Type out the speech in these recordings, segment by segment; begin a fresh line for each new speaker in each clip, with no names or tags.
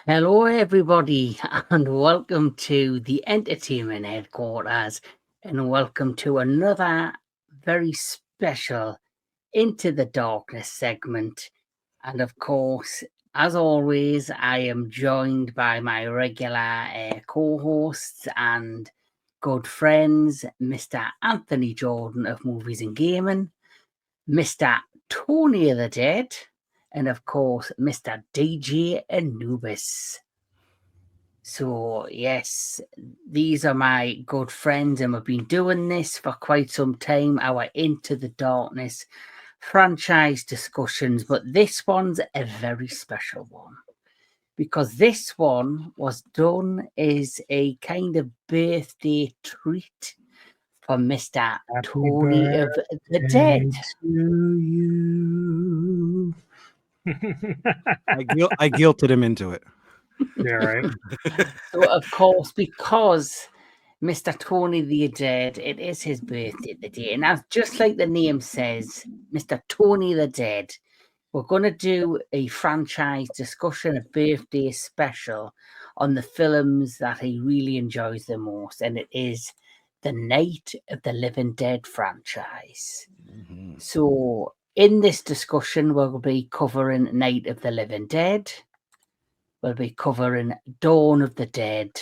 Hello, everybody, and welcome to the entertainment headquarters, and welcome to another very special Into the Darkness segment. And of course, as always, I am joined by my regular co hosts and good friends, Mr. Anthony Jordan of Movies and Gaming, Mr. Tony of the Dead, and of course, Mr. DJ Anubis. So, yes, these are my good friends, and we've been doing this for quite some time, our Into the Darkness franchise discussions, but this one's a very special one because this one was done as a kind of birthday treat for Mr.
Happy
Tony of the Dead.
to you.
I guilted him into it.
Yeah, right.
So, of course, because Mr. Tony the Dead, it is his birthday today. And as just like the name says, Mr. Tony the Dead, we're going to do a franchise discussion, a birthday special on the films that he really enjoys the most. And it is the Night of the Living Dead franchise.
Mm-hmm.
So, in this discussion, we'll be covering Night of the Living Dead. We'll be covering Dawn of the Dead,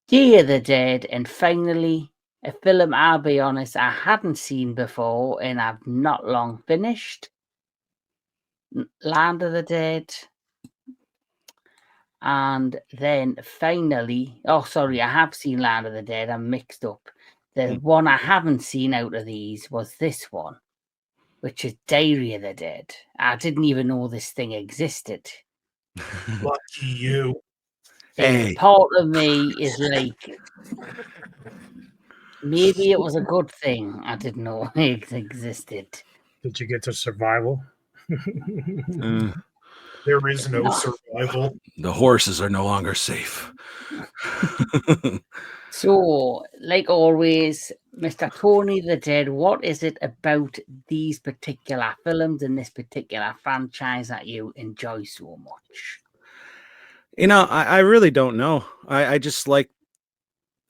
Day of the Dead, and finally, a film I'll be honest I hadn't seen before and I've not long finished, Land of the Dead. And then finally, I have seen Land of the Dead, I'm mixed up. The one I haven't seen out of these was this one, which is Diary of the Dead. I didn't even know this thing existed.
Lucky you.
Hey.
Part of me is like, maybe it was a good thing I didn't know it existed.
Did you get to survival?
There is no
No.
survival.
The horses are no longer safe.
So, like always, Mr. Tony the Dead, what is it about these particular films and this particular franchise that you enjoy so much?
You know, I really don't know. I just like,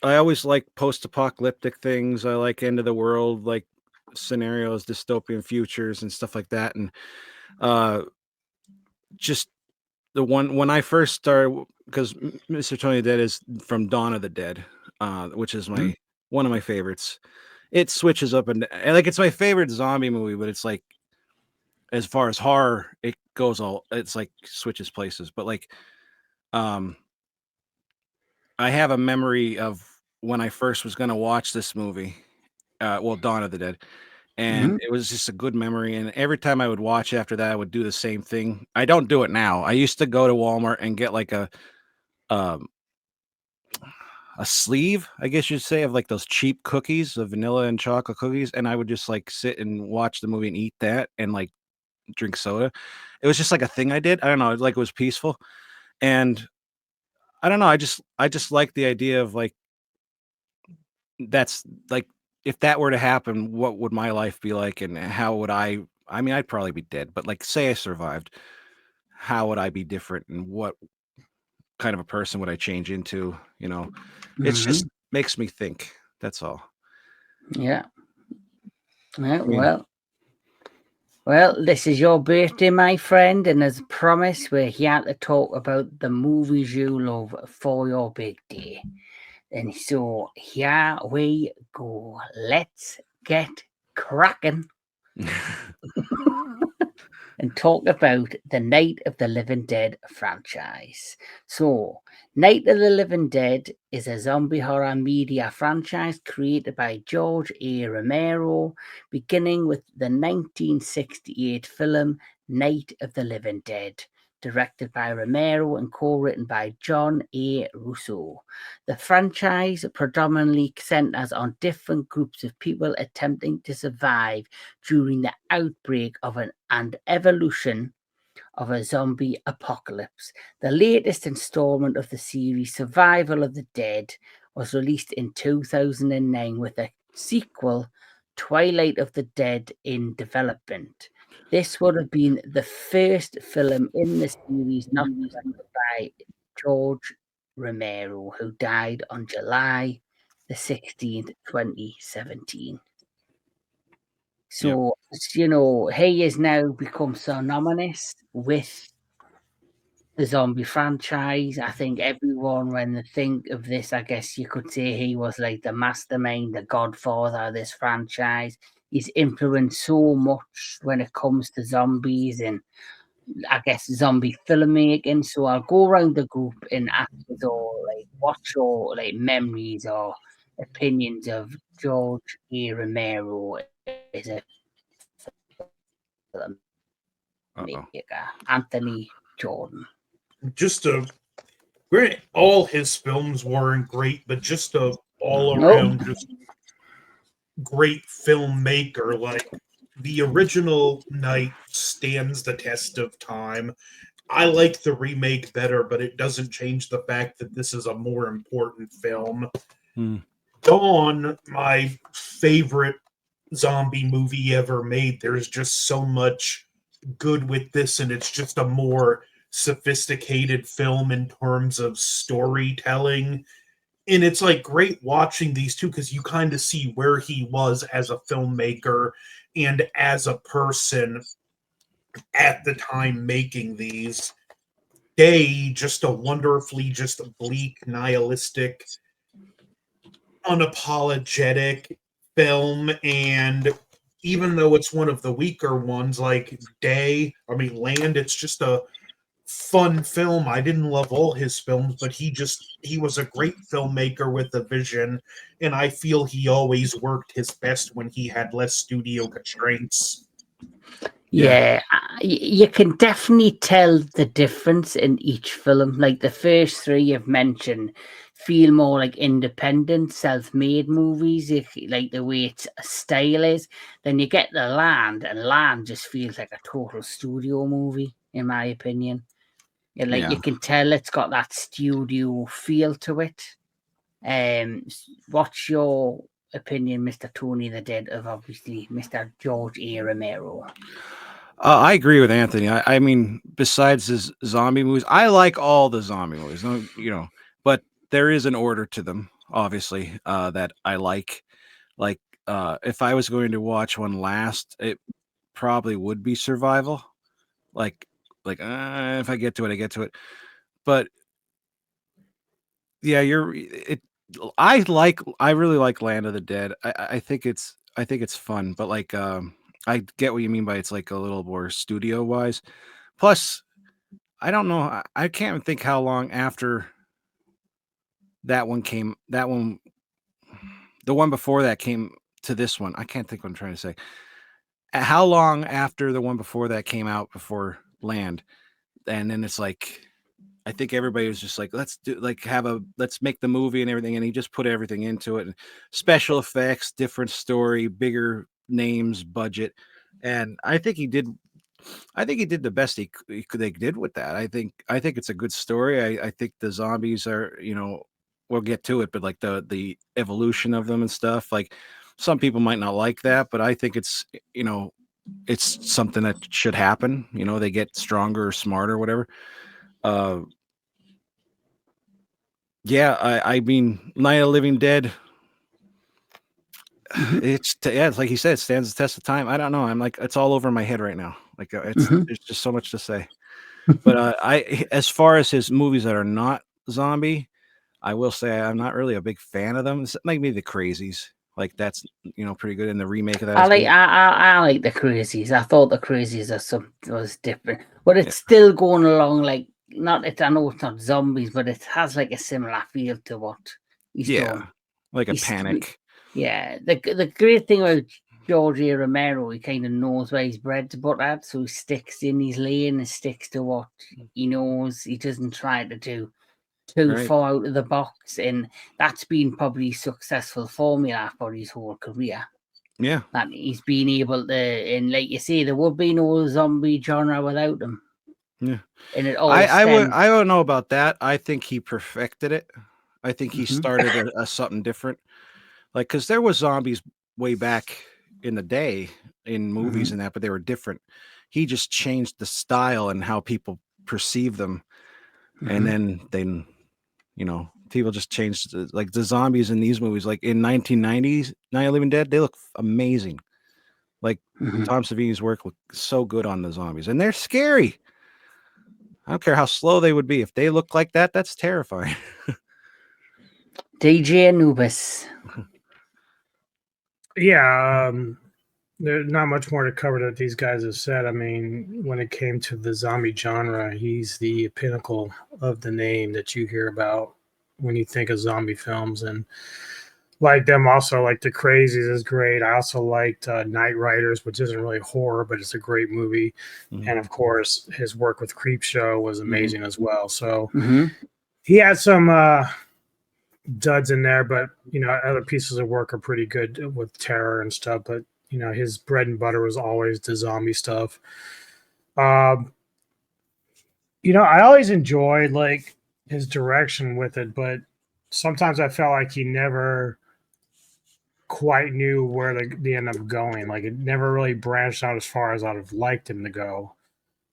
I always like post-apocalyptic things. I like end of the world, like scenarios, dystopian futures and stuff like that. And just the one, when I first started, because Mr. Tony the Dead is from Dawn of the Dead, which is one of my favorites. It switches up and like, it's my favorite zombie movie, but it's like, as far as horror, it goes it's like switches places. But like, I have a memory of when I first was going to watch this movie, Dawn of the Dead, and it was just a good memory. And every time I would watch after that, I would do the same thing. I don't do it now. I used to go to Walmart and get like a sleeve, I guess you'd say, of like those cheap cookies, of vanilla and chocolate cookies, and I would just like sit and watch the movie and eat that and like drink soda. It was just like a thing I did. I don't know, like it was peaceful. And I don't know, I just like the idea of like, that's like, if that were to happen, what would my life be like, and how would I mean, I'd probably be dead, but like, say I survived, how would I be different, and what kind of a person would I change into? You know, it's just makes me think. That's all.
Yeah. Well, this is your birthday, my friend, and as promised, we're here to talk about the movies you love for your big day. And so here we go. Let's get cracking and talk about the Night of the Living Dead franchise. So, Night of the Living Dead is a zombie horror media franchise created by George A. Romero, beginning with the 1968 film Night of the Living Dead, directed by Romero and co-written by John A. Russo. The franchise predominantly centers on different groups of people attempting to survive during the outbreak of and evolution of a zombie apocalypse. The latest installment of the series, Survival of the Dead, was released in 2009 with a sequel, Twilight of the Dead, in development. This would have been the first film in the series not directed by George Romero, who died on July the 16th, 2017. So, he has now become synonymous with the zombie franchise. I think everyone, when they think of this, I guess you could say he was like the mastermind, the godfather of this franchise. He's influenced so much when it comes to zombies and I guess zombie filmmaking. So I'll go around the group and ask us all like what's your like memories or opinions of George A. Romero as a filmmaker. Anthony Jordan.
Just granted, all his films weren't great, but just a all
Nope.
around just great filmmaker. Like the original Night stands the test of time. I like the remake better, but it doesn't change the fact that this is a more important film.
Hmm.
Dawn, my favorite zombie movie ever made. There's just so much good with this, and it's just a more sophisticated film in terms of storytelling. And it's like great watching these two because you kind of see where he was as a filmmaker and as a person at the time making these. Day, just a wonderfully just bleak, nihilistic, unapologetic film. And even though it's one of the weaker ones, like Land, it's just a fun film. I didn't love all his films, but he was a great filmmaker with a vision, and I feel he always worked his best when he had less studio constraints.
Yeah, you can definitely tell the difference in each film. Like the first three you've mentioned feel more like independent, self-made movies, like the way its style is. Then you get The Land, and Land just feels like a total studio movie, in my opinion. You can tell it's got that studio feel to it. What's your opinion, Mr. Tony the Dead, of obviously Mr. George A. Romero?
I agree with Anthony. I mean, besides his zombie movies, I like all the zombie movies. But there is an order to them, obviously, that I like. Like, if I was going to watch one last, it probably would be Survival. Like, if I get to it, I get to it. But yeah, I really like Land of the Dead. I think it's fun, but I get what you mean by it's like a little more studio wise. Plus, I don't know. I can't even think how long after that one came. The one before that came to this one. I can't think what I'm trying to say. How long after the one before that came out before Land, and then it's like I think everybody was just like, let's make the movie and everything, and he just put everything into it. And special effects, different story, bigger names, budget, and I think he did. I think he did the best they did with that. I think it's a good story. I think the zombies are, we'll get to it, but like the evolution of them and stuff. Like some people might not like that, but I think it's something that should happen. They get stronger or smarter, whatever. Yeah, I mean, Night of the Living Dead. It's like he said, it stands the test of time. I don't know. I'm like, it's all over my head right now. Like, there's just so much to say. But as far as his movies that are not zombie, I will say I'm not really a big fan of them. It's like maybe the Crazies. Like that's pretty good. And the remake of that is good.
I like the Crazies. I thought the Crazies was different, but it's still going along like not. I know it's not zombies, but it has like a similar feel to what he's done.
Like a Panic.
Yeah, the great thing about George A. Romero, he kind of knows where his bread's buttered, so he sticks in his lane and sticks to what he knows. He doesn't try to do too far out of the box, and that's been probably successful formula for his whole career.
Yeah,
that he's been able to, and like you say, there would be no zombie genre without him.
Yeah,
and it all
I don't know about that. I think he perfected it. I think he started a something different. Like, because there was zombies way back in the day, in movies and that, but they were different. He just changed the style and how people perceive them, and then people just changed like the zombies in these movies. Like in 1990s, Night of the Living Dead, they look amazing. Like Tom Savini's work looked so good on the zombies, and they're scary. I don't care how slow they would be. If they look like that, that's terrifying.
DJ Anubis.
Yeah, there's not much more to cover that these guys have said. I mean, when it came to the zombie genre, he's the pinnacle of the name that you hear about when you think of zombie films. And like them also, like The Crazies is great. I also liked Night Riders, which isn't really horror, but it's a great movie. And of course, his work with Creepshow was amazing as well. So he had some duds in there, but other pieces of work are pretty good with terror and stuff. But his bread and butter was always the zombie stuff. I always enjoyed like his direction with it, but sometimes I felt like he never quite knew where they end up going. Like it never really branched out as far as I'd have liked him to go.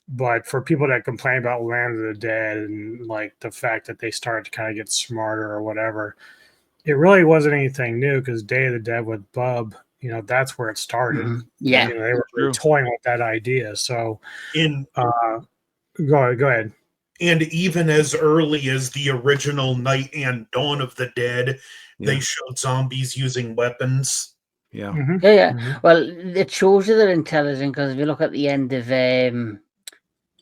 But for people that complain about Land of the Dead and like the fact that they started to kind of get smarter or whatever, it really wasn't anything new because Day of the Dead with Bub, that's where it started.
Yeah,
they were toying with that idea. So go ahead.
And even as early as the original Night and Dawn of the Dead, they showed zombies using weapons.
Yeah.
Well, it shows you they're intelligent because if you look at the end of the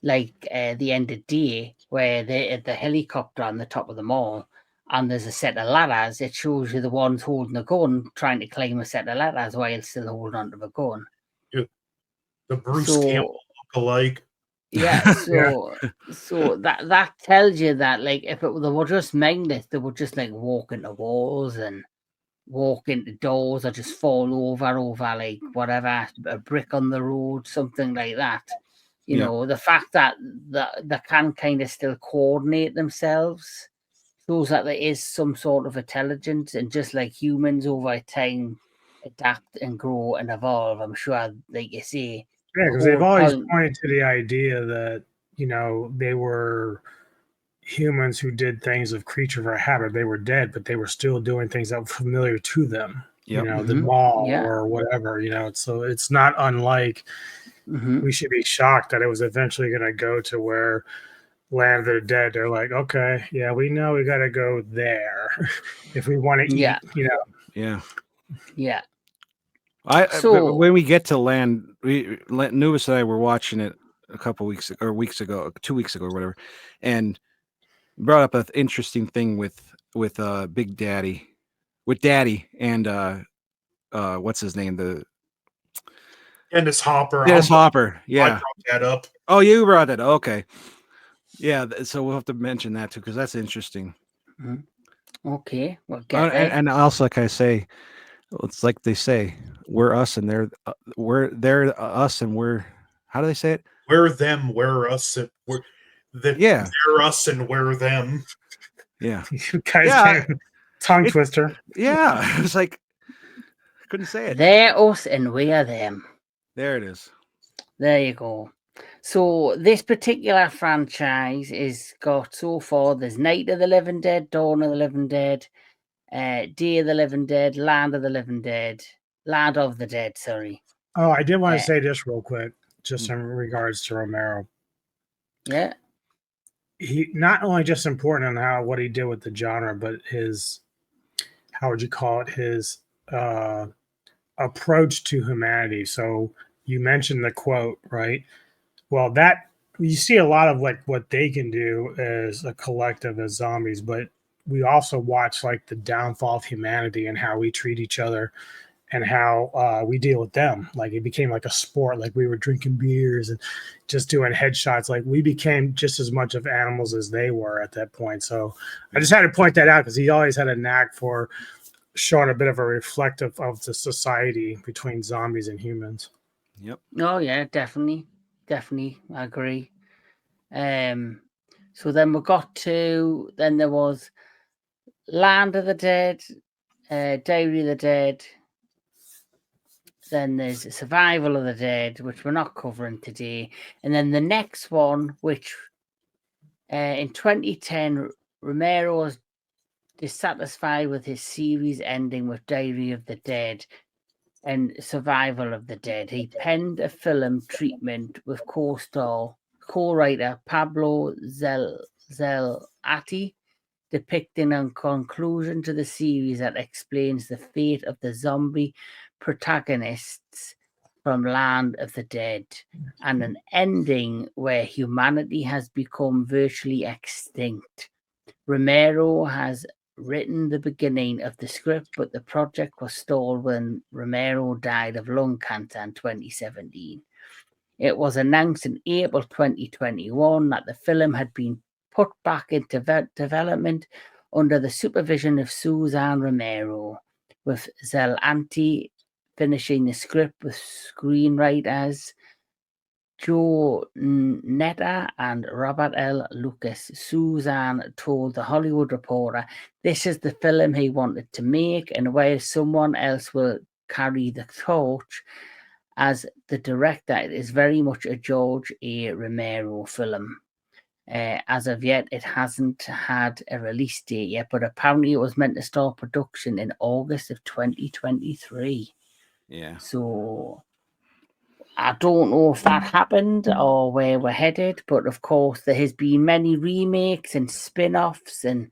end of Day, where they're at the helicopter on the top of the mall, and there's a set of ladders, it shows you the ones holding a gun trying to climb a set of ladders while still holding onto the gun.
The Bruce Campbell look-alike.
Yeah, so that tells you that like if they were just mindless, they would just like walk into walls and walk into doors or just fall over like whatever, a brick on the road, something like that. The fact that they can kind of still coordinate themselves shows that there is some sort of intelligence, and just like humans over time adapt and grow and evolve, I'm sure, like you say.
Yeah, because they've always pointed to the idea that, they were humans who did things of creature of habit. They were dead, but they were still doing things that were familiar to them. The mall or whatever, so it's not unlike we should be shocked that it was eventually going to go to where Land of the Dead, they're like, okay, yeah, we know we got to go there if we want to eat,
Yeah.
When we get to Land, Anubis and I were watching it a couple weeks ago, 2 weeks ago or whatever, and brought up an interesting thing with Big Daddy, with Daddy and what's his name,
Dennis Hopper.
Yeah,
I brought that up.
Oh, you brought that. Okay, yeah. So we'll have to mention that too because that's interesting.
Okay, we'll get there.
And also, like I say, it's like they say, we're us and they're us and we're. How do they say it?
We're them, we're us, they're us and we're them.
Yeah,
you guys tongue twister.
Yeah, it was like couldn't say it.
They're us and we are them.
There it is.
There you go. So this particular franchise is got so far. There's Night of the Living Dead, Dawn of the Living Dead, Day of the Living Dead, Land of the Living Dead, Land of the Dead. Sorry.
Oh, I did want to say this real quick, just in regards to Romero.
Yeah.
He not only just important in what he did with the genre, but his, how would you call it, his approach to humanity. So you mentioned the quote, right? Well, that you see a lot of like what they can do as a collective as zombies, but we also watch like the downfall of humanity and how we treat each other and how we deal with them. Like it became like a sport, like we were drinking beers and just doing headshots. Like we became just as much of animals as they were at that point. So I just had to point that out because he always had a knack for showing a bit of a reflective of the society between zombies and humans.
Yep.
Oh yeah, definitely. I agree. So then then there was Land of the Dead, Diary of the Dead, Then there's Survival of the Dead, which we're not covering today. And then the next one, which in 2010, Romero was dissatisfied with his series ending with Diary of the Dead and Survival of the Dead. He penned a film treatment with co-writer Pablo Zelati, depicting a conclusion to the series that explains the fate of the zombie protagonists from Land of the Dead, and an ending where humanity has become virtually extinct. Romero has written the beginning of the script, but the project was stalled when Romero died of lung cancer in 2017. It was announced in April 2021 that the film had been put back into development under the supervision of Suzanne Romero, with Zelanti finishing the script with screenwriters Joe Netta and Robert L. Lucas. Suzanne told The Hollywood Reporter, "This is the film he wanted to make, and while someone else will carry the torch as the director, it is very much a George A. Romero film. As of yet, it hasn't had a release date yet, but apparently it was meant to start production in August of 2023.
Yeah.
So I don't know if that happened or where we're headed, but of course there has been many remakes and spin-offs, and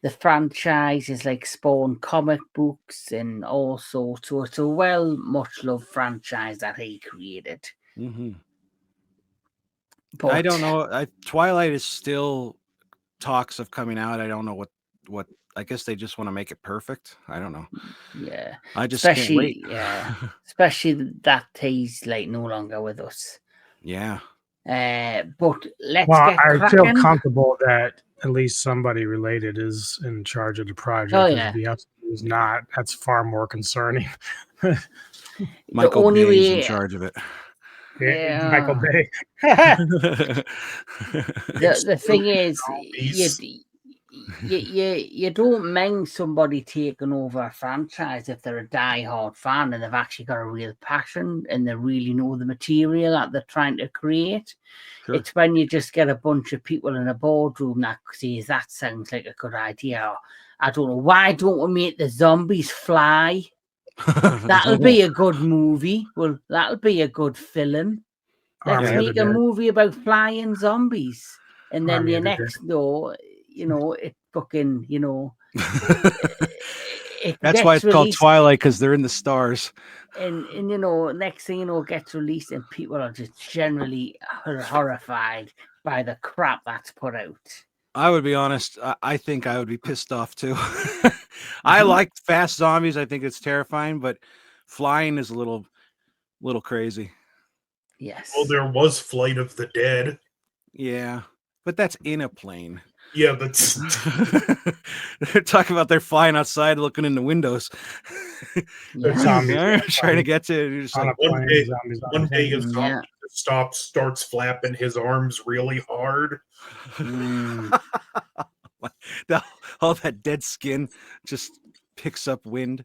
the franchise is like spawned comic books and all sorts. So it's a much loved franchise that he created.
Mm-hmm.
But
I don't know. Twilight is still talks of coming out. I don't know what. I guess they just want to make it perfect. I don't know.
Yeah,
I just can't wait.
Yeah, especially that he's like no longer with us.
Yeah.
But let's
Well,
get
I
cracking.
feel comfortable that at least somebody related is in charge of the project.
Oh,
Because
yeah.
to be honest, who's not, that's far more concerning.
Michael
only
Bay's
way-
in charge of it.
Yeah.
Michael Bay.
The thing is,
Zombies.
you don't mind somebody taking over a franchise if they're a die-hard fan and they've actually got a real passion and they really know the material that they're trying to create.
Sure.
It's when you just get a bunch of people in a boardroom that says that sounds like a good idea. Or, I don't know, why don't we make the zombies fly? That'll be a good movie. Well, that'll be a good film. Let's
Army of the
make a
Dead.
movie about flying zombies. And then
Army
your
of the
next door, it fucking, it
That's why
gets
it's called
released.
Twilight, because they're in the stars.
And next thing you know, it gets released and people are just generally horrified by the crap that's put out.
I would be honest. I think I would be pissed off too. I like fast zombies. I think it's terrifying, but flying is a little crazy.
Yes.
Well, there was Flight of the Dead.
Yeah, but that's in a plane.
Yeah, but
They're talking about they're flying outside, looking in the windows.
Yeah.
Zombies
They're trying to get to it. You're just
on
like,
a
one
plane.
day-
Zombies on
one
a
day
plane.
a zombie starts flapping his arms really hard.
all that dead skin just picks up wind.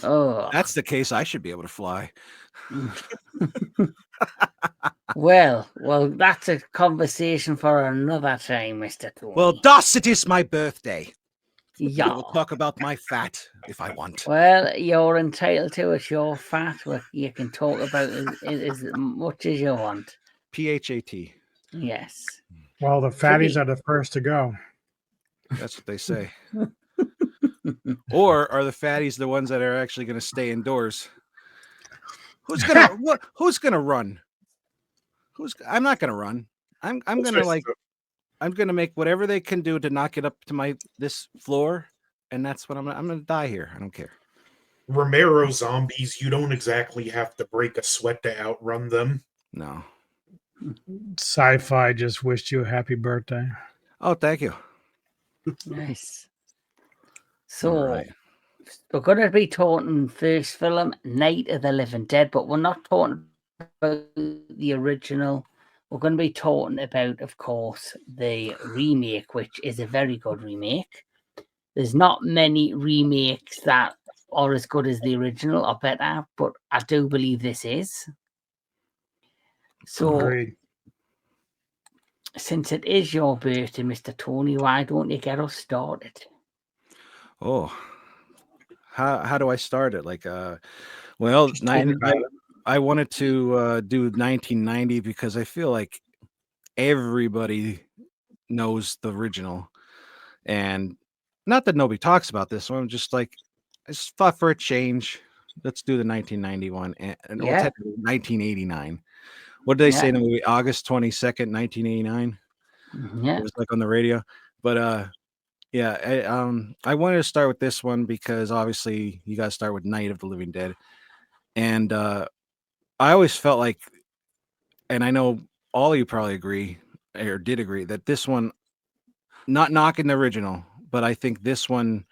Oh.
That's the case. I should be able to fly.
Well, that's a conversation for another time, Mr. Tony.
Well, thus it is my birthday.
yeah.
We'll talk about my fat if I want.
Well, you're entitled to it. You're fat. You can talk about as much as you want.
PHAT.
Yes.
Well, the fatties are the first to go.
That's what they say. Or are the fatties the ones that are actually going to stay indoors? Who's gonna run? I'm not gonna run. I'm gonna make whatever they can do to not get up to this floor, and that's what I'm gonna die here. I don't care.
Romero zombies, you don't exactly have to break a sweat to outrun them.
No.
Sci-fi just wished you a happy birthday.
Oh, thank you.
Nice. So
All right.
we're going to be talking first film, Night of the Living Dead, but we're not talking about the original. We're going to be talking about, of course, the remake, which is a very good remake. There's not many remakes that or as good as the original or better, but I do believe this is. So,
Agreed.
since it is your birthday, Mr. Tony, why don't you get us started?
Oh, how do I start it? Like, well,
Just tell me about it.
I wanted to do 1990 because I feel like everybody knows the original, and not that nobody talks about this one. Just like I just thought for a change, let's do the 1991 and well,
Yeah,
technically 1989. What did they say
yeah,
in the movie? August 22nd, 1989. It
yeah.
was like on the radio, but yeah, I wanted to start with this one because obviously you got to start with Night of the Living Dead, and I always felt like, and I know all of you probably agree or did agree that this one, not knocking the original, but I think this one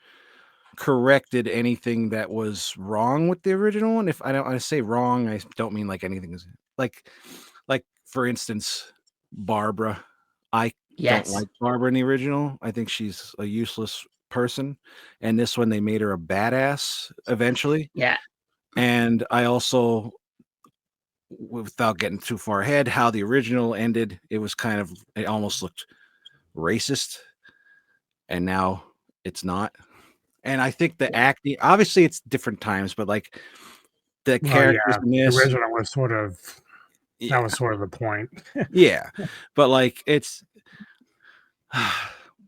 corrected anything that was wrong with the original one. If I say wrong, I don't mean like anything is like for instance, Barbara. I don't
Yes,
like Barbara in the original. I think she's a useless person. And this one they made her a badass eventually.
yeah,
And I also, without getting too far ahead, how the original ended, it almost looked racist. And now it's not. And I think the acting, obviously it's different times, but like the
Well,
characters
yeah,
in
the
this,
original was sort of that
yeah,
was sort of the point.
yeah. But like it's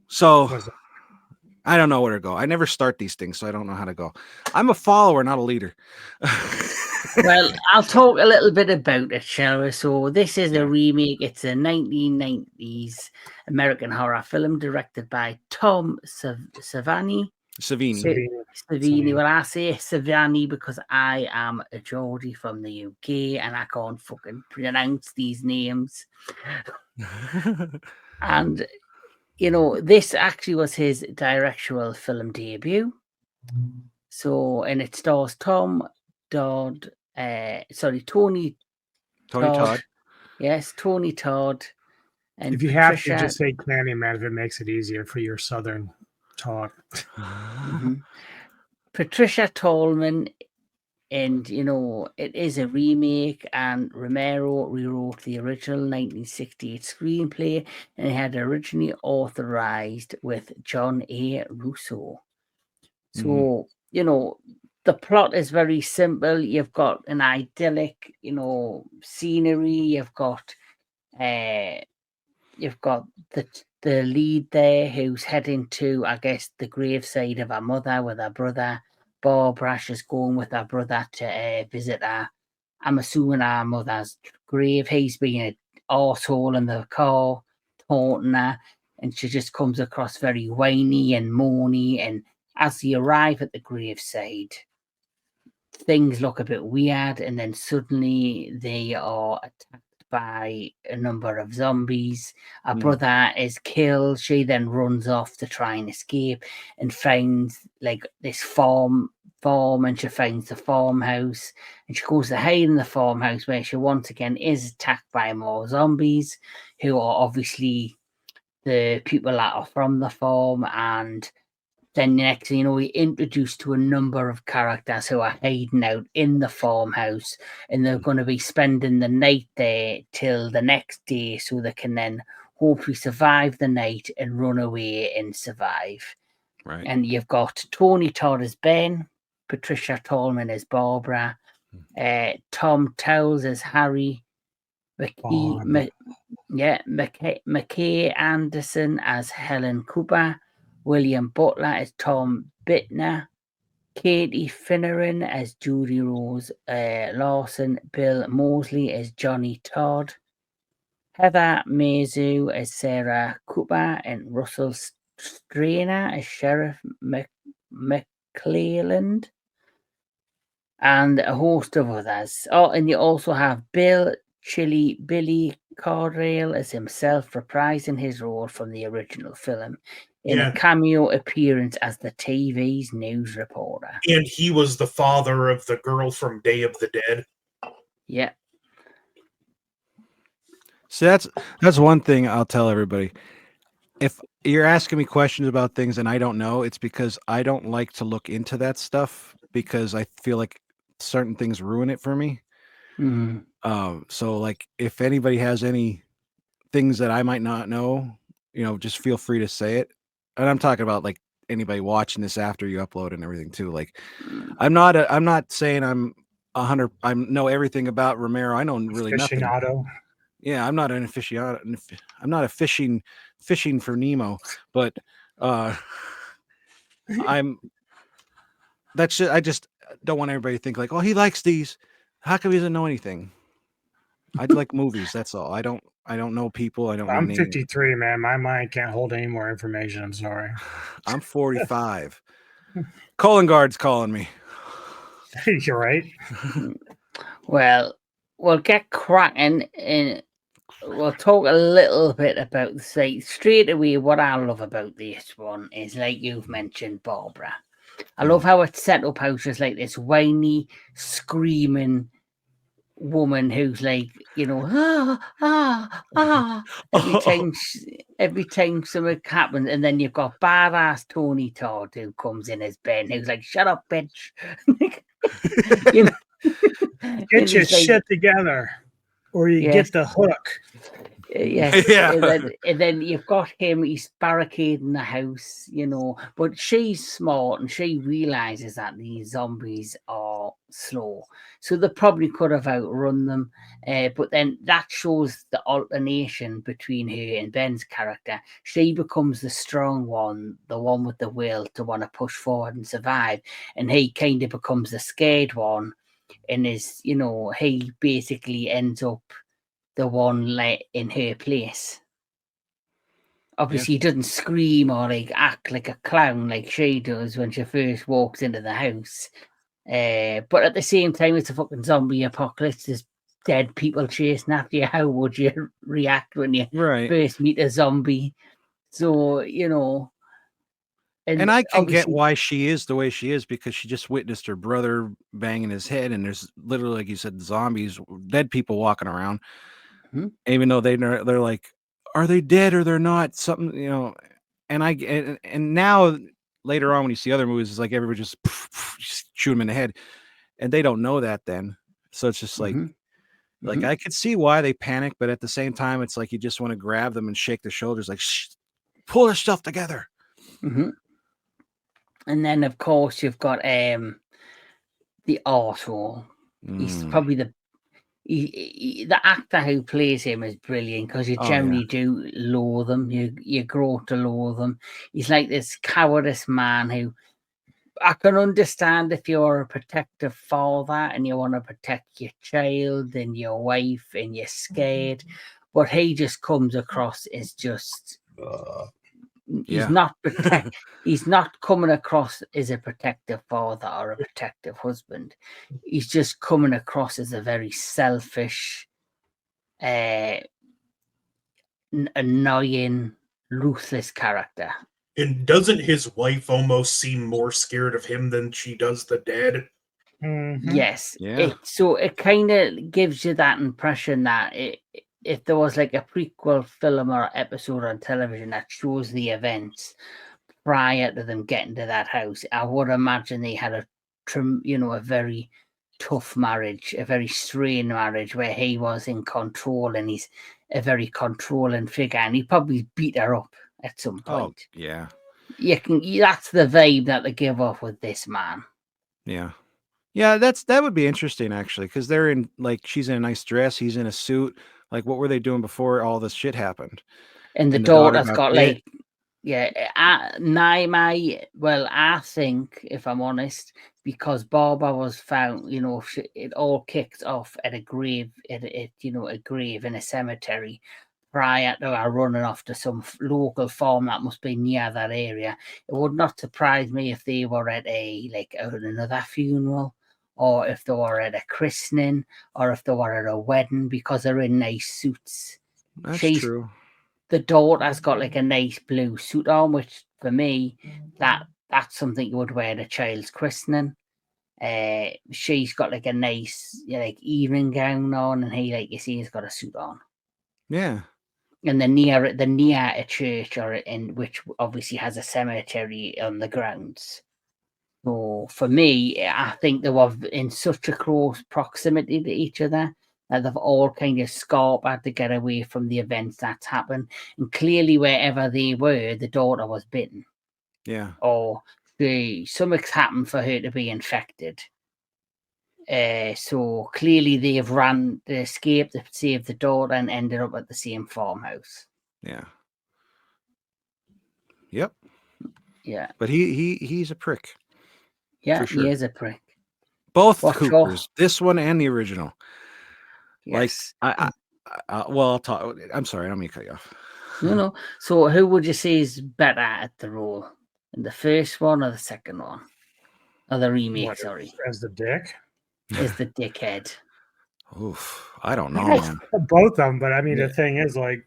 so
Was
I don't know where to go. I never start these things, so I don't know how to go. I'm a follower, not a leader.
Well, I'll talk a little bit about it, shall we? So, this is
Yeah.
a remake. It's a 1990s American horror film directed by Tom Savini.
Savini.
Savini. Well, I say Savini because I am a Geordie from the UK and I can't fucking pronounce these names. And, you know, this actually was his directorial film debut. So, and it stars Tony
Tony
Todd.
Todd.
Yes, Tony Todd. And
if you have
Patricia,
to just say Candyman if it makes it easier for your southern talk.
Patricia Tallman, and you know it is a remake. And Romero rewrote the original 1968 screenplay, and it had originally authorized with John A. Russo. So you know the plot is very simple. You've got an idyllic, you know, scenery. You've got the lead there who's heading to, I guess, the graveside of her mother with her brother. Barbara is going with her brother to visit her. I'm assuming her mother's grave. He's being an arsehole in the car, taunting her, and she just comes across very whiny and moany. And as they arrive at the graveside, things look a bit weird, and then suddenly they are attacked by a number of zombies. Her brother is killed. She then runs off to try and escape and finds like this farm, and she finds the farmhouse, and she goes to hide in the farmhouse, where she once again is attacked by more zombies, who are obviously the people that are from the farm. And then next thing you know, we're introduced to a number of characters who are hiding out in the farmhouse, and they're going to be spending the night there till the next day, so they can then hopefully survive the night and run away and survive.
Right.
And you've got Tony Todd as Ben, Patricia Tallman as Barbara, Tom Towles as Harry, McKay Anderson as Helen Cooper, William Butler as Tom Bittner, Katie Finneran as Judy Rose Lawson, Bill Mosley as Johnny Todd, Heather Mazu as Sarah Cooper, and Russell Strainer as Sheriff McClelland, and a host of others. Oh, and you also have Billy Cardale as himself, reprising his role from the original film in a cameo appearance as the TV's news reporter.
And he was the father of the girl from Day of the Dead.
Yeah.
So that's one thing I'll tell everybody. If you're asking me questions about things and I don't know, it's because I don't like to look into that stuff because I feel like certain things ruin it for me.
Mm.
So like if anybody has any things that I might not know, just feel free to say it. And I'm talking about like anybody watching this after you upload and everything too. Like
Mm.
I'm not saying I'm 100. I know everything about Romero. I know really nothing.
Aficionado.
Yeah, I'm not an aficionado. I'm not a fishing for Nemo, but I'm. That's just, I just don't want everybody to think like, oh, he likes these. How come he doesn't know anything? I like movies. That's all. I don't know people. I don't know
I'm
names.
53, man. My mind can't hold any more information. I'm sorry.
I'm 45. Colon Guard's calling me.
You're right.
Well, we'll get cracking and we'll talk a little bit about the site straight away. What I love about this one is, like you've mentioned, Barbara. I love how it's set up. How she's like this whiny, screaming woman who's like, every time something happens, and then you've got badass Tony Todd who comes in as Ben, who's like, "Shut up, bitch,"
Get your shit together, or you get the hook.
Yes,
Yeah.
and then you've got him. He's barricading the house, But she's smart and she realizes that these zombies are slow, so they probably could have outrun them. But then that shows the alternation between her and Ben's character. She becomes the strong one, the one with the will to want to push forward and survive, and he kind of becomes the scared one, and he basically ends up the one in her place. Obviously, he doesn't scream or like act like a clown like she does when she first walks into the house. But at the same time, it's a fucking zombie apocalypse. There's dead people chasing after you. How would you react when you first meet a zombie? So,
And I can get why she is the way she is, because she just witnessed her brother banging his head, and there's literally, like you said, zombies, dead people walking around.
Mm-hmm.
Even though they're like, are they dead or they're not? Something, and now later on when you see other movies, it's like everybody just shoot them in the head, and they don't know that then. So it's just like, I could see why they panic, but at the same time, it's like you just want to grab them and shake their shoulders, like, pull yourself together.
Mm-hmm. And then, of course, you've got the arsehole. He's probably the actor who plays him is brilliant, because you generally do loathe them. You grow to loathe them. He's like this cowardice man who, I can understand if you're a protective father and you want to protect your child and your wife and you're scared, but he just comes across as just he's not he's not coming across as a protective father or a protective husband. He's just coming across as a very selfish, annoying, ruthless character.
And doesn't his wife almost seem more scared of him than she does the dad?
Mm-hmm.
Yes.
Yeah.
So it kind of gives you that impression that if there was like a prequel film or episode on television that shows the events prior to them getting to that house, I would imagine they had a very tough marriage, a very strained marriage, where he was in control and he's a very controlling figure, and he probably beat her up at some point.
Oh, yeah.
That's the vibe that they give off with this man.
Yeah. Yeah, that would be interesting, actually, because they're in, like, she's in a nice dress, he's in a suit. Like, what were they doing before all this shit happened?
And the daughter's got like, I think, if I'm honest, because Barbara was found, it all kicked off at a grave, a grave in a cemetery prior to her running off to some local farm that must be near that area. It would not surprise me if they were at another funeral, or if they were at a christening, or if they were at a wedding, because they're in nice suits.
That's true.
The daughter's got like a nice blue suit on, which for me, that's something you would wear at a child's christening. She's got like a nice evening gown on, and he, like you see, has got a suit on.
Yeah.
And they're near a church, which obviously has a cemetery on the grounds. So for me, I think they were in such a close proximity to each other that they've all kind of scarpered to get away from the events that's happened. And clearly, wherever they were, the daughter was bitten,
Yeah.
or something's happened for her to be infected. So clearly, they escaped to save the daughter, and ended up at the same farmhouse.
Yeah. Yep.
Yeah,
But he's a prick.
yeah,
For sure.
he is a prick.
Both
What's your-
Coopers, this one and the original.
Yes.
Like well, I'll talk. I'm sorry, I don't mean to cut you off.
No. So who would you say is better at the role? In the first one or the second one? Or the remake,
What,
sorry.
as the dick?
Is the dickhead.
Oof, I don't know,
I
man.
both of them, but I mean,
Yeah.
the thing is, like,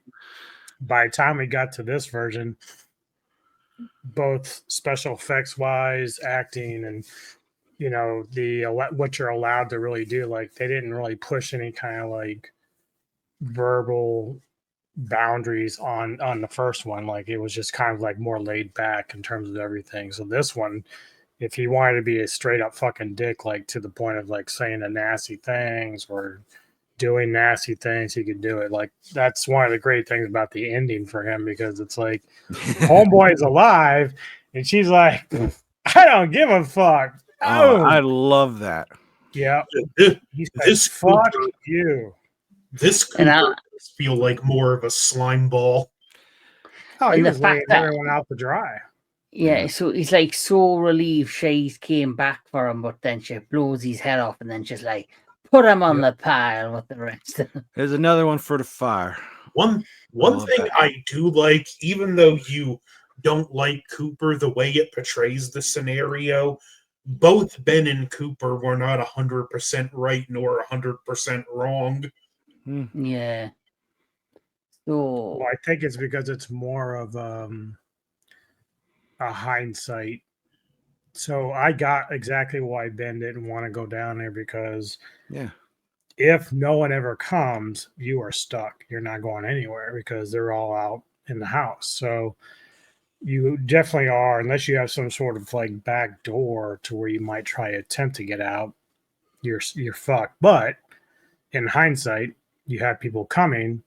by the time we got to this version, both special effects wise, acting, and what you're allowed to really do, like, they didn't really push any kind of like verbal boundaries on the first one. Like, it was just kind of like more laid back in terms of everything. So this one, if he wanted to be a straight up fucking dick, like to the point of like saying the nasty things or doing nasty things, he could do it. Like, that's one of the great things about the ending for him, because it's like homeboy's alive and she's like, I don't give a fuck.
Oh,
Oh,
I love that.
yeah.
This,
He said,
this
fuck
Cooper,
you.
this
And
Cooper does feel like more of a slime ball.
Oh, he
And the
was laying
fact that-
everyone out to dry.
Yeah, so he's like so relieved she came back for him, but then she blows his head off, and then she's like, put him on the pile with the rest of them.
There's another one for the fire.
One
love
thing
that.
I do like, even though you don't like Cooper, the way it portrays the scenario, both Ben and Cooper were not 100% right nor 100% wrong.
Yeah. So
Well, I think it's because it's more of a hindsight. So I got exactly why Ben didn't want to go down there, because
Yeah.
if no one ever comes, you are stuck. You're not going anywhere because they're all out in the house. So you definitely are, unless you have some sort of like back door to where you might try to attempt to get out, you're fucked. But in hindsight, you have people coming,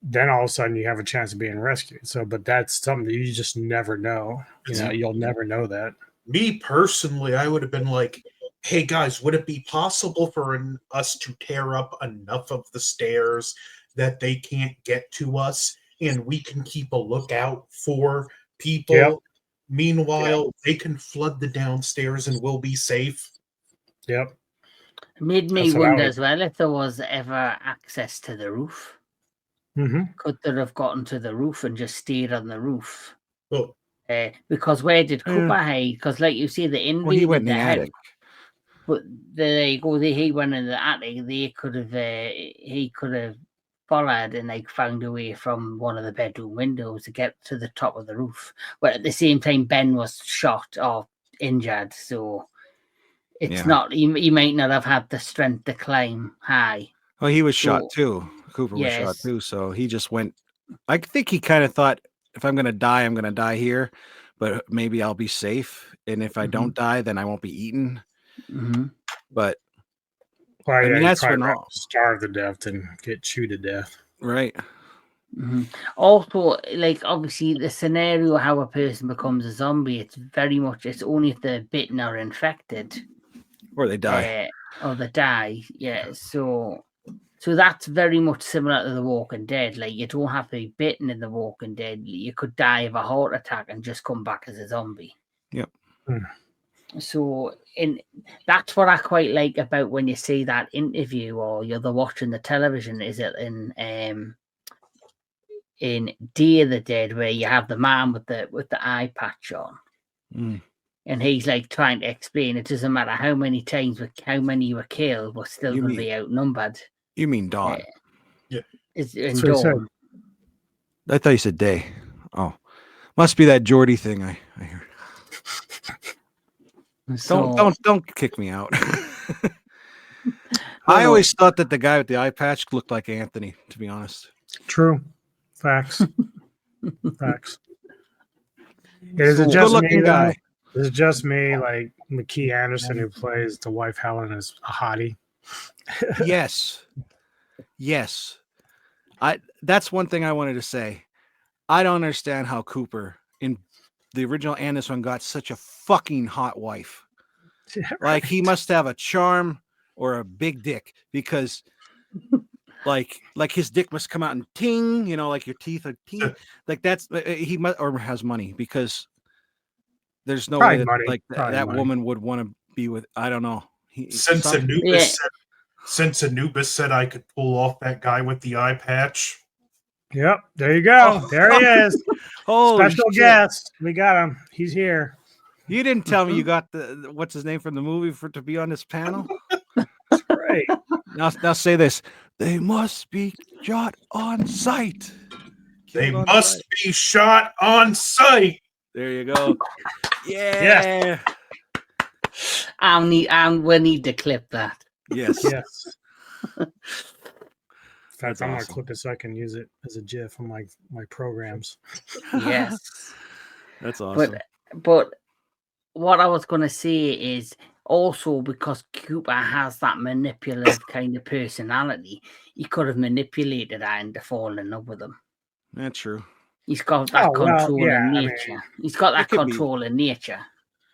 then all of a sudden you have a chance of being rescued. So, but that's something that you just never know. You'll never know that.
Me personally, I would have been like, hey guys, would it be possible for us to tear up enough of the stairs that they can't get to us and we can keep a lookout for people?
Yep.
Meanwhile, they can flood the downstairs and we'll be safe.
Yep.
it made me
That's what I
wonder
would-
as well if there was ever access to the roof.
Mm-hmm.
Could they have gotten to the roof and just stayed on the roof?
Well,
Because where did Cooper hide? Because, like you see, the invaded
Well, he went in the
house,
attic.
but there you go. He went in the attic. He could have followed and like found a way from one of the bedroom windows to get to the top of the roof. But at the same time, Ben was shot or injured, so it's not. He might not have had the strength to climb high.
Well, he was shot
So-
too. Cooper was shot
Yes.
too. So he just went. I think he kind of thought, if I'm going to die, I'm going to die here, but maybe I'll be safe. And if I don't die, then I won't be eaten.
Mm-hmm.
But
Well,
I mean,
you'd
that's
probably
when
rather
all
starve to death and get chewed to death.
right.
Mm-hmm. Also, like obviously, the scenario how a person becomes a zombie, it's only if they're bitten or infected.
Or they die.
Or they die. Yeah, so that's very much similar to The Walking Dead. Like, you don't have to be bitten in The Walking Dead. You could die of a heart attack and just come back as a zombie.
Yep.
So that's what I quite like about when you see that interview or you're watching the television. Is it in Day of the Dead where you have the man with the eye patch on?
Mm.
And he's like trying to explain it doesn't matter how many you were killed, we're still going to be outnumbered.
You mean Dawn?
It's in
That's what he said.
Dawn.
I thought you said day. Oh, must be that Geordie thing. I hear.
So,
Don't kick me out. I always thought that the guy with the eye patch looked like Anthony. To be honest.
True. Facts. Facts. Is it
So-
just me,
Good-looking
though?
guy.
Is it just me? Like, McKee Anderson, who plays the wife Helen, is a hottie.
Yes. That's one thing I wanted to say. I don't understand how Cooper in the original and this one got such a fucking hot wife. Like he must have a charm or a big dick, because like his dick must come out and ting, like your teeth are ting. Like that's he must, or has money, because there's no
Probably
way that
money.
like
Probably
that
money.
woman would want to be with. I don't know.
Since Anubis said I could pull off that guy with the eye patch.
Yep, there you go. There he is.
Holy
Special
shit.
guest. We got him. He's here.
You didn't tell me you got the what's his name from the movie to be on this panel.
That's great.
Now say this. They must be shot on sight.
They
Killed on
must
sight.
be shot on sight.
There you go. Yeah.
We need to clip that.
Yes.
Yes. In fact,
That's
I'm
awesome.
gonna clip it so I can use it as a GIF on my programs.
Yes.
That's awesome.
But what I was going to say is also because Cooper has that manipulative kind of personality, he could have manipulated her into falling in love with him.
That's true.
He's got that controlling nature. He's got that controlling nature.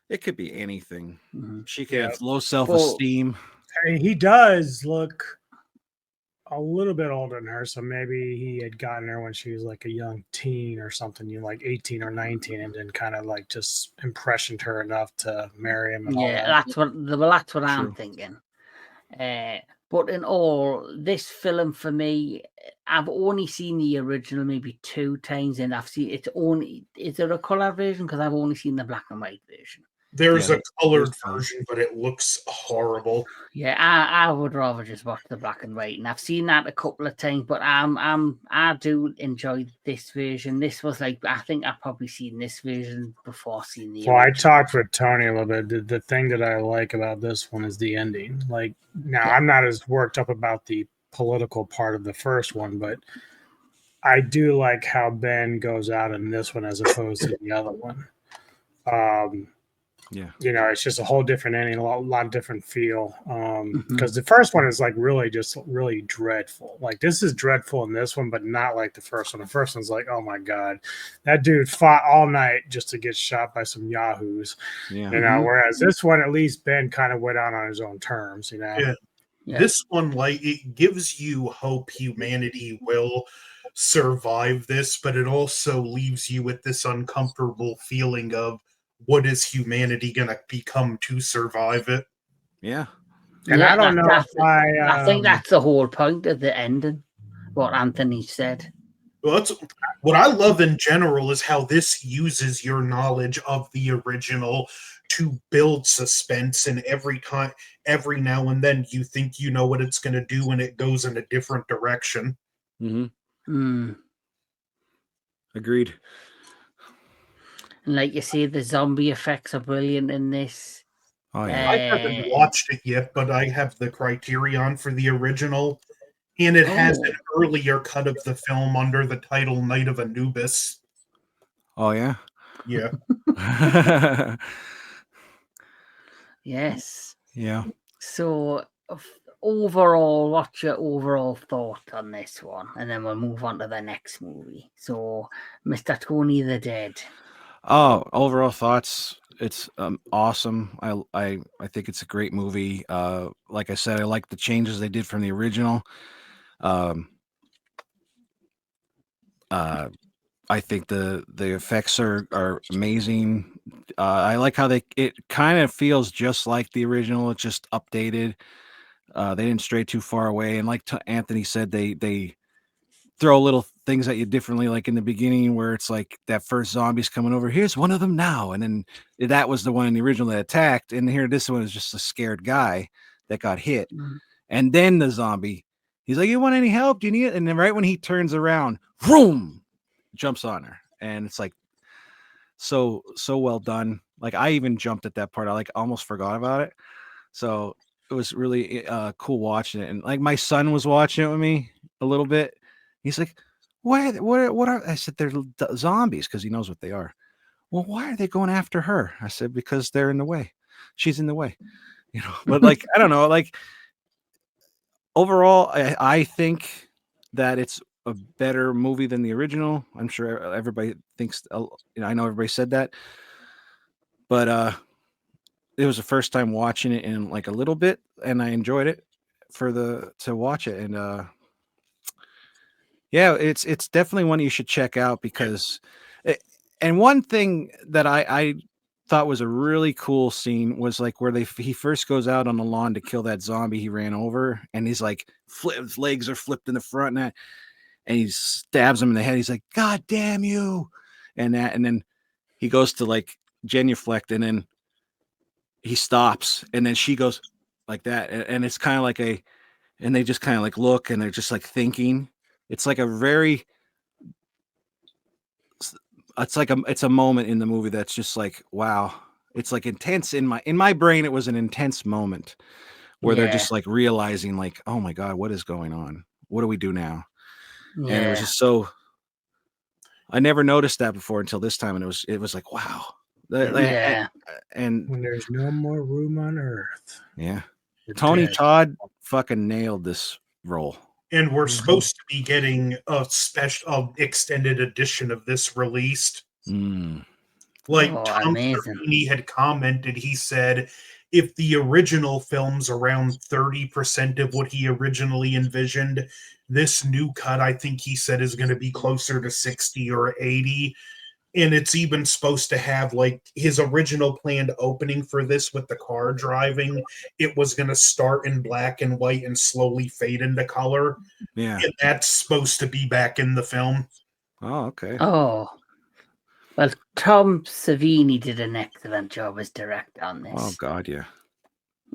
It could be anything.
Mhm.
She could have low self-esteem.
He does look a little bit older than her, so maybe he had gotten her when she was like a young teen or something, like 18 or 19, and then kind of like just impressioned her enough to marry him. And all that.
That's what I'm thinking. But in all, this film for me, I've only seen the original maybe 2 times, and I've seen it's only. Is there a color version? Because I've only seen the black and white version.
There's a colored version, but it looks horrible.
Yeah, I would rather just watch the black and white, and I've seen that a couple of times. But I do enjoy this version. This was like, I think I've probably seen this version before seeing the.
Well, I talked with Tony a little bit. The thing that I like about this one is the ending. Like now, I'm not as worked up about the political part of the first one, but I do like how Ben goes out in this one as opposed to the other one. It's just a whole different ending, a lot different feel. Because the first one is like really dreadful. Like this is dreadful in this one, but not like the first one. The first one's like, oh my god, that dude fought all night just to get shot by some yahoos.
Yeah.
Whereas this one, at least Ben kind of went out on his own terms.
Yeah. This one, like, it gives you hope humanity will survive this, but it also leaves you with this uncomfortable feeling of, what is humanity going to become to survive it?
Yeah.
And I don't know if
I think that's the whole point of the ending, what Anthony said.
Well, that's what I love in general, is how this uses your knowledge of the original to build suspense, and every now and then you think you know what it's going to do and it goes in a different direction.
Agreed.
And like you say, the zombie effects are brilliant in this.
Oh, yeah.
I haven't watched it yet, but I have the Criterion for the original, and it has an earlier cut of the film under the title Night of Anubis.
Oh, yeah?
Yeah.
Yes.
Yeah.
So, overall, what's your overall thought on this one? And then we'll move on to the next movie. So, Mr. Tony the Dead.
Oh, overall thoughts. It's awesome. I think it's a great movie. Like I said, I like the changes they did from the original. I think the effects are amazing. I like how it kind of feels just like the original. It's just updated. They didn't stray too far away. And like Anthony said, they throw little things at you differently, like in the beginning where it's like that first zombie's coming over, here's one of them now, and then that was the one in the original that attacked, and here this one is just a scared guy that got hit. And then the zombie, he's like, you want any help, do you need it? And then right when he turns around, vroom, jumps on her, and it's like so well done. Like I even jumped at that part. I like almost forgot about it, so it was really cool watching it. And like my son was watching it with me a little bit. He's like, what are, I said, they're zombies, because he knows what they are. Well, why are they going after her? I said, because they're in the way. she's in the way, you know. But like, I don't know, like overall, I think that it's a better movie than the original. I'm sure everybody thinks, you know, I know everybody said that, but it was the first time watching it in like a little bit, and I enjoyed it to watch it. And yeah, it's definitely one you should check out because and one thing that I thought was a really cool scene was like where he first goes out on the lawn to kill that zombie he ran over, and he's like his legs are flipped in the front, and he stabs him in the head. He's like, "God damn you!" And then he goes to like genuflect, and then he stops, and then she goes like that, and it's kind of like and they just kind of like look, and they're just like thinking. It's like a very it's a moment in the movie that's just like, wow. It's like intense in my brain. It was an intense moment where they're just like realizing like, oh my God, what is going on? What do we do now? And it was just so, I never noticed that before until this time. And it was like, wow. And
when there's no more room on earth.
Yeah.
We're
Tony
dead.
Todd fucking nailed this role.
And we're supposed to be getting a special extended edition of this released. Like Tom Savini had commented, he said, if the original film's around 30% of what he originally envisioned, this new cut, I think he said, is going to be closer to 60 or 80. And it's even supposed to have like his original planned opening for this with the car driving. It was going to start in black and white and slowly fade into color.
Yeah.
And that's supposed to be back in the film.
Oh, okay.
Oh. Well, Tom Savini did an excellent job as director on this.
Oh, God, yeah.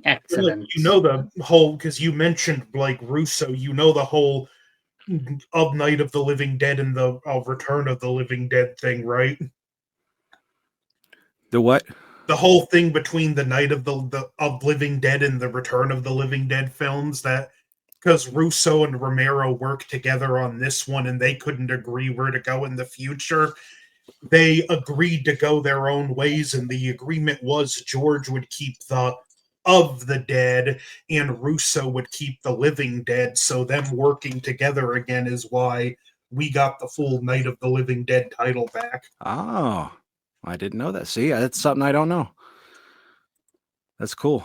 Excellent.
You know the whole, because you mentioned like Russo, you know the whole of Night of the Living Dead and the Return of the Living Dead thing, right?
The what?
The whole thing between the Night of the Living Dead and the Return of the Living Dead films, that because Russo and Romero worked together on this one and they couldn't agree where to go in the future. They agreed to go their own ways, and the agreement was George would keep the of the dead and Russo would keep the living dead. So them working together again is why we got the full Night of the Living Dead title back.
Oh, I didn't know that. See, that's something I don't know. That's cool.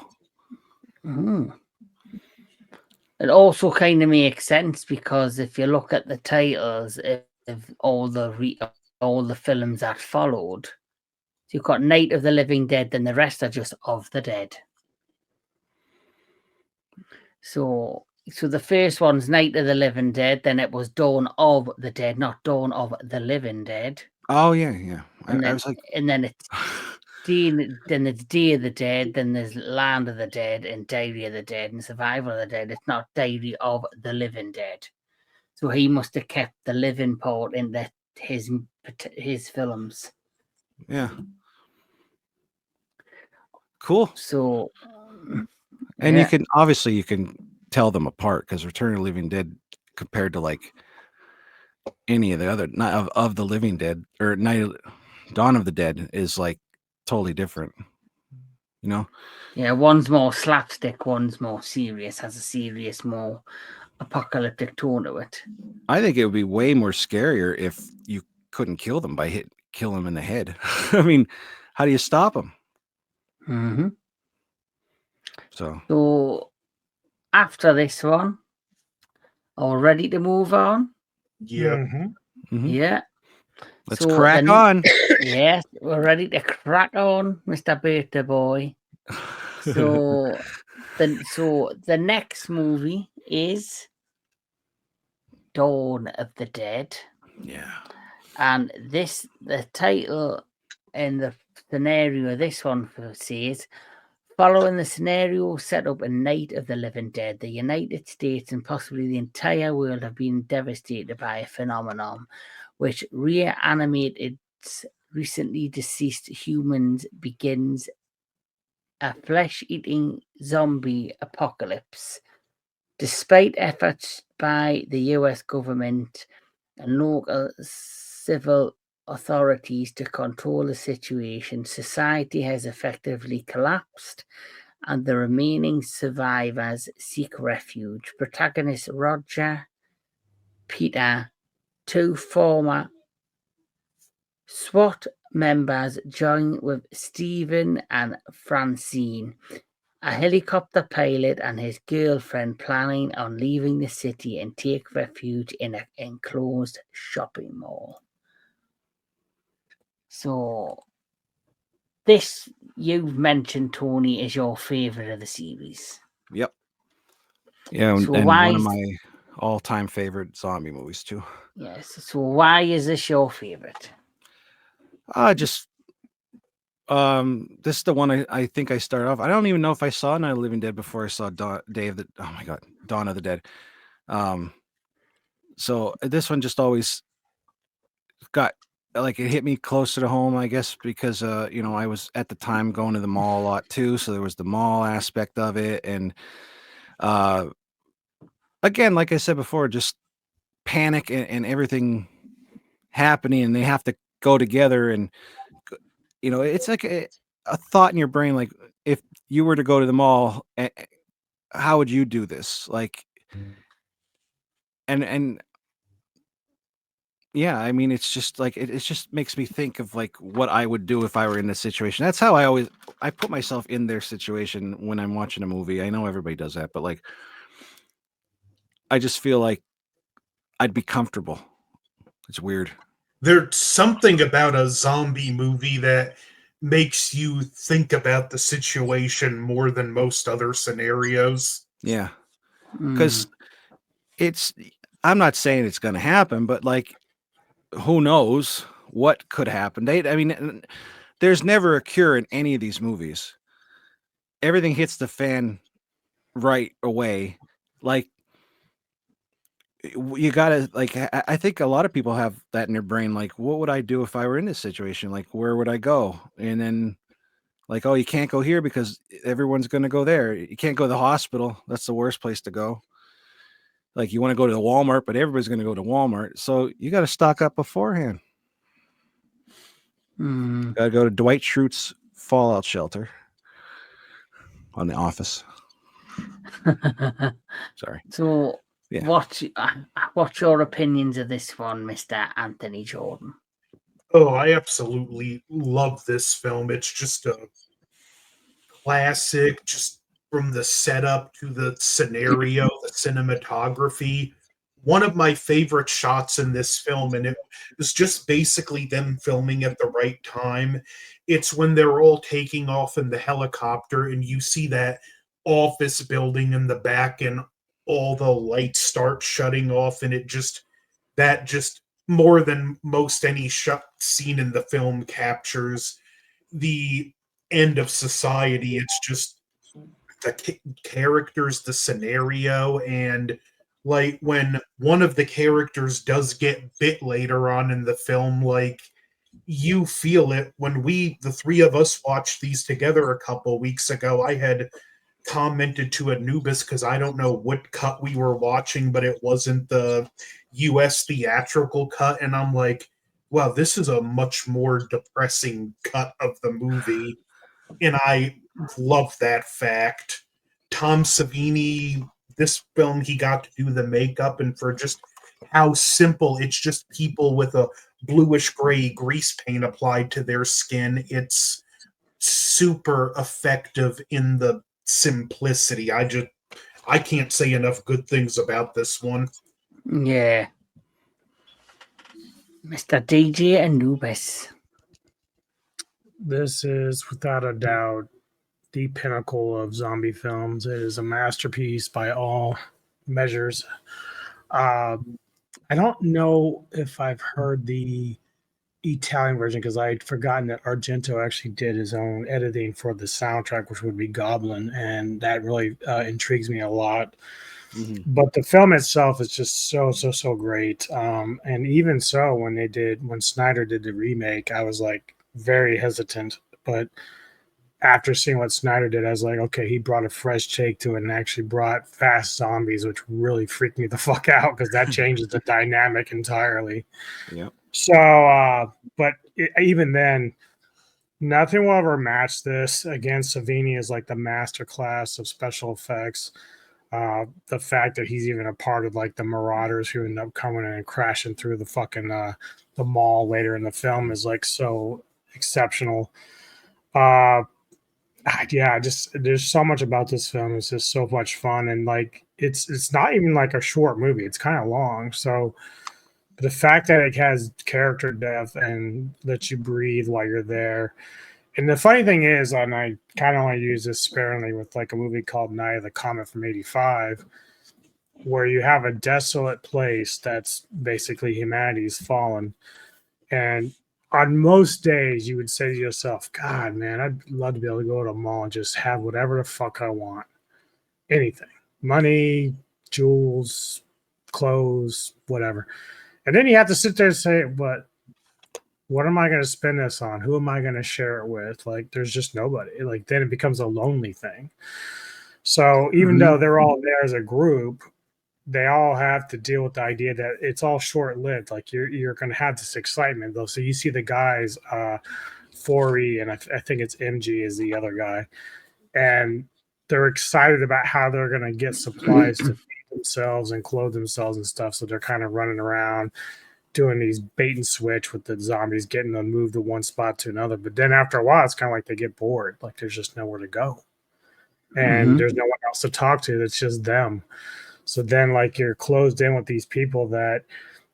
It also kind of makes sense because if you look at the titles of all the films that followed, you've got Night of the Living Dead, then the rest are just of the dead. So the first one's Night of the Living Dead, then it was Dawn of the Dead, not Dawn of the Living Dead.
Oh yeah.
And
I was like,
and then it's then it's Day of the Dead, then there's Land of the Dead and Diary of the Dead and Survival of the Dead. It's not Diary of the Living Dead. So he must have kept the living part in his films.
Yeah. Cool.
So,
and you can tell them apart because Return of the Living Dead compared to like any of the other Night of the Living Dead or Dawn of the Dead is like totally different. You know?
Yeah, one's more slapstick, one's more serious, has a serious, more apocalyptic tone to it.
I think it would be way more scarier if you couldn't kill them by kill them in the head. I mean, how do you stop them?
Mm-hmm.
So
after this one, are we ready to move on?
Yeah.
Yeah.
Let's crack on.
Yes, we're ready to crack on, Mr. Birthday Boy. So the next movie is Dawn of the Dead.
Yeah.
And the title and the scenario of this one says, following the scenario set up in Night of the Living Dead, the United States and possibly the entire world have been devastated by a phenomenon which reanimated recently deceased humans, begins a flesh-eating zombie apocalypse. Despite efforts by the US government and local civil authorities to control the situation, society has effectively collapsed, and the remaining survivors seek refuge. Protagonists Roger, Peter, two former SWAT members join with Stephen and Francine, a helicopter pilot and his girlfriend, planning on leaving the city and take refuge in an enclosed shopping mall. So, this you've mentioned, Tony, is your favourite of the series.
Yep. Yeah,
So
and
why
one of
is-
my all-time favorite zombie movies too.
Yes. So why is this your favourite?
Just this is the one I think I started off. I don't even know if I saw Night of the Living Dead before I saw Dawn of the Dead. So this one just always got like it hit me closer to home, I guess, because I was at the time going to the mall a lot too, so there was the mall aspect of it, and again, like I said before, just panic and everything happening, and they have to go together, and it's like a thought in your brain, like if you were to go to the mall, how would you do this? Like, and yeah, I mean, it's just like it just makes me think of like what I would do if I were in this situation. That's how I put myself in their situation when I'm watching a movie. I know everybody does that, but like I just feel like I'd be comfortable. It's weird.
There's something about a zombie movie that makes you think about the situation more than most other scenarios.
Yeah. Because I'm not saying it's going to happen, but like, who knows what could happen? There's never a cure in any of these movies. Everything hits the fan right away. Like, you gotta like. I think a lot of people have that in their brain. Like, what would I do if I were in this situation? Like, where would I go? And then, like, oh, you can't go here because everyone's going to go there. You can't go to the hospital. That's the worst place to go. Like, you want to go to the Walmart, but everybody's going to go to Walmart. So you got to stock up beforehand. Got to go to Dwight Schrute's fallout shelter on The Office. Sorry.
So,
yeah.
What's your opinions of this one, Mr. Anthony Jordan?
Oh, I absolutely love this film. It's just a classic, just from the setup to the scenario, the cinematography. One of my favorite shots in this film, and it was just basically them filming at the right time. It's when they're all taking off in the helicopter, and you see that office building in the back, and all the lights start shutting off, and that just more than most any scene in the film captures the end of society. It's just the characters, the scenario, and like when one of the characters does get bit later on in the film, like you feel it. When the three of us watched these together a couple weeks ago, I had commented to Anubis because I don't know what cut we were watching, but it wasn't the US theatrical cut, and I'm like, wow, this is a much more depressing cut of the movie, and I love that fact. Tom Savini, this film, he got to do the makeup, and for just how simple, it's just people with a bluish gray grease paint applied to their skin. It's super effective in the simplicity. I can't say enough good things about this one.
Yeah. Mr. DJ Anubis.
This is without a doubt the pinnacle of zombie films. It is a masterpiece by all measures. I don't know if I've heard the Italian version because I'd forgotten that Argento actually did his own editing for the soundtrack, which would be Goblin, and that really intrigues me a lot. Mm-hmm. But the film itself is just so great. And even so, when Snyder did the remake, I was like very hesitant. But after seeing what Snyder did, I was like, okay, he brought a fresh take to it and actually brought fast zombies, which really freaked me the fuck out because that changes the dynamic entirely.
Yep.
So, but even then, nothing will ever match this. Again, Savini is like the masterclass of special effects. The fact that he's even a part of like the Marauders who end up coming in and crashing through the fucking the mall later in the film is like so exceptional. Yeah, just there's so much about this film. It's just so much fun, and like it's not even like a short movie. It's kind of long, so the fact that it has character depth and lets you breathe while you're there. And the funny thing is, and I kind of want to use this sparingly with like a movie called Night of the Comet from '85, where you have a desolate place that's basically humanity's fallen. And on most days, you would say to yourself, God, man, I'd love to be able to go to a mall and just have whatever the fuck I want. Anything. Money, jewels, clothes, whatever. And then you have to sit there and say, but what am I going to spend this on? Who am I going to share it with? Like, there's just nobody. Like, then it becomes a lonely thing. So even though they're all there as a group, they all have to deal with the idea that it's all short lived. Like, you're going to have this excitement though. So you see the guys, Forey, and I think it's MG is the other guy, and they're excited about how they're going to get supplies to feed themselves and clothe themselves and stuff. So they're kind of running around doing these bait and switch with the zombies, getting them moved to one spot to another. But then after a while, it's kind of like they get bored. Like there's just nowhere to go. And there's no one else to talk to. It's just them. So then like you're closed in with these people that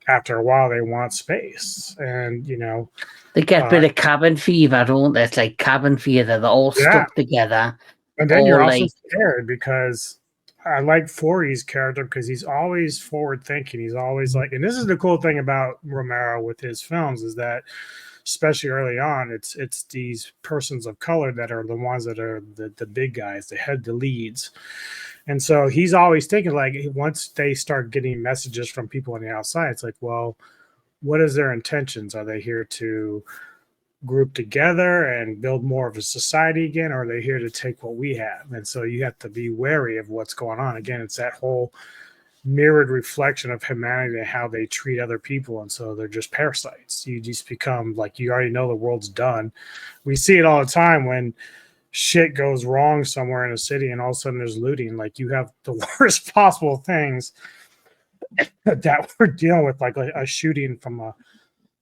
after a while they want space. And, you know,
they get a bit of cabin fever, don't they? It's like cabin fever. They're all stuck together.
And then you're also scared because I like Forey's character because he's always forward thinking. He's always like, and this is the cool thing about Romero with his films is that, especially early on, it's these persons of color that are the ones that are the big guys, the leads. And so he's always thinking like once they start getting messages from people on the outside, it's like, well, what is their intentions? Are they here to group together and build more of a society again, or are they here to take what we have? And so you have to be wary of what's going on. Again, it's that whole mirrored reflection of humanity and how they treat other people. And so they're just parasites. You just become like, you already know the world's done. We see it all the time when shit goes wrong somewhere in a city and all of a sudden there's looting. Like you have the worst possible things that we're dealing with, like a shooting from a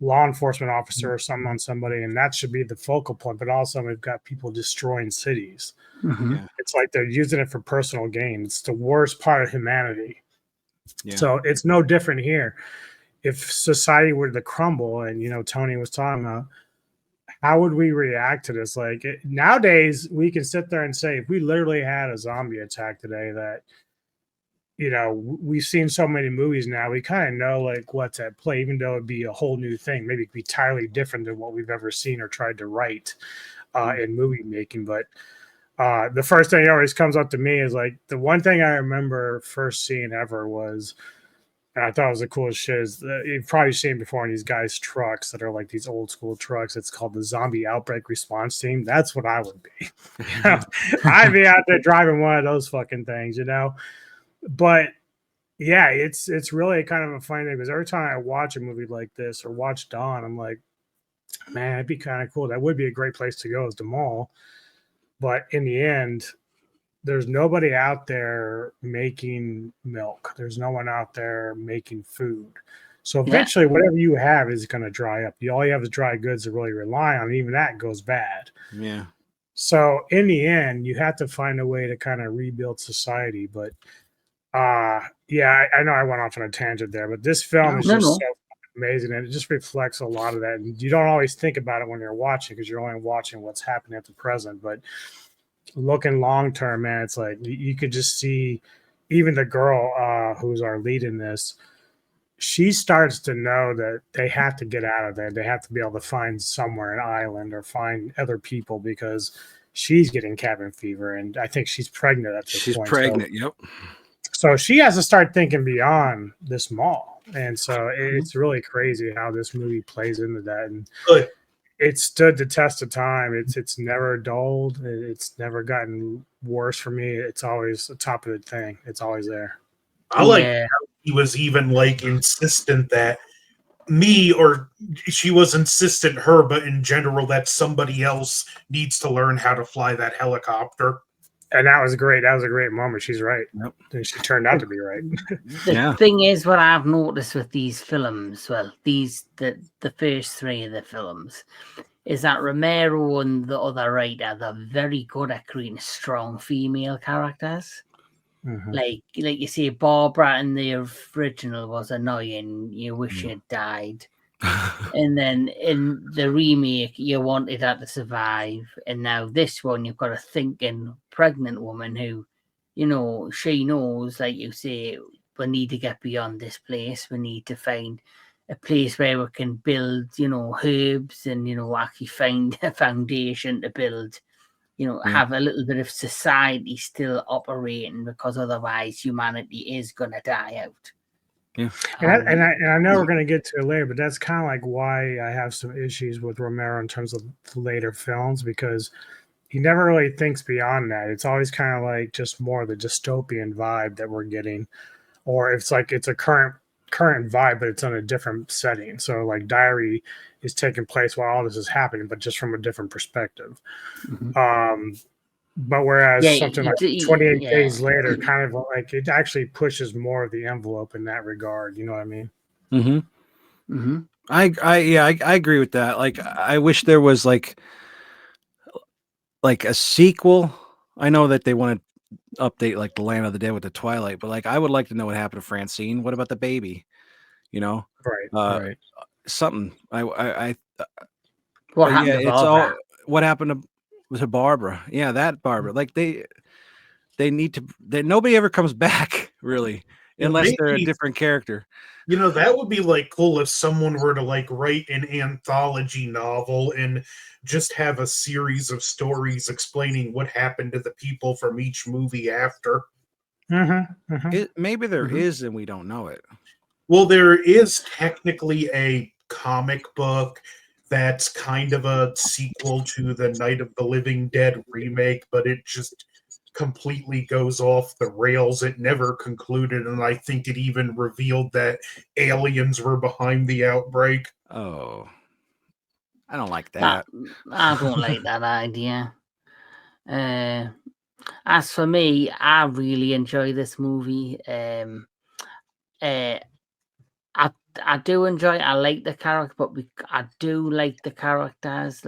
law enforcement officer or something on somebody, and that should be the focal point. But also we've got people destroying cities. It's like they're using it for personal gain. It's the worst part of humanity. So it's no different here. If society were to crumble, and you know Tony was talking about, how would we react to this? Like nowadays we can sit there and say if we literally had a zombie attack today, that you know, we've seen so many movies now, we kind of know like what's at play, even though it'd be a whole new thing. Maybe it'd be entirely different than what we've ever seen or tried to write in movie making. But the first thing that always comes up to me is like the one thing I remember first seeing ever was, and I thought it was the coolest shit, is you've probably seen before in these guys' trucks that are like these old school trucks. It's called the Zombie Outbreak Response Team. That's what I would be. You know? I'd be out there driving one of those fucking things, you know? But yeah, it's really kind of a funny thing because every time I watch a movie like this or watch Dawn, I'm like, man, it'd be kind of cool. That would be a great place to go is the mall. But in the end, there's nobody out there making milk. There's no one out there making food. So eventually, whatever you have is going to dry up. All you have is dry goods to really rely on. And even that goes bad.
Yeah.
So in the end, you have to find a way to kind of rebuild society. But yeah, I know I went off on a tangent there, but this film is just so amazing, and it just reflects a lot of that. And you don't always think about it when you're watching because you're only watching what's happening at the present. But looking long term, man, it's like you could just see even the girl who's our lead in this. She starts to know that they have to get out of there. They have to be able to find somewhere, an island, or find other people because she's getting cabin fever, and I think she's pregnant at this point.
She's pregnant. Yep.
So she has to start thinking beyond this mall. And so it's really crazy how this movie plays into that. And it stood the test of time. It's never dulled. It's never gotten worse for me. It's always the top of the thing. It's always there.
I like how he was even like insistent that me, or she was insistent her, but in general that somebody else needs to learn how to fly that helicopter.
And that was great. That was a great moment. She's right.
Yep.
And she turned out to be right.
The
Yeah.
thing is, what I've noticed with these films, well, the first three of the films, is that Romero and the other writer, they're very good at creating strong female characters.
Mhm.
Like you see, Barbara in the original was annoying. You wish
Mm.
she'd died. And then in the remake, you wanted her to survive. And now this one, you've got a thinking pregnant woman who, you know, she knows, like you say, we need to get beyond this place. We need to find a place where we can build, you know, herbs and, you know, actually find a foundation to build, you know,
Yeah.
have a little bit of society still operating, because otherwise humanity is going to die out.
Yeah.
And I know we're going to get to it later, but that's kind of like why I have some issues with Romero in terms of the later films, because he never really thinks beyond that. It's always kind of like just more the dystopian vibe that we're getting, or it's like it's a current vibe, but it's on a different setting. So like Diary is taking place while all this is happening, but just from a different perspective.
Mhm.
But whereas
Yeah,
something like 28 Days Later kind of like it actually pushes more of the envelope in that regard. You know what I mean?
Mm-hmm.
Mm-hmm.
I agree with that. Like, I wish there was like a sequel. I know that they want to update like the Land of the Dead with the Twilight, but like I would like to know what happened to Francine. What about the baby? You know,
Right.
something.
What happened
Yeah,
to
it's all.
Barbara?
What happened to Barbara? Yeah, that Barbara. Like they need to. Nobody ever comes back really, unless they're a
Maybe,
different character.
you know, that would be like cool if someone were to like write an anthology novel and just have a series of stories explaining what happened to the people from each movie after.
Maybe there
Mhm.
is, and we don't know it.
Well, there is technically a comic book that's kind of a sequel to the Night of the Living Dead remake, but it just completely goes off the rails. It never concluded, and I think it even revealed that aliens were behind the outbreak.
Oh, I don't like
That
that.
I don't like that idea. As for me, I really enjoy this movie. Uh, I do enjoy. I like the character, but I do like the characters.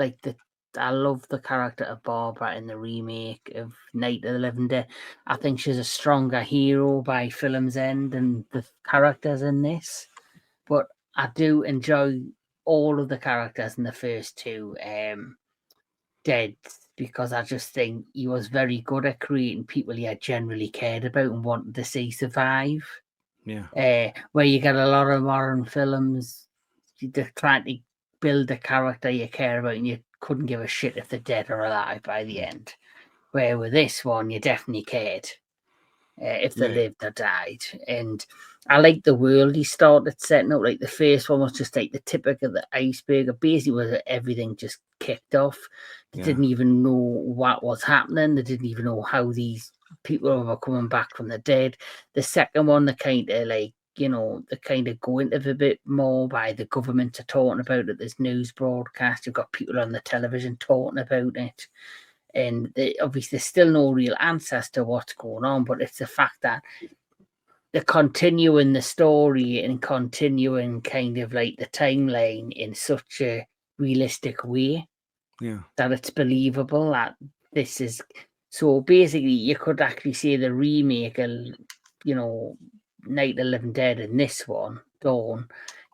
I love the character of Barbara in the remake of Night of the Living Dead. I think she's a stronger hero by film's end than the characters in this. But I do enjoy all of the characters in the first two Dead, because I just think he was very good at creating people he had generally cared about and wanted to see survive.
Yeah.
Where you get a lot of modern films, they're trying to build a character you care about, and you couldn't give a shit if they're dead or alive by the end. Where with this one, you definitely cared if they
Yeah.
lived or died. And I like the world he started setting up. Like the first one was just like the tip of the iceberg. Basically, was everything just kicked off. They didn't even know what was happening. They didn't even know how these people were coming back from the dead. The second one, they kind of like, you know, they kind of go into a bit more by the government are talking about it. There's news broadcast. You've got people on the television talking about it. And obviously, there's still no real answers to what's going on, but it's the fact that they're continuing the story and continuing kind of like the timeline in such a realistic way that it's believable that this is. So basically, you could actually say the remake, you know, Night of the Living Dead and this one, Dawn,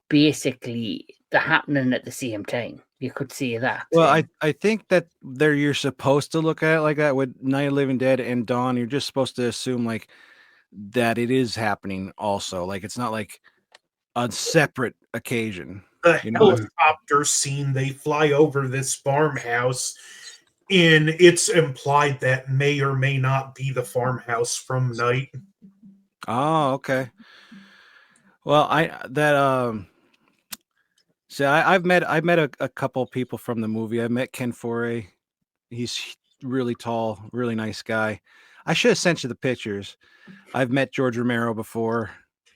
basically they're happening at the same time. You could say that.
Well, I think that you're supposed to look at it like that with Night of the Living Dead and Dawn. You're just supposed to assume like that it is happening also. Like it's not like a separate occasion.
The
You know?
helicopter scene, they fly over this farmhouse, and it's implied that may or may not be the farmhouse from Night.
Oh, okay. Well, I've met a couple people from the movie. I met Ken Foray. He's really tall, really nice guy. I should have sent you the pictures. I've met George Romero before.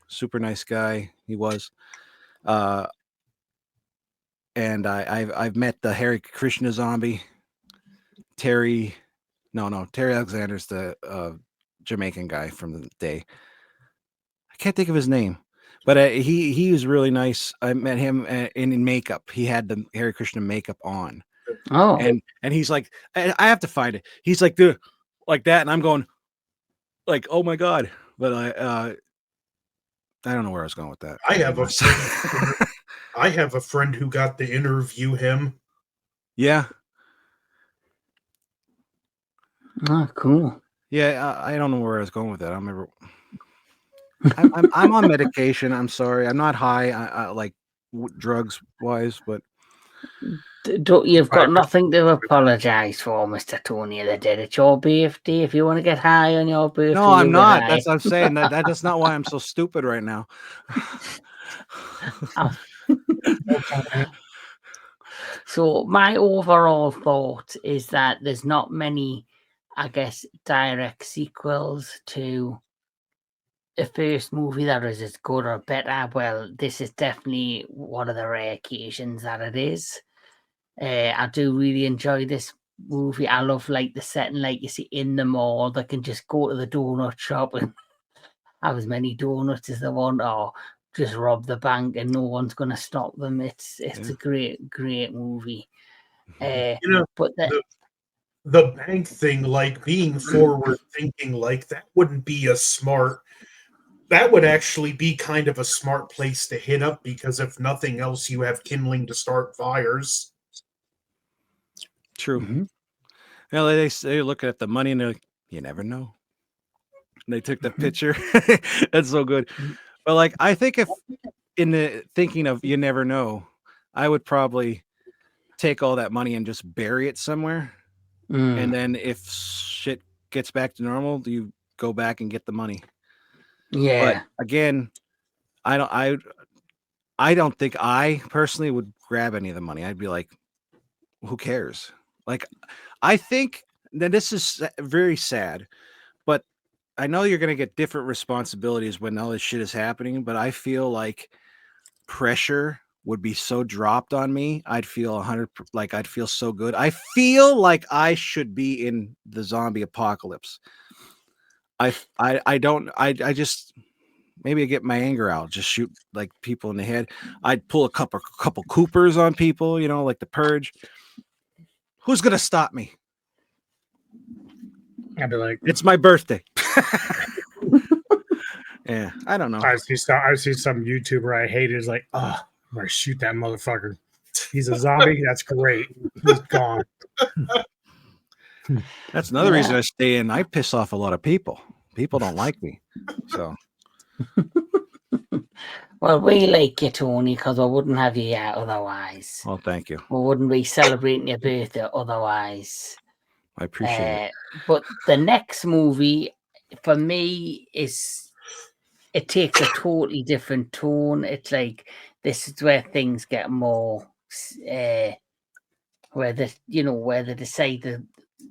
Super nice guy. He was. and I've met the Hare Krishna zombie, Terry. No, Terry Alexander's the Jamaican guy from the day. I can't think of his name, but he was really nice. I met him in makeup. He had the Hare Krishna makeup on,
Oh,
and he's like, I have to find it. He's like, dude, like that, and I'm going, like, oh my god, but I don't know where I was going with that.
I have a friend. I have a friend who got to interview him.
Yeah,
cool.
yeah. I don't know where I was going with that. I don't remember. I'm on medication. I'm sorry. I'm not high. I like drugs wise, but
You've got
I-
nothing to apologise for, Mr. Tony the Dead. It's your birthday. If you want to get high on your birthday,
no, I'm
you
not.
get high.
That's what I'm saying. That's not why I'm so stupid right now.
So my overall thought is that there's not many, I guess, direct sequels to the first movie that is as good or better. Well, this is definitely one of the rare occasions that it is. I do really enjoy this movie. I love like the setting, like you see in the mall. They can just go to the donut shop and have as many donuts as they want, or just rob the bank, and no one's going to stop them. It's
Yeah.
a great movie.
You know,
But
the bank thing, like being forward thinking, like that wouldn't be a smart. That would actually be kind of a smart place to hit up because if nothing else, you have kindling to start fires.
True.
Mhm.
You know, they look at the money and they're like, you never know. And they took the
Mhm.
picture. That's so good. But like, I think if in the thinking of you never know, I would probably take all that money and just bury it somewhere.
Mm.
And then if shit gets back to normal, you go back and get the money. But
Yeah.
again, I don't think I personally would grab any of the money. I'd be like, who cares? Like, I think that this is very sad, but I know you're going to get different responsibilities when all this shit is happening, but I feel like pressure would be so dropped on me. I'd feel 100, like I'd feel so good. I feel like I should be in the zombie apocalypse. I don't, I just, maybe I get my anger out, just shoot like people in the head. I'd pull a couple Coopers on people, you know, like the Purge. Who's going to stop me?
I'd be like,
It's my birthday. Yeah, I don't know.
I see some YouTuber I hate is like, oh, I'm gonna shoot that motherfucker. He's a zombie. That's great. He's gone.
That's another reason
Yeah.
I stay in. I piss off a lot of people. People don't like me. So
Well, we like you, Tony, because I wouldn't have you here otherwise.
well, thank you.
We wouldn't be celebrating your birthday otherwise.
I appreciate it.
But the next movie, for me, it takes a totally different tone. It's like this is where things get more, where they decide that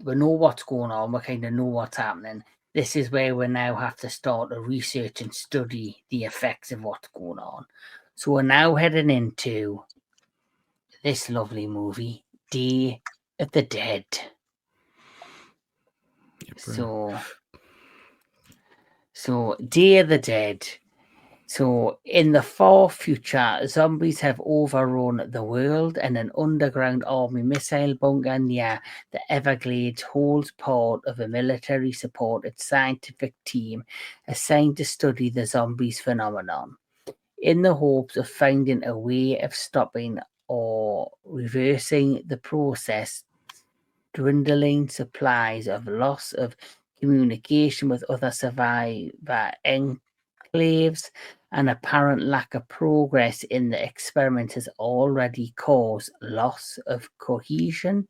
we know what's going on, we kind of know what's happening. This is where we now have to start to research and study the effects of what's going on. So we're now heading into this lovely movie, Day of the Dead. So Day of the Dead. So in the far future, zombies have overrun the world, and an underground army missile bunker near the Everglades holds part of a military-supported scientific team assigned to study the zombies phenomenon, in the hopes of finding a way of stopping or reversing the process. Dwindling supplies of loss of communication with other survivor enclaves and apparent lack of progress in the experiment has already caused loss of cohesion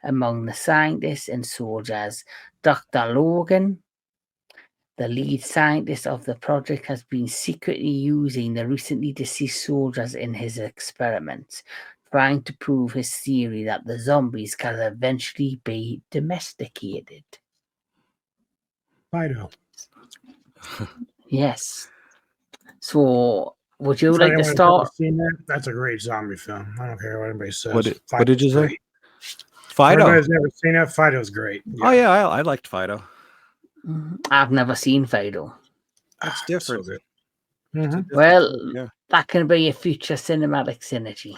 among the scientists and soldiers. Dr. Logan, the lead scientist of the project, has been secretly using the recently deceased soldiers in his experiments, trying to prove his theory that the zombies can eventually be domesticated.
Fido.
Yes. So Would you
For
like to
anyone who's never
start?
seen that, that's a great zombie film. I don't care what anybody says.
What did
Fido's
you say?
great.
Fido.
Everybody's never seen it. Fido's great.
Oh yeah, I liked Fido.
I've never seen Fido.
That's different.
So good.
It's a
Mhm.
different
Well,
take, yeah.
that can be a future cinematic synergy.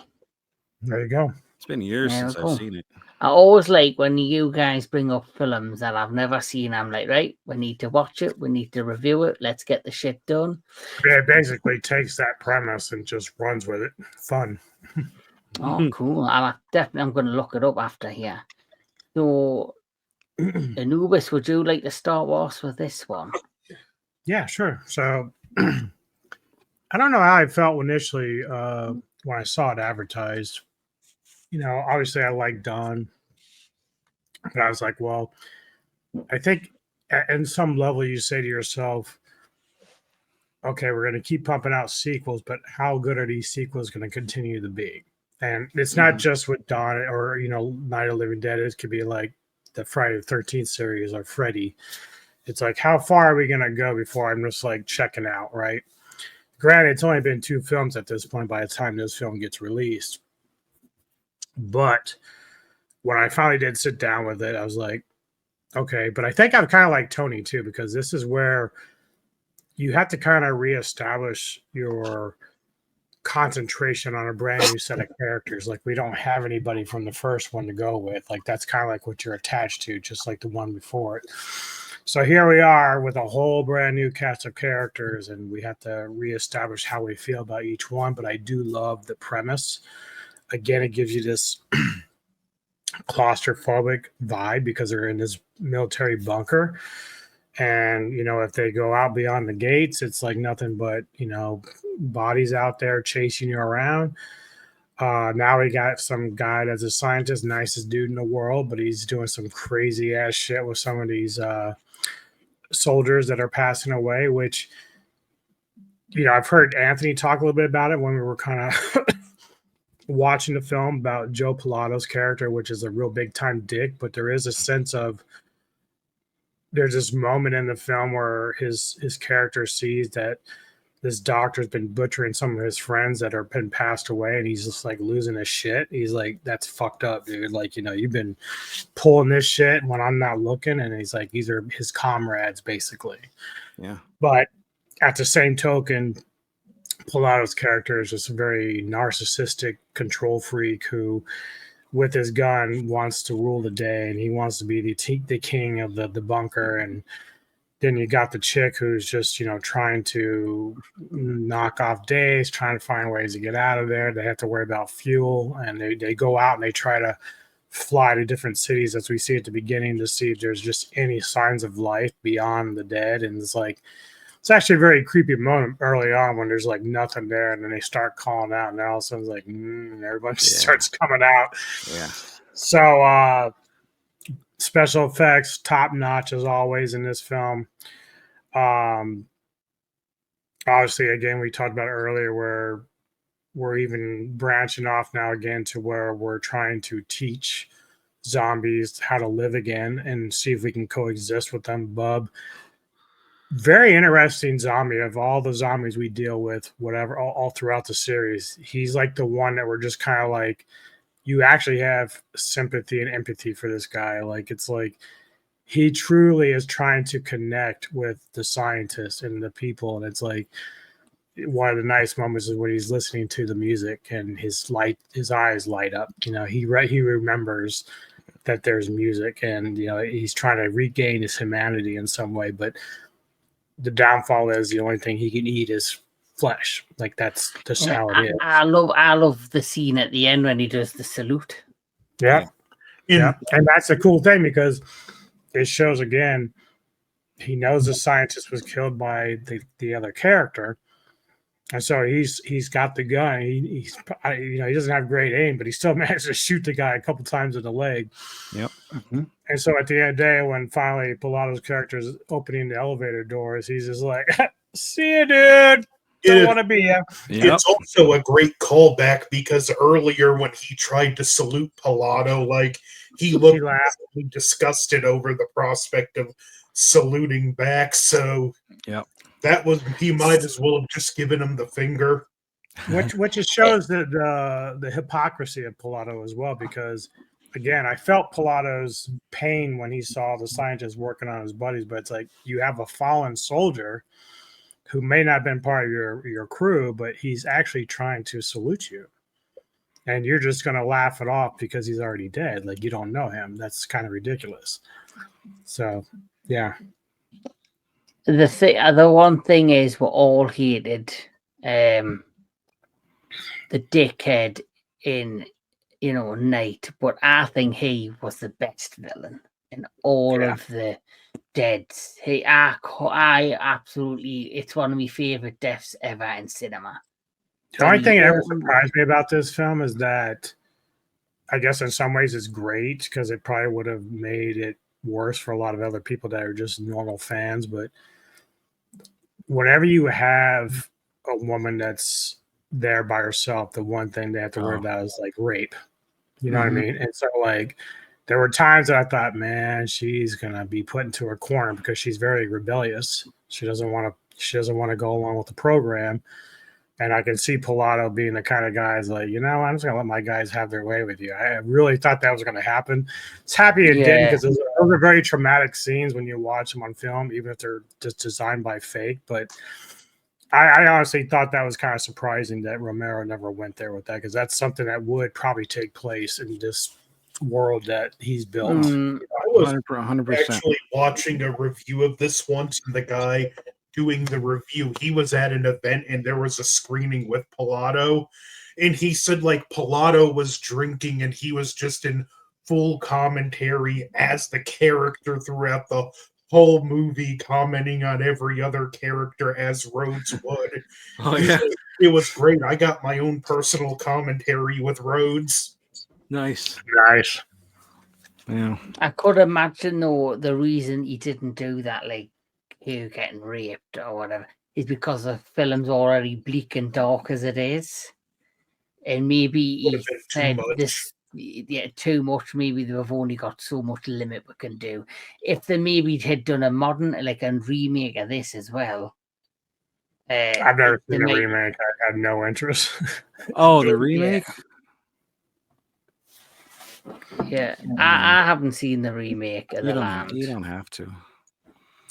There you go.
It's been years
There we
since I've
go.
seen it.
I always like when you guys bring up films that I've never seen. I'm like, right, we need to watch it. We need to review it. Let's get the shit done.
Yeah, it basically takes that premise and just runs with it. Fun.
Oh, cool. I'm going to look it up after here. So, Anubis, would you like to start us with this one?
Yeah, sure. So I don't know how I felt initially when I saw it advertised. You know, obviously I like Don, but I was like, well, I think at some level you say to yourself, okay, we're going to keep pumping out sequels, but how good are these sequels going to continue to be? And it's not just with Dawn or, Night of the Living Dead. It could be like the Friday the 13th series or Freddy. It's like, how far are we going to go before I'm just like checking out, right? Granted, it's only been 2 films at this point by the time this film gets released. But when I finally did sit down with it, I was like, okay. But I think I'm kind of like Tony too, because this is where you have to kind of reestablish your concentration on a brand new set of characters. Like, we don't have anybody from the first one to go with. Like, that's kind of like what you're attached to, just like the one before it. So here we are with a whole brand new cast of characters, and we have to reestablish how we feel about each one. But I do love the premise. Again, it gives you this claustrophobic vibe because they're in this military bunker. And, if they go out beyond the gates, it's like nothing but, bodies out there chasing you around. Now we got some guy that's a scientist, nicest dude in the world, but he's doing some crazy ass shit with some of these soldiers that are passing away, which, I've heard Anthony talk a little bit about it when we were kind of watching the film about Joe Pilato's character, which is a real big time dick, but there is a sense of, there's this moment in the film where his character sees that this doctor's been butchering some of his friends that are been passed away, and he's just like losing his shit. He's like, that's fucked up, dude. Like, you've been pulling this shit when I'm not looking. And he's like, these are his comrades, basically.
Yeah.
But at the same token, Pilato's character is just a very narcissistic control freak who, with his gun, wants to rule the day, and he wants to be the king of the bunker. And then you got the chick who's just, trying to knock off days, trying to find ways to get out of there. They have to worry about fuel, and they go out and they try to fly to different cities, as we see at the beginning, to see if there's just any signs of life beyond the dead. And it's actually a very creepy moment early on when there's like nothing there, and then they start calling out, and all of a sudden it's like, everybody starts coming out.
Yeah.
So special effects top notch as always in this film. Obviously, again, we talked about earlier where we're even branching off now again to where we're trying to teach zombies how to live again and see if we can coexist with them. Bub, very interesting zombie. Of all the zombies we deal with, whatever, all throughout the series, he's like the one that we're just kind of like, you actually have sympathy and empathy for this guy. Like, it's like he truly is trying to connect with the scientists and the people. And it's like, one of the nice moments is when he's listening to the music and his eyes light up. He remembers that there's music, and he's trying to regain his humanity in some way. But the downfall is the only thing he can eat is flesh. Like, that's just how it is.
I love the scene at the end when he does the salute.
Yeah. And that's a cool thing because it shows, again, he knows the scientist was killed by the other character. And so he's got the gun. He doesn't have great aim, but he still managed to shoot the guy a couple times in the leg.
Yep.
Mm-hmm.
And so at the end of the day, when finally Pilato's character is opening the elevator doors, he's just like, see you, dude. Don't want to be you.
Yep.
It's also a great callback because earlier when he tried to salute Pilato, like, he looked disgusted over the prospect of saluting back. So
yep.
He might as well have just given him the finger.
Which just shows the hypocrisy of Pilato as well, because again, I felt Pilato's pain when he saw the scientists working on his buddies, but it's like you have a fallen soldier who may not have been part of your crew, but he's actually trying to salute you. And you're just gonna laugh it off because he's already dead. Like you don't know him. That's kind of ridiculous. So yeah.
The one thing is, we're all hated the dickhead in Knight, but I think he was the best villain in all of the deads. I absolutely, it's one of my favorite deaths ever in cinema.
The only thing that ever surprised me about this film is that I guess in some ways it's great because it probably would have made it worse for a lot of other people that are just normal fans. But whenever you have a woman that's there by herself, the one thing they have to worry about is like rape. You know what I mean? And so like there were times that I thought, man, she's gonna be put into her corner because she's very rebellious. She doesn't want to go along with the program. And I can see Pilato being the kind of guys like, I'm just going to let my guys have their way with you. I really thought that was going to happen. It's happy it didn't, because those are very traumatic scenes when you watch them on film, even if they're just designed by fake. But I honestly thought that was kind of surprising that Romero never went there with that, because that's something that would probably take place in this world that he's built.
I was 100%. Actually watching a review of this once, and the guy doing the review, he was at an event and there was a screening with Pilato, and he said like Pilato was drinking and he was just in full commentary as the character throughout the whole movie, commenting on every other character as Rhodes would. It was great. I got my own personal commentary with Rhodes.
Nice.
Yeah. I could imagine though the reason he didn't do that, like who getting raped or whatever, is because the film's already bleak and dark as it is, and maybe he said this too much. Maybe they've only got so much limit we can do. If they maybe had done a modern like a remake of this as well.
I've never seen the remake. I have no interest.
The remake.
Yeah, I haven't seen the remake of The Land.
You don't have to.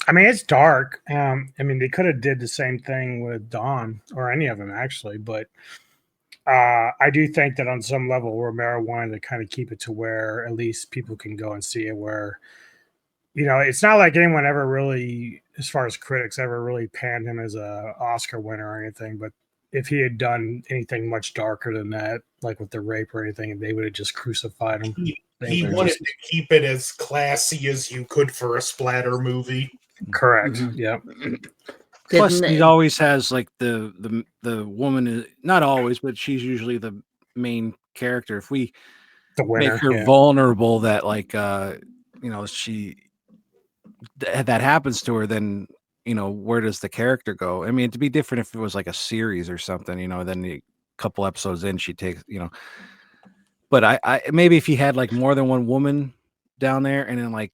I mean, it's dark. I mean, they could have did the same thing with Dawn or any of them actually, but I do think that on some level, Romero wanted to kind of keep it to where at least people can go and see it. Where, it's not like anyone ever really, as far as critics, ever really panned him as a Oscar winner or anything. But if he had done anything much darker than that, like with the rape or anything, they would have just crucified him.
He wanted to keep it as classy as you could for a splatter movie.
Correct. Yeah.
Plus, he always has like the woman is not always, but she's usually the main character. If we make her vulnerable, that like she that happens to her, then where does the character go? I mean, it'd be different if it was like a series or something. Then a couple episodes in, she takes But I maybe if he had like more than one woman down there, and then like.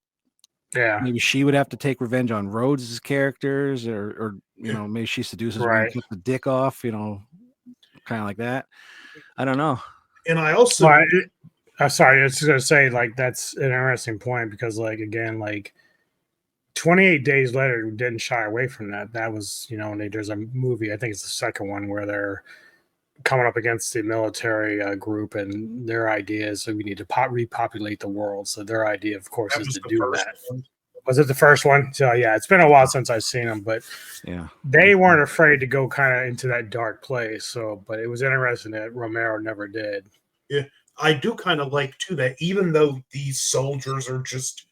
Yeah,
maybe she would have to take revenge on Rhodes' characters, or maybe she seduces him and cuts the dick off, kind of like that. I don't know.
And I also,
sorry, I was just gonna say like that's an interesting point, because like again, like 28 Days Later didn't shy away from that. That was there's a movie, I think it's the second one, where they're coming up against the military group, and their idea is that we need to repopulate the world. So their idea, of course, is to do that. Was it the first one? So yeah, it's been a while since I've seen them, but
yeah,
they weren't afraid to go kind of into that dark place. So, but it was interesting that Romero never did.
Yeah, I do kind of like too that even though these soldiers are just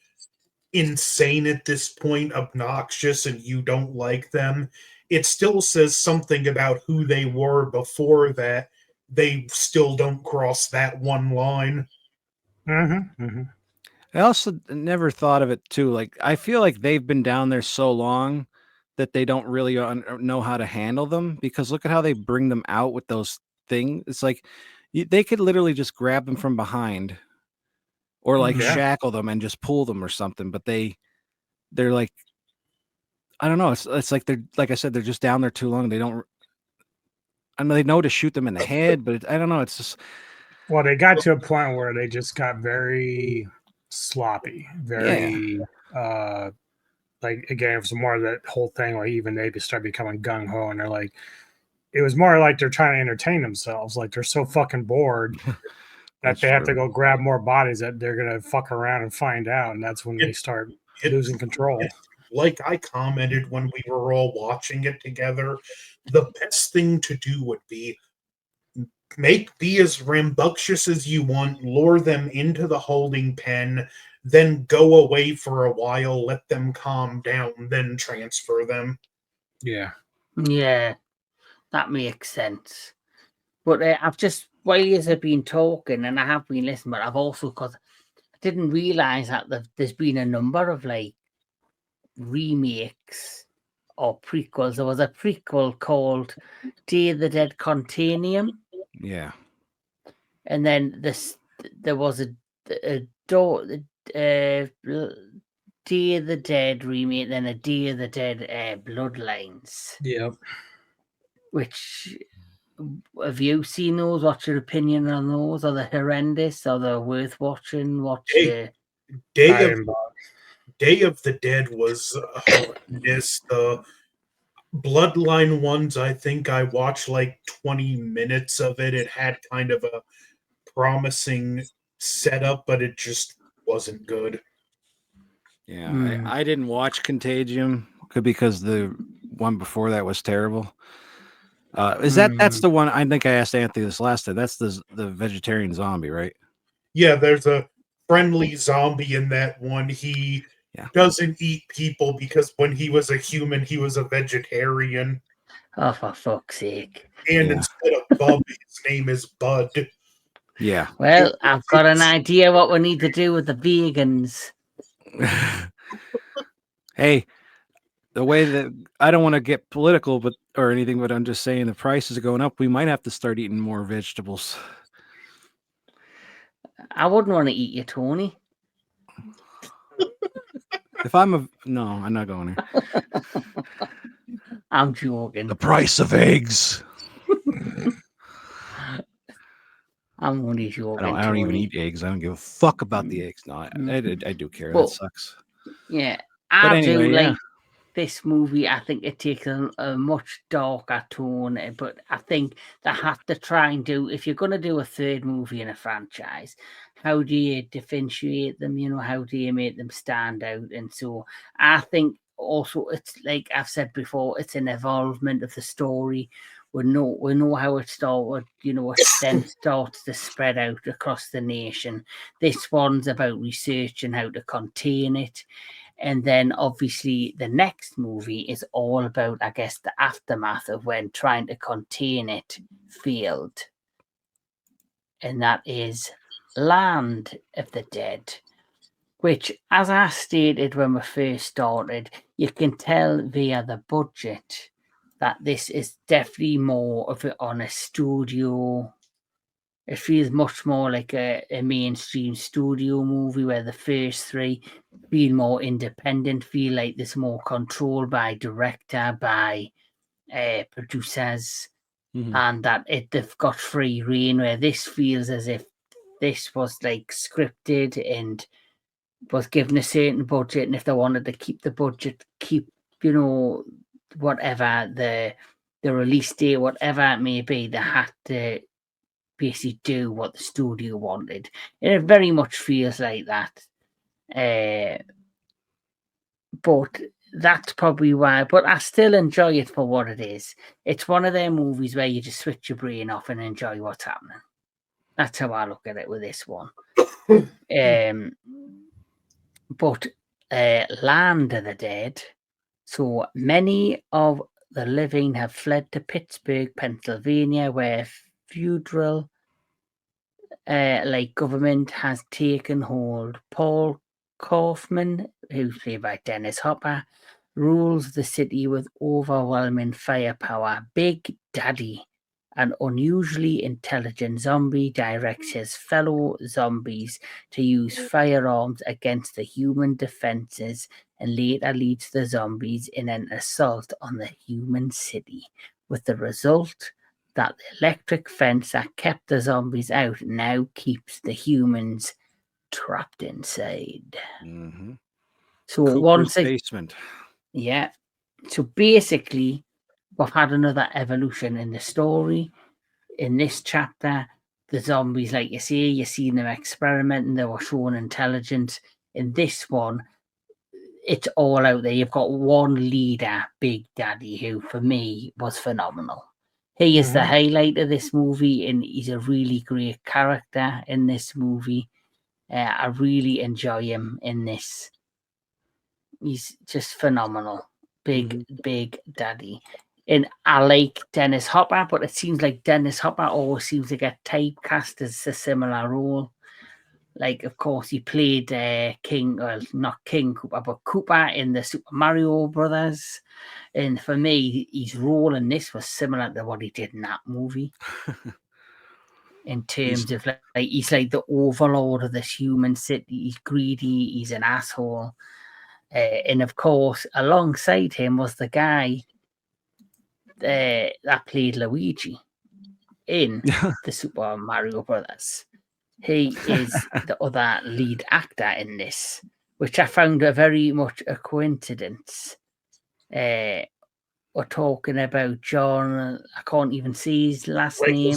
insane at this point, obnoxious, and you don't like them, it still says something about who they were before that. They still don't cross that one line.
I also never thought of it too. Like, I feel like they've been down there so long that they don't really know how to handle them, because look at how they bring them out with those things. It's like they could literally just grab them from behind or like shackle them and just pull them or something. But they're like, I don't know. It's like they're, like I said, they're just down there too long. They don't. I mean, they know to shoot them in the head, but I don't know. It's just
Well, they got to a point where they just got very sloppy, very like again, it was more of that whole thing where even they start becoming gung ho, and they're like, it was more like they're trying to entertain themselves, like they're so fucking bored that
That's
they have to
true.
go grab more bodies that they're gonna fuck around and find out, and that's when they start losing control.
Like I commented when we were all watching it together, the best thing to do would be be as rambunctious as you want, lure them into the holding pen, then go away for a while, let them calm down, then transfer them.
Yeah.
Yeah, that makes sense. But I've just, while you have been talking, and I have been listening, but I've also, because I didn't realise that there's been a number of like remakes or prequels. There was a prequel called Day of the Dead Continuum,
Yeah.
and then there was a Day of the Dead remake, then a Day of the Dead Bloodlines.
Yep.
Which, have you seen those? What's your opinion on those? Are they horrendous? Are they worth watching? What's your...
Day of the Dead was horrendous. The Bloodline ones, I think I watched like 20 minutes of it. It had kind of a promising setup, but it just wasn't good.
Yeah, I didn't watch Contagion because the one before that was terrible. That's the one? I think I asked Anthony this last time. That's the vegetarian zombie, right?
Yeah, there's a friendly zombie in that one. He doesn't eat people because when he was a human, he was a vegetarian.
Oh, for fuck's sake.
And instead of Bub, his name is Bud.
Yeah.
Well, I've got an idea what we need to do with the vegans.
Hey, the way that I don't want to get political, or anything, but I'm just saying the prices are going up. We might have to start eating more vegetables.
I wouldn't want to eat you, Tony.
If I'm no, I'm not going there.
I'm joking.
The price of eggs.
I'm only joking.
I don't even eat eggs. I don't give a fuck about the eggs. No, I do care. That sucks.
Yeah,
but anyway,
do like this movie. I think it takes a much darker tone, but I think they have to try and do, if you're going to do a third movie in a franchise, how do you differentiate them? You know, how do you make them stand out? And so I think also it's like I've said before, it's an evolvement of the story. We know how it started, you know, it then starts to spread out across the nation. This one's about research and how to contain it. And then obviously the next movie is all about, I guess, the aftermath of when trying to contain it failed. And that is Land of the Dead, which, as I stated when we first started, you can tell via the budget that this is definitely more of it on a studio. It feels much more like a mainstream studio movie, where the first three feel more independent, feel like there's more control by director, by producers, and that they've got free reign, where this feels as if this was like scripted and was given a certain budget, and if they wanted to keep the budget, keep, you know, whatever the release date, whatever it may be, they had to basically do what the studio wanted. And it very much feels like that. But that's probably why. But I still enjoy it for what it is. It's one of them movies where you just switch your brain off and enjoy what's happening. That's how I look at it with this one. But Land of the Dead. So many of the living have fled to Pittsburgh, Pennsylvania, where feudal government has taken hold. Paul Kaufman, who's played by Dennis Hopper, rules the city with overwhelming firepower. Big Daddy, an unusually intelligent zombie, directs his fellow zombies to use firearms against the human defenses and later leads the zombies in an assault on the human city, with the result that the electric fence that kept the zombies out now keeps the humans trapped inside.
Mm-hmm.
So
Cooper's
once
basement.
yeah. So basically, we've had another evolution in the story. In this chapter, the zombies, like you say, you've seen them experimenting, they were showing intelligence. In this one, it's all out there. You've got one leader, Big Daddy, who for me was phenomenal. He is the highlight of this movie, and he's a really great character in this movie. I really enjoy him in this. He's just phenomenal. Big Daddy. And I like Dennis Hopper, but it seems like Dennis Hopper always seems to get typecast as a similar role. Like, of course, he played King, well, not King Cooper, but Cooper in the Super Mario Brothers. And for me, his role in this was similar to what he did in that movie. In terms of like he's like the overlord of this human city. He's greedy. He's an asshole. And of course, alongside him was the guy that played Luigi in the Super Mario Brothers. He is the other lead actor in this, which I found a very much a coincidence. We're talking about John. I can't even see his last name.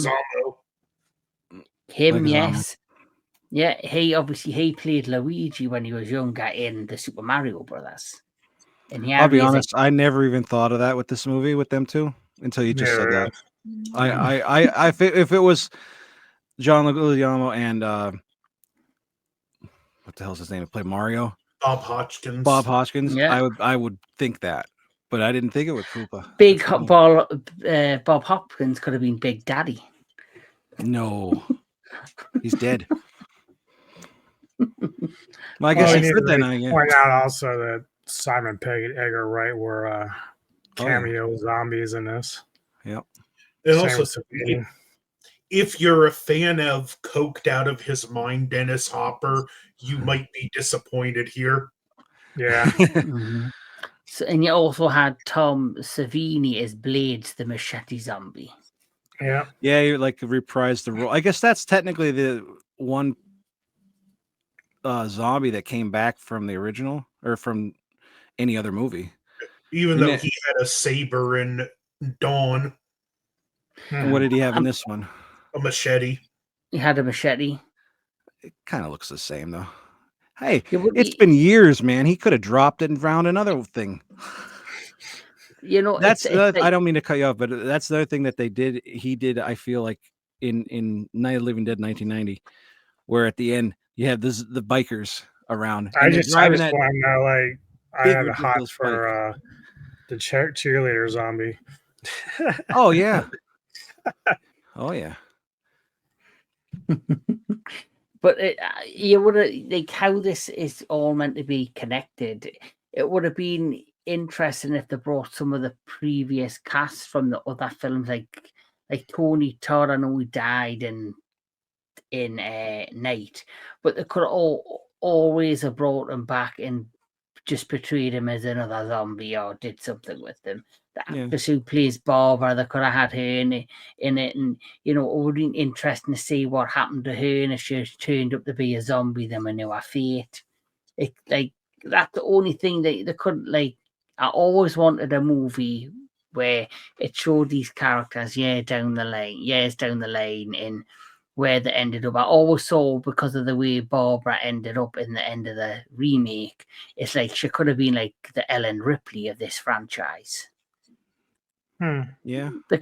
Him, yes. Yeah, he played Luigi when he was younger in the Super Mario Brothers. And
I'll be honest, I never even thought of that with this movie with them two until you just said that. If it was John Leguizamo and what the hell's his name to play Mario?
Bob Hoskins.
Yeah.
I would think that, but I didn't think it with Koopa.
Bob Hopkins could have been Big Daddy.
No, he's dead. Well, I guess he could then. I
point out also that Simon Pegg and Edgar Wright were cameo zombies in this.
Yep.
And also, if you're a fan of coked out of his mind Dennis Hopper, you might be disappointed here.
Yeah.
So, and you also had Tom Savini as Blades, the machete zombie.
Yeah.
Yeah, you like reprised the role. I guess that's technically the one zombie that came back from the original or from any other movie.
Even though he had a saber in Dawn.
And what did he have in this one?
A machete.
He had a machete.
It kind of looks the same, though. Hey, it's been years, man. He could have dropped it and found another thing.
You know,
that's I don't mean to cut you off, but that's the other thing that they did. He did, I feel like, in Night of the Living Dead 1990, where at the end you have the bikers around.
I just want to know, like, I had a hot for the cheerleader zombie.
Oh yeah. Oh yeah.
But you would have, like, how this is all meant to be connected. It would have been interesting if they brought some of the previous casts from the other films, like Tony Todd. I know he died in Night, but they could always have brought him back and just portrayed him as another zombie or did something with him. The actress who plays Barbara, they could have had her in it, and you know, it would be interesting to see what happened to her, and if she turned up to be a zombie, then we knew her fate. Like, that's the only thing that they could, like. I always wanted a movie where it showed these characters years down the line, and where they ended up. I always saw, because of the way Barbara ended up in the end of the remake, it's like she could have been like the Ellen Ripley of this franchise.
Yeah.
They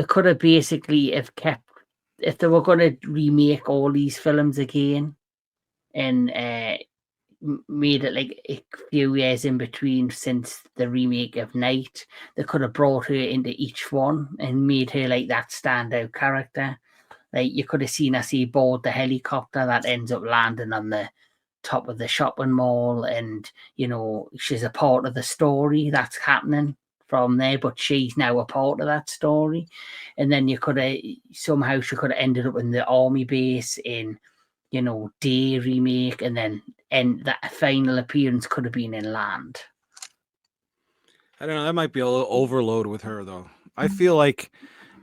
could have basically have kept, if they were going to remake all these films again and made it like a few years in between since the remake of Night, they could have brought her into each one and made her like that standout character. Like, you could have seen her board the helicopter that ends up landing on the top of the shopping mall, and you know, she's a part of the story that's happening from there, but she's now a part of that story. And then you could have somehow, she could have ended up in the army base in Day remake, and then that final appearance could have been in Land.
I don't know. That might be a little overload with her, though. I feel like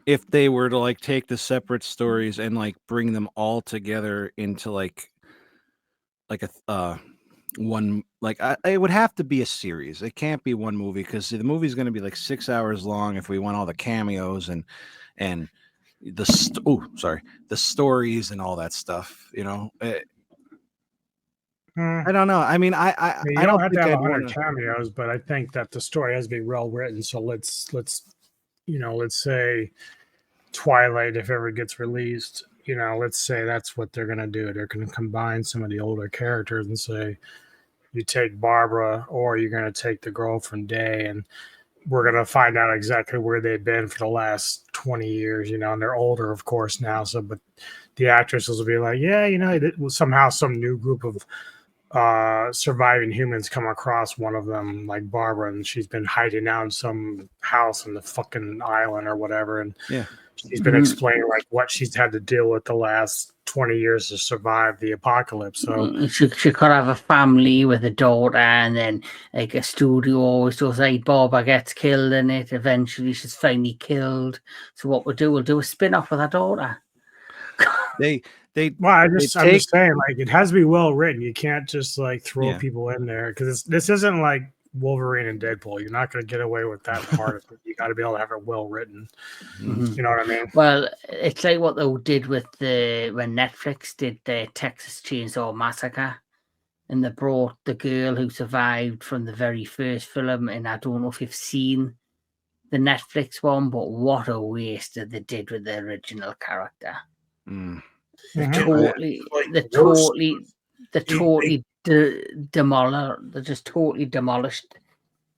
if they were to like take the separate stories and like bring them all together into like a one, like it would have to be a series. It can't be one movie because the movie's going to be like 6 hours long if we want all the cameos and the stories and all that stuff. I don't know. I mean, I
You
don't
don't have to
think
have
I'd
100
want to.
cameos, but I think that the story has to be well written. So let's say Twilight, if ever gets released, let's say that's what they're gonna do. They're gonna combine some of the older characters and say you take Barbara or you're gonna take the girl from Day, and we're gonna find out exactly where they've been for the last 20 years, and they're older, of course, now. So, but the actresses will be like, yeah, it was somehow some new group of surviving humans come across one of them, like Barbara, and she's been hiding out in some house on the fucking island or whatever, and
Yeah.
she's been explaining like what she's had to deal with the last 20 years to survive the apocalypse. So
she could have a family with a daughter, and then like a studio always does, like Barbara gets killed in it. Eventually, she's finally killed. So what we'll do a spin-off with her daughter.
I'm just saying, like, it has to be well written. You can't just like throw people in there because this isn't like Wolverine and Deadpool. You're not going to get away with that part of it. You got to be able to have it well written.
Mm-hmm.
You know what I mean?
Well, it's like what they did when Netflix did the Texas Chainsaw Massacre, and they brought the girl who survived from the very first film. And I don't know if you've seen the Netflix one, but what a waste that they did with the original character.
Mm.
They totally demolished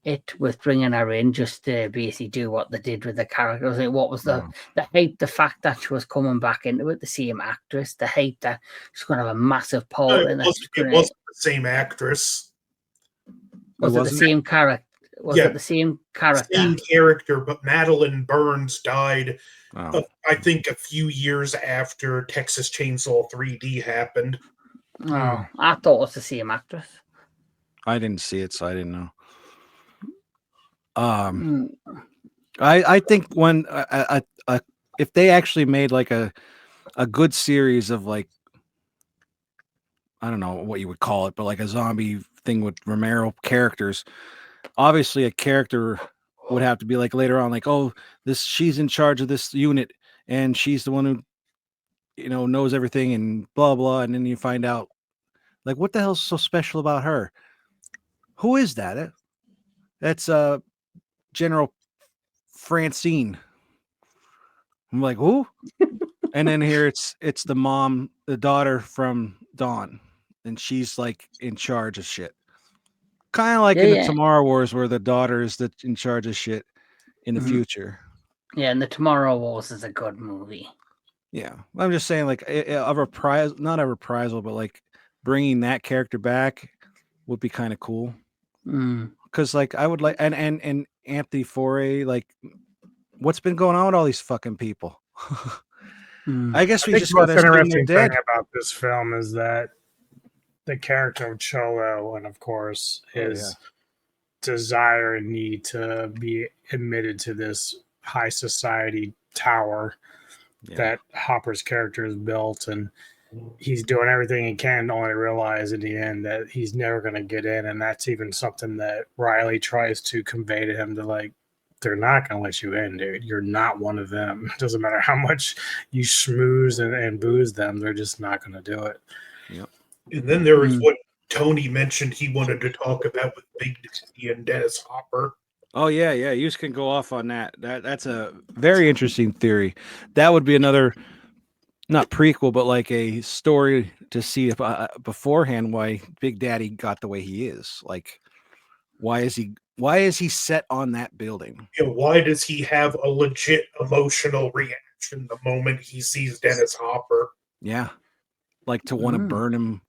it with bringing her in just to basically do what they did with the characters. Like, what was the hype? The fact that she was coming back into it, the same actress, the hype that she's going to have a massive part in it.
It wasn't the same actress.
Was it the same character? Was it the same character?
Same character, but Madeline Burns died, I think, a few years after Texas Chainsaw 3D happened.
Oh, I thought it was the same actress.
I didn't see it, so I didn't know. I think when if they actually made like a good series of like, I don't know what you would call it, but like a zombie thing with Romero characters, obviously a character would have to be like later on, like, oh, she's in charge of this unit and she's the one who knows everything and blah blah, and then you find out like what the hell's so special about her? Who is that? That's General Francine. I'm like, who? And then here it's the daughter from Dawn, and she's like in charge of shit. Kind of like in the Tomorrow Wars, where the daughter is in charge of shit in the future.
Yeah, and the Tomorrow Wars is a good movie.
Yeah, I'm just saying, like not a reprisal, but like bringing that character back would be kind of cool. Because like I would like, and Anthony Foray, like, what's been going on with all these fucking people? I guess we just got to assume they're dead.
Thing about this film is that the character of Cholo, and of course his desire and need to be admitted to this high society tower that Hopper's character has built, and he's doing everything he can to only realize in the end that he's never going to get in. And that's even something that Riley tries to convey to him, to like, they're not going to let you in, dude. You're not one of them. It doesn't matter how much you schmooze and booze them. They're just not going to do it.
Yep.
And then there was what Tony mentioned he wanted to talk about with Big Daddy and Dennis Hopper.
Oh yeah. You can go off on that. That's a very interesting theory. That would be another, not prequel, but like a story to see if beforehand why Big Daddy got the way he is. Like, why is he set on that building?
Why does he have a legit emotional reaction the moment he sees Dennis Hopper?
Yeah, like to want to burn him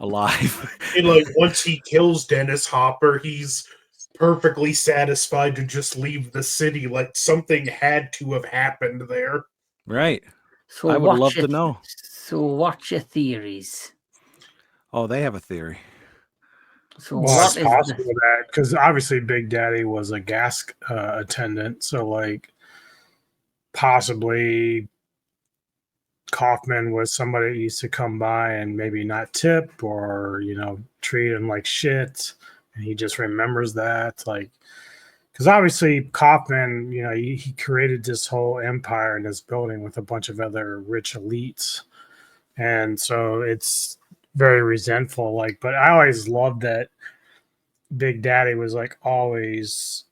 alive.
And like once he kills Dennis Hopper, he's perfectly satisfied to just leave the city. Like something had to have happened there.
Right.
So
I would
what's
love
your
to know.
So what's your theories?
Oh, they have a theory.
So
Well,
what
it's
is
possible
the
that because obviously Big Daddy was a gas attendant, so like possibly Kaufman was somebody that used to come by and maybe not tip or treat him like shit, and he just remembers that like because obviously Kaufman, he created this whole empire in this building with a bunch of other rich elites, and so it's very resentful. Like, but I always loved that Big Daddy was like always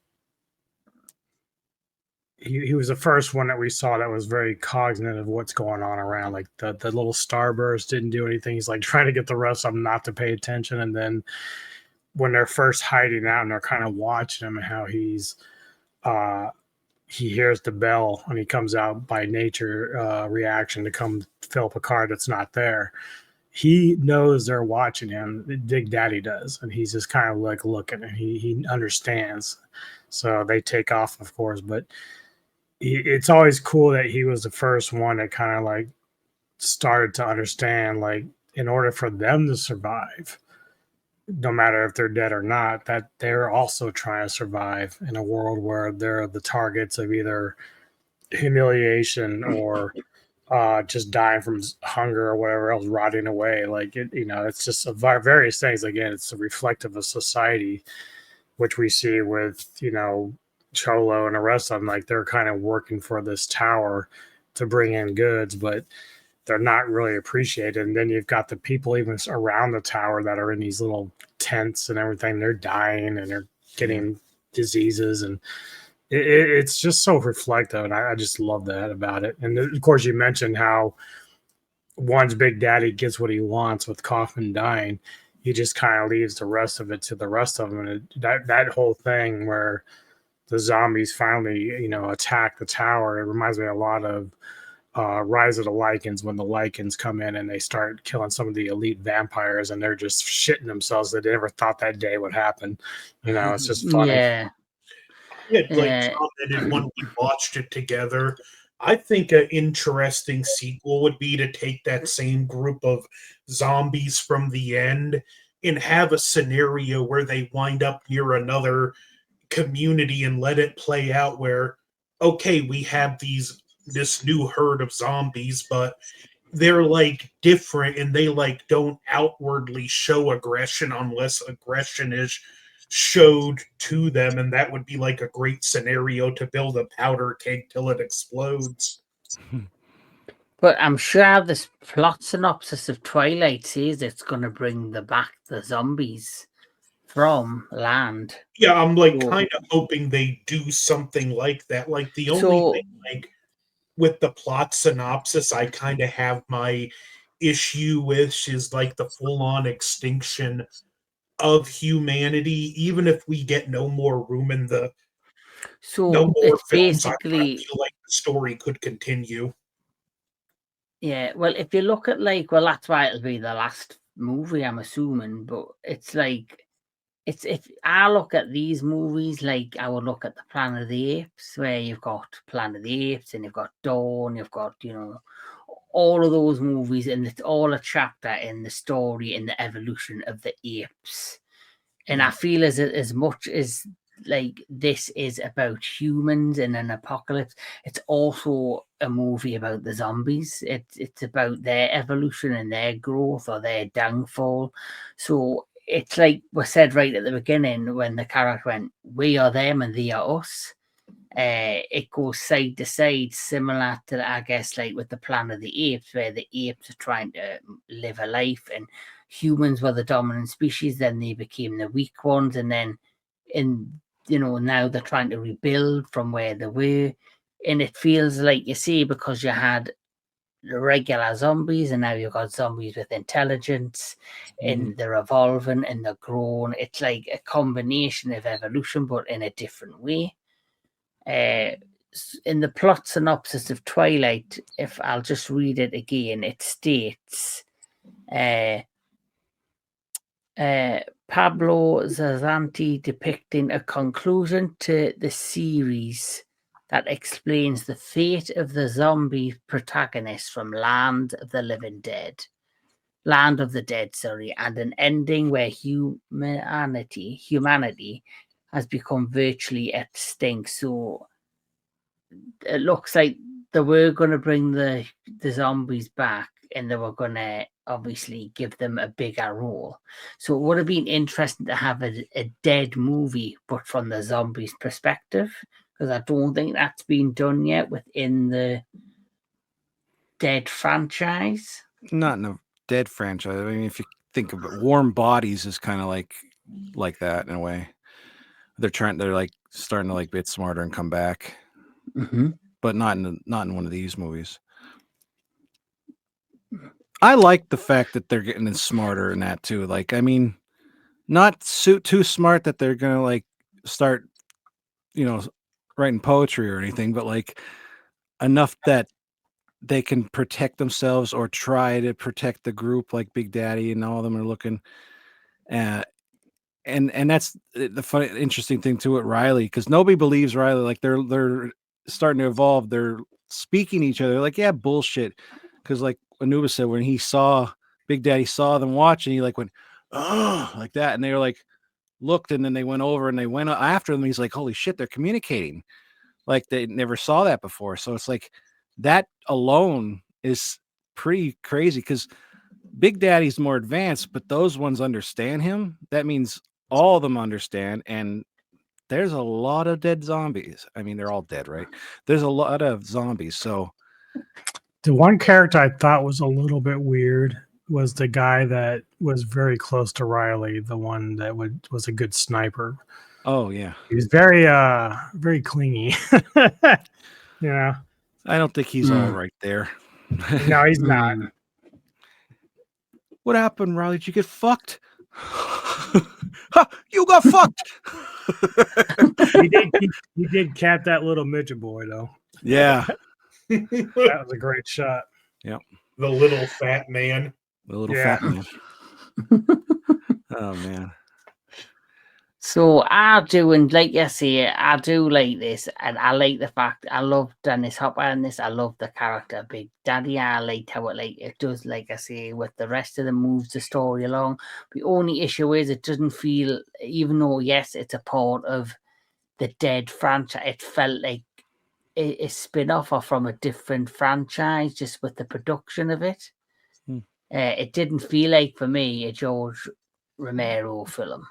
he was the first one that we saw that was very cognizant of what's going on around. Like the little starburst didn't do anything. He's like trying to get the rest of them not to pay attention. And then when they're first hiding out and they're kind of watching him, how uh he hears the bell and he comes out by nature reaction to come fill up a car that's not there. He knows they're watching him. Big Daddy does, and he's just kind of like looking, and he understands. So they take off, of course, but it's always cool that he was the first one that kind of like started to understand, like, in order for them to survive, no matter if they're dead or not, that they're also trying to survive in a world where they're the targets of either humiliation or just dying from hunger or whatever else, rotting away. Like it's just various things. Again, it's a reflective of society, which we see with Cholo and the rest of them. Like they're kind of working for this tower to bring in goods, but they're not really appreciated. And then you've got the people even around the tower that are in these little tents and everything. They're dying and they're getting diseases, and it's just so reflective, and I just love that about it. And of course, you mentioned how once Big Daddy gets what he wants with Kaufman dying, he just kind of leaves the rest of it to the rest of them. And that whole thing where the zombies finally, attack the tower, it reminds me a lot of Rise of the Lycans, when the Lycans come in and they start killing some of the elite vampires, and they're just shitting themselves that they never thought that day would happen. It's just funny.
yeah
Yeah, like
uh,
commented when we watched it together. I think an interesting sequel would be to take that same group of zombies from the end and have a scenario where they wind up near another community and let it play out where, okay, we have this new herd of zombies, but they're like different and they like don't outwardly show aggression unless aggression is showed to them, and that would be like a great scenario to build a powder keg till it explodes.
but I'm sure this plot synopsis of Twilight says it's going to bring back the zombies from land.
Yeah, I'm like
So-
kind of hoping they do something like that. Like the only
So
thing like with the plot synopsis I kind of have my issue with is like the full on extinction of humanity. Even if we get no more room in the no more
it's
films, I
basically,
feel like the story could continue.
yeah. Well, if you look at that's why it'll be the last movie, I'm assuming. But it's like if I look at these movies, like I would look at the Planet of the Apes, where you've got Planet of the Apes and you've got Dawn, you've got all of those movies, and it's all a chapter in the story in the evolution of the apes. And I feel as much as like this is about humans in an apocalypse, it's also a movie about the zombies. It's about their evolution and their growth or their downfall. So it's like we said right at the beginning when the character went, "We are them and they are us." It goes side to side, similar to, I guess, like with the Planet of the Apes, where the apes are trying to live a life and humans were the dominant species, then they became the weak ones, and then now they're trying to rebuild from where they were. And it feels like, you see, because you had the regular zombies and now you've got zombies with intelligence, and they're evolving and they're growing. It's like a combination of evolution but in a different way. In the plot synopsis of Twilight, if I'll just read it again, it states Pablo Zazzanti depicting a conclusion to the series that explains the fate of the zombie protagonist from Land of the Dead, and an ending where humanity has become virtually extinct. So it looks like they were going to bring the zombies back, and they were going to obviously give them a bigger role. So it would have been interesting to have a dead movie, but from the zombies' perspective, because I don't think that's been done yet within the Dead franchise.
Not in a Dead franchise. I mean, if you think of it, Warm Bodies is kind of like that in a way. They're like starting to like get smarter and come back, but not in one of these movies. I like the fact that they're getting smarter in that too. Like, I mean, not too smart that they're gonna like start, writing poetry or anything, but like enough that they can protect themselves or try to protect the group, like Big Daddy and all of them are looking. And that's the funny, interesting thing too with Riley, because nobody believes Riley. Like they're starting to evolve. They're speaking to each other. Like, yeah, bullshit. Because like Anubis said, when he saw Big Daddy saw them watching, he like went, oh, like that, and they were like looked, and then they went over and they went after them. He's like, holy shit, they're communicating. Like they never saw that before. So it's like that alone is pretty crazy, because Big Daddy's more advanced, but those ones understand him. That means all of them understand, and there's a lot of dead zombies. I mean, they're all dead, right? There's a lot of zombies. So
The one character I thought was a little bit weird was the guy that was very close to Riley, the one that was a good sniper.
oh yeah,
He was very clingy. Yeah.
I don't think he's all right there.
No, he's not.
What happened, Riley? Did you get fucked? Ha, you got fucked.
He did cap that little midget boy though.
Yeah.
That was a great shot.
Yep.
The little fat man.
The little fat man. Oh man.
So I do, and like you say, I do like this, and I like the fact I love Dennis Hopper in this. I love the character Big Daddy. I liked how it does, like I say, with the rest of them moves the story along. The only issue is it doesn't feel, even though yes, it's a part of the Dead franchise, it felt like a spin-off or from a different franchise, just with the production of it. It didn't feel like, for me, a George Romero film.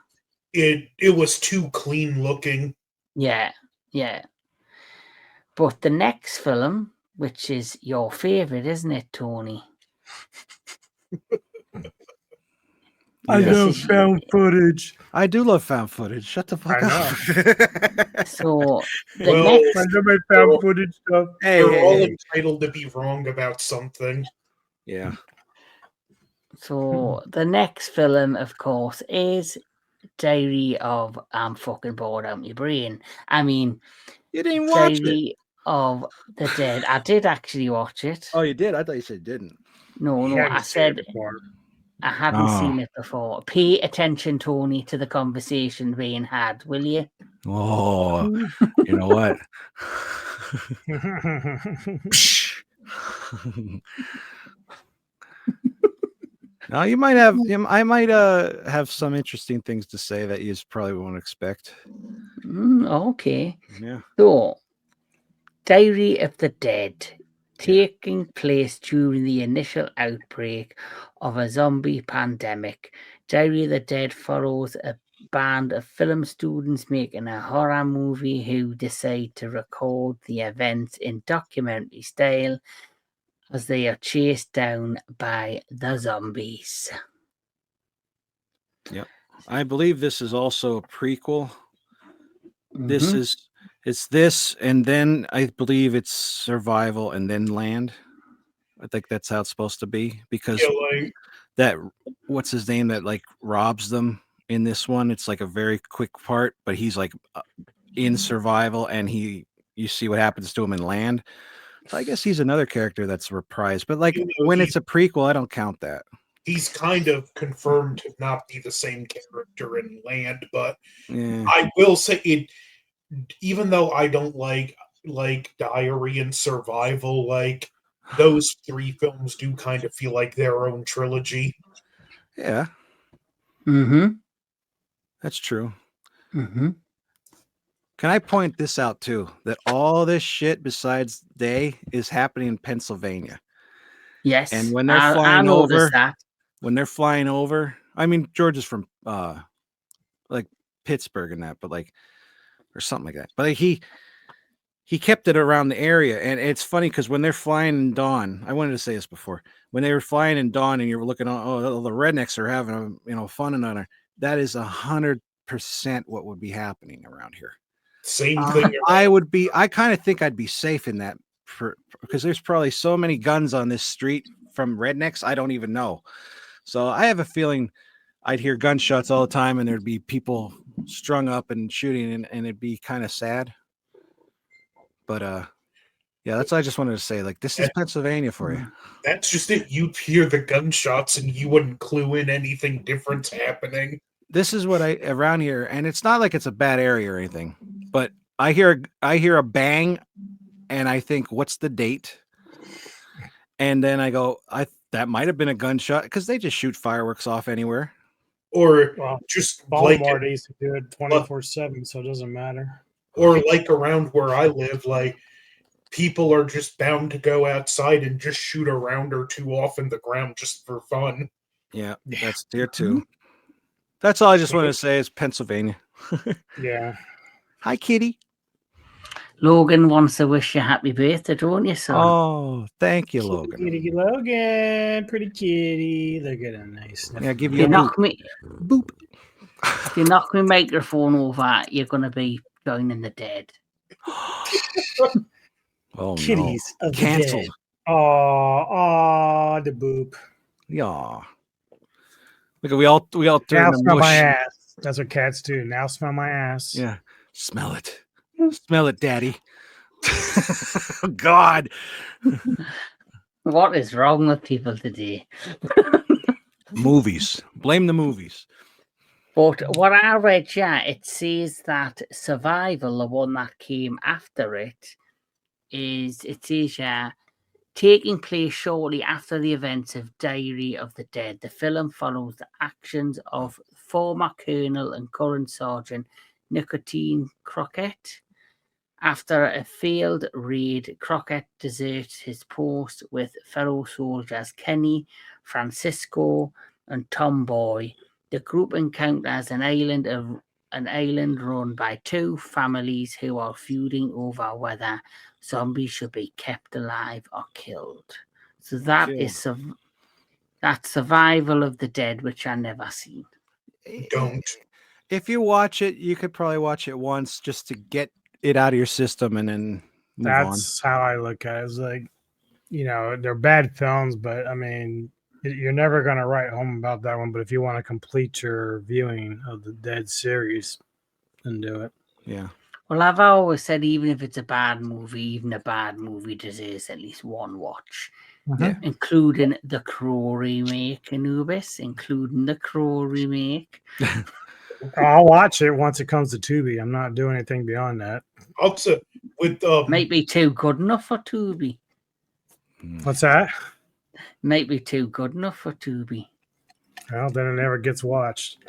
It was too clean looking.
Yeah. But the next film, which is your favorite, isn't it, Tony?
I love found footage.
I do love found footage. Shut the fuck up.
So
Well,
I love my found footage stuff.
We're all entitled to be wrong about something.
Yeah.
So the next film, of course, is Diary of I'm fucking bored out my brain. I mean,
you didn't watch
Diary of the Dead. I did actually watch it.
Oh, you did? I thought you said didn't.
No, I said I hadn't seen it before. Pay attention, Tony, to the conversation being had, will you?
Oh, you know what? Now I might have some interesting things to say that you probably won't expect.
Okay.
Yeah.
So, Diary of the Dead, taking place during the initial outbreak of a zombie pandemic. Diary of the Dead follows a band of film students making a horror movie who decide to record the events in documentary style as they are chased down by the zombies.
Yep. I believe this is also a prequel. It's this, and then I believe it's survival and then land. I think that's how it's supposed to be, because that what's his name that like robs them in this one, it's like a very quick part, but he's like in survival, and you see what happens to him in land. So I guess he's another character that's reprised, but like when it's a prequel, I don't count that.
He's kind of confirmed to not be the same character in Land, but
yeah.
I will say it. Even though I don't like like Diary and Survival, like those three films do kind of feel like their own trilogy.
Yeah,
Mm-hmm.
that's true.
Mm-hmm.
Can I point this out too? That all this shit besides Day is happening in Pennsylvania.
Yes.
And when they're
I
flying
noticed
over,
that.
I mean, George is from like Pittsburgh and that, but like, or something like that. But like, he kept it around the area, and it's funny because when they're flying in Dawn, I wanted to say this before. When they were flying in Dawn, and you were looking, oh, the rednecks are having fun and on. That is 100% what would be happening around here.
Same thing.
I kind of think I'd be safe in that because there's probably so many guns on this street from rednecks. I don't even know. So I have a feeling I'd hear gunshots all the time and there'd be people strung up and shooting and it'd be kind of sad. But yeah, that's what I just wanted to say. Like, this is Pennsylvania for you.
That's just it. You'd hear the gunshots and you wouldn't clue in anything different's happening.
This is what I around here, and it's not like it's a bad area or anything, but I hear a bang and I think, what's the date? And then I go, that might have been a gunshot because they just shoot fireworks off anywhere.
Or just
Baltimore, they used to do it 24/7, so it doesn't matter.
Or like around where I live, like people are just bound to go outside and just shoot a round or two off in the ground just for fun.
Yeah, that's there too. That's all I just wanted to say is Pennsylvania.
Yeah.
Hi, kitty.
Logan wants to wish you happy birthday, don't you, son?
Oh, thank you, Logan.
Kitty Logan, pretty kitty. Look at him, nice.
Yeah, give
If
you
you
a
knock me,
boop.
if you knock my microphone over, you're gonna be joining the dead.
Oh
Kitties
no!
of the
Canceled.
dead. Oh, the boop.
Yeah. Look, we all
Now
turned to
smell my
mush.
ass. That's what cats do. Now smell my ass.
Yeah, smell it. Smell it, Daddy. God.
What is wrong with people today?
Movies. Blame the movies.
But what I read, yeah, it says that Survival, the one that came after it, it says, yeah, taking place shortly after the events of Diary of the Dead. The film follows the actions of former Colonel and current Sergeant Nicotine Crockett. After a failed raid, Crockett deserts his post with fellow soldiers Kenny, Francisco, and Tomboy. The group encounters an island run by two families who are feuding over whether zombies should be kept alive or killed. So that is that's Survival of the Dead, which I never seen.
Don't.
If you watch it, you could probably watch it once just to get it out of your system and then move on.
That's how I look at it. It's like, they're bad films, but I mean, you're never going to write home about that one. But if you want to complete your viewing of the Dead series, then do it.
Yeah.
Well, I've always said, even if it's a bad movie, even a bad movie deserves at least one watch.
Yeah.
Including the Crow remake, Anubis, including the Crow remake.
I'll watch it once it comes to Tubi. I'm not doing anything beyond that.
Also, with
Might be too good enough for Tubi.
What's that?
Might be too good enough for Tubi.
Well, then it never gets watched.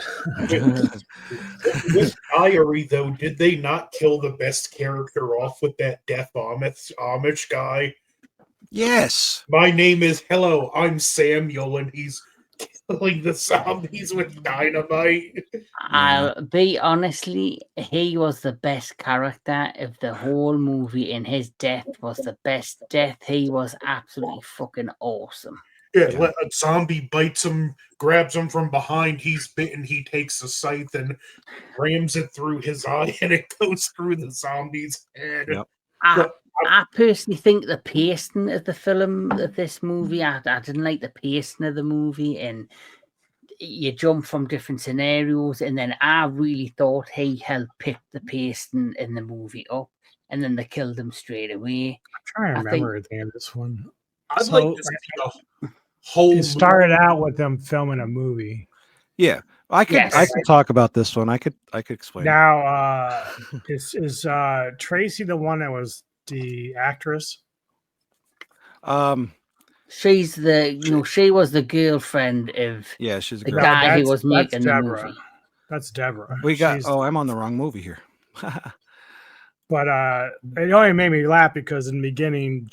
with Diary, though, did they not kill the best character off with that deaf Amish guy?
Yes.
My name is Hello, I'm Samuel, and he's killing the zombies with dynamite.
I'll be honestly, he was the best character of the whole movie, and his death was the best death. He was absolutely fucking awesome.
Yeah, a zombie bites him, grabs him from behind, he's bitten, he takes a scythe and rams it through his eye, and it goes through the zombie's head.
Yep.
I personally think the pacing of the film, of this movie, I didn't like the pacing of the movie, and you jump from different scenarios, and then I really thought he helped pick the pacing in the movie up, and then they killed him straight away.
I'm trying to remember everything in this one.
I'd like to see a whole.
It started out with them filming a movie.
Yeah, I could talk about this one. I could explain.
Now, is Tracy the one that was the actress?
She's she was the girlfriend of
Yeah, she's a
the
girl.
guy who was
that's
making the
Deborah.
movie.
That's Deborah.
We got.
She's-
Oh, I'm on the wrong movie here.
But it only made me laugh because in the beginning,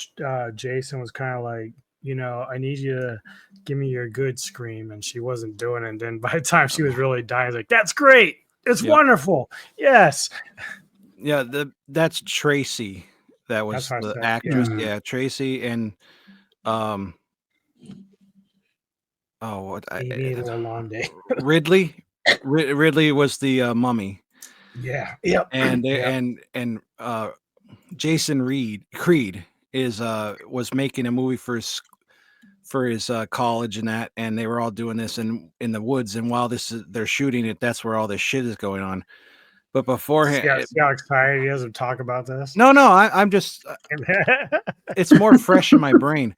Jason was kind of like, I need you to give me your good scream, and she wasn't doing it. And then by the time she was really dying, like, that's great, it's wonderful, yes.
Yeah, that's Tracy. That was
That's how I
the
said it,
actress.
yeah.
Yeah, Tracy and oh, what
Amy Lalonde.
Ridley. Ridley was the mummy,
Yeah. Yep.
and they,
Yep.
and Jason Creed was making a movie for his college and that, and they were all doing this in the woods. And while they're shooting it, that's where all this shit is going on. But beforehand,
See how excited he is to talk about this?
no, I'm just it's more fresh in my brain.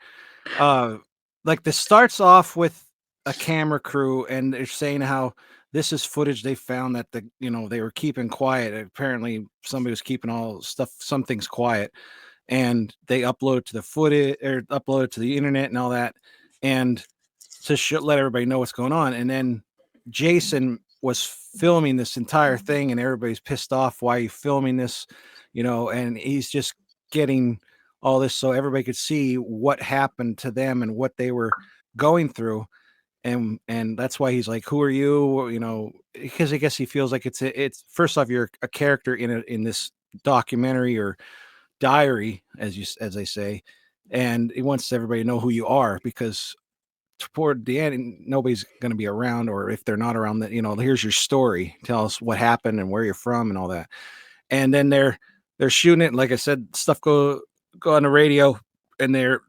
Like this starts off with a camera crew, and they're saying how this is footage they found that they were keeping quiet. Apparently, somebody was keeping some things quiet, and they upload it to the footage or upload it to the internet and all that, and to let everybody know what's going on. And then Jason was filming this entire thing, and everybody's pissed off. Why are you filming this? And he's just getting all this so everybody could see what happened to them and what they were going through. And that's why he's like, who are you? Because I guess he feels like it's first off, you're a character in this documentary or diary, as they say, and he wants everybody to know who you are, because toward the end nobody's going to be around, or if they're not around, that here's your story, tell us what happened and where you're from and all that. And then they're shooting it, like I said, stuff go on the radio, and they're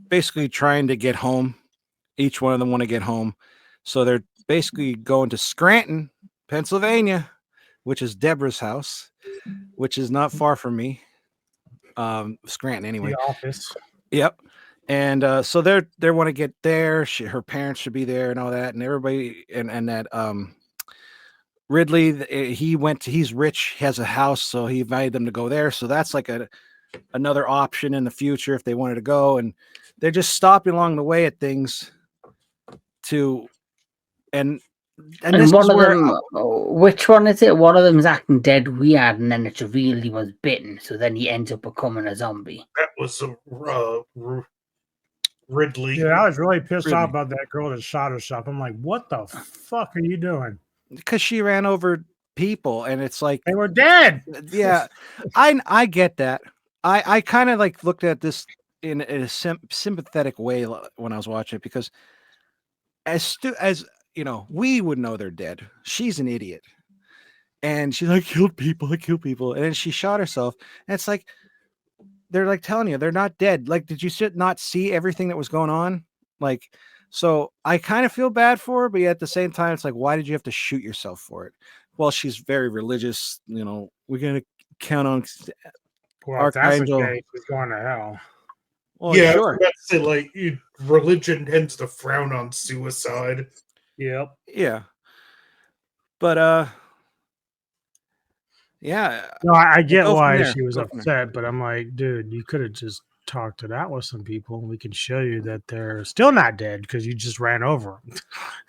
basically trying to get home. Each one of them want to get home, so they're basically going to Scranton, Pennsylvania, which is Deborah's house, which is not far from me. Scranton anyway.
The office.
Yep. And so they want to get there. Her parents should be there and all that, and everybody, and that Ridley, he's rich, he has a house, so he invited them to go there. So that's like another option in the future if they wanted to go. And they're just stopping along the way at things and this
one
is
of
where
them, which one is it? One of them's acting dead weird, and then it's revealed he was bitten, so then he ends up becoming a zombie.
That was Ridley.
Yeah, I was really pissed
Ridley.
off about that girl that shot herself. I'm like, what the fuck are you doing?
because she ran over people, and it's like
They were dead.
yeah, I get that. I kind of like looked at this in a sympathetic way when I was watching it, because as we would know they're dead. She's an idiot, and she's like, I killed people, and then she shot herself. And it's like they're like telling you they're not dead. Like, did you not see everything that was going on? Like, so I kind of feel bad for her, but yet at the same time, it's like, why did you have to shoot yourself for it? Well, she's very religious. We're gonna count on
Well, if that's the
Archangel.
case, he's going to hell.
Well,
Yeah,
sure.
that's it. Like, religion tends to frown on suicide.
Yep.
Yeah. But yeah.
No, I get
Go from
why
there.
she was
Go from
upset, but I'm like, dude, you could have just talked it out with some people, and we can show you that they're still not dead because you just ran over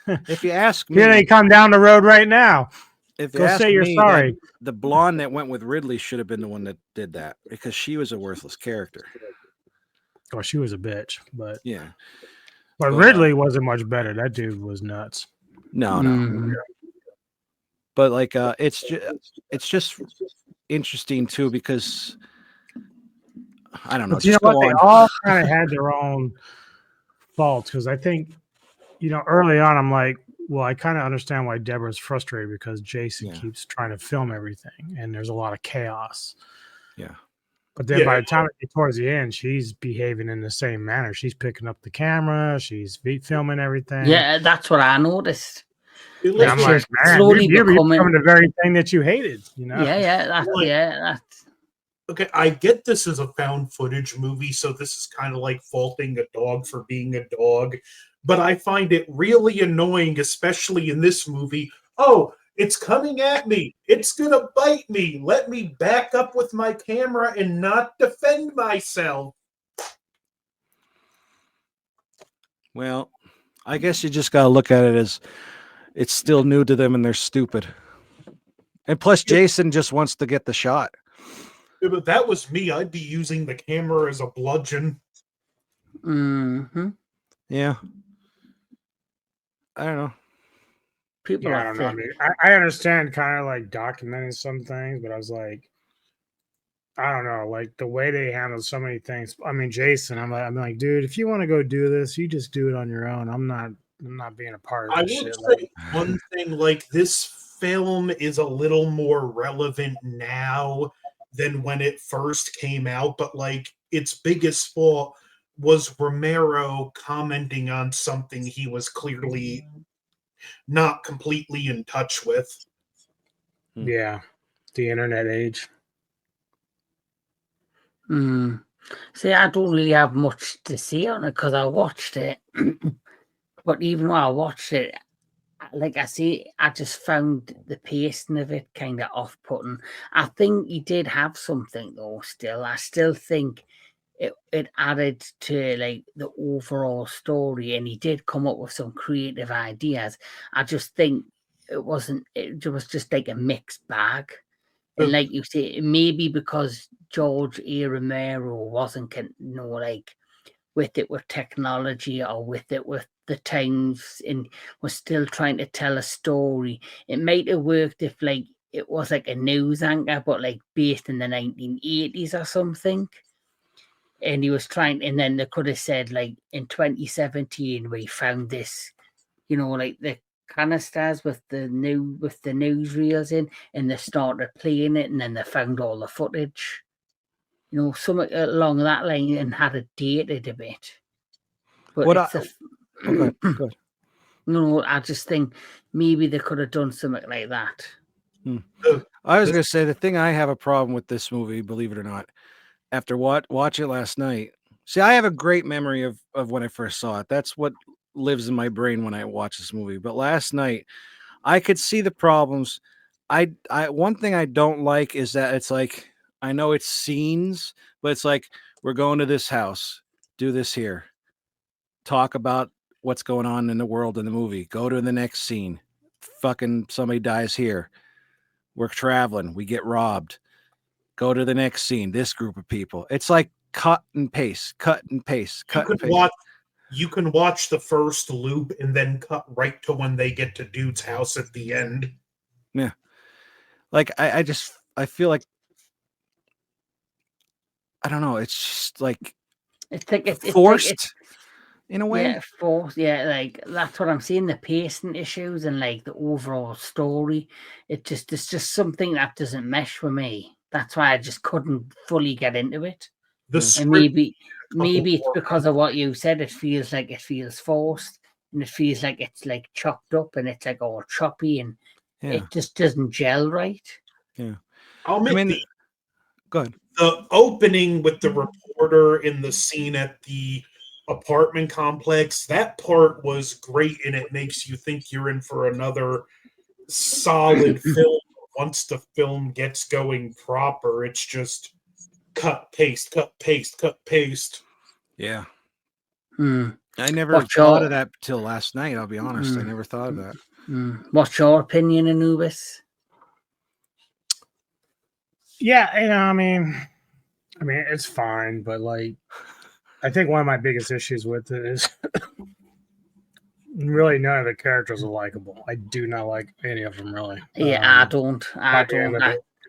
them.
If you ask me,
Here they come down the road right now.
if you
Go
ask
say you're
me,
sorry.
the blonde that went with Ridley should have been the one that did that, because she was a worthless character.
Well, she was a bitch, but
Yeah.
but
But,
Ridley wasn't much better. That dude was nuts.
No. But like it's just interesting too, because I don't know.
But you know
Just go
what? They
on.
all kind of had their own faults, because I think, early on, I'm like, well, I kind of understand why Deborah's frustrated, because Jason
Yeah.
keeps trying to film everything, and there's a lot of chaos.
Yeah.
But then by
Yeah.
the time it gets towards the end, she's behaving in the same manner. She's picking up the camera. She's filming everything.
Yeah, that's what I noticed.
It
And I'm
looks
like,
just
man,
slowly
you're
becoming-
becoming the very thing that you hated.
Yeah, that's
okay, I get this is a found footage movie, so this is kind of like faulting a dog for being a dog. But I find it really annoying, especially in this movie. Oh, It's coming at me. It's gonna bite me. Let me back up with my camera and not defend myself.
Well, I guess you just gotta look at it as it's still new to them and they're stupid. And plus, Jason just wants to get the shot.
Yeah, but that was me. I'd be using the camera as a bludgeon.
Mm-hmm.
Yeah. I don't know.
People
Yeah, I
are
don't know. I
thick.
mean, I understand kind of like documenting some things, but I was like, I don't know, like the way they handle so many things. I mean, Jason, I'm like, dude, if you want to go do this, you just do it on your own. I'm not being a part of
I
this
will
shit.
say one thing, like this film is a little more relevant now than when it first came out, but like its biggest fault was Romero commenting on something he was clearly not completely in touch with.
Yeah, the internet age.
See, I don't really have much to say on it because I watched it. But even though I watched it, like I say, I just found the pacing of it kind of off-putting. I think he did have something though. Still, I still think it added to like the overall story, and he did come up with some creative ideas. I just think it wasn't. It was just like a mixed bag. And like you say, maybe because George A. Romero wasn't, like with it with technology or with it with the times, and was still trying to tell a story. It might have worked if like it was like a news anchor, but like based in the 1980s or something. And he was trying, and then they could have said like in 2017 we found this, like the canisters with the newsreels in, and they started playing it, and then they found all the footage, something along that line, and had it dated a bit. But
What
it's
okay, good.
I just think maybe they could have done something like that.
I was gonna say the thing I have a problem with this movie, believe it or not, after watch it last night. See, I have a great memory of when I first saw it. That's what lives in my brain when I watch this movie. But last night, I could see the problems. I one thing I don't like is that it's like I know it's scenes, but it's like we're going to this house, do this here, talk about what's going on in the world in the movie, go to the next scene, fucking somebody dies here, we're traveling, we get robbed, go to the next scene, this group of people. It's like cut and paste, cut and paste, cut and paste.
You can watch the first loop and then cut right to when they get to Dude's house at the end.
Yeah. Like I feel like I don't know, it's just like
It's like
forced in a way.
Yeah, forced. Yeah, like that's what I'm saying. The pacing issues and like the overall story, it's just something that doesn't mesh with me. That's why I just couldn't fully get into it. And maybe it's because of what you said. It feels forced, and it feels like it's like chopped up, and it's like all choppy, and it just doesn't gel right.
Yeah,
I'll admit
go ahead.
The opening with the reporter in the scene at the apartment complex, that part was great, and it makes you think you're in for another solid film. Once the film gets going proper, it's just cut, paste, cut, paste, cut, paste.
Yeah.
Hmm.
I never thought of that till last night, I'll be honest. I never thought of that.
What's your opinion, Anubis?
Yeah, I mean, it's fine, but like, I think one of my biggest issues with it is really none of the characters are likable. I do not like any of them, really.
Yeah, I don't.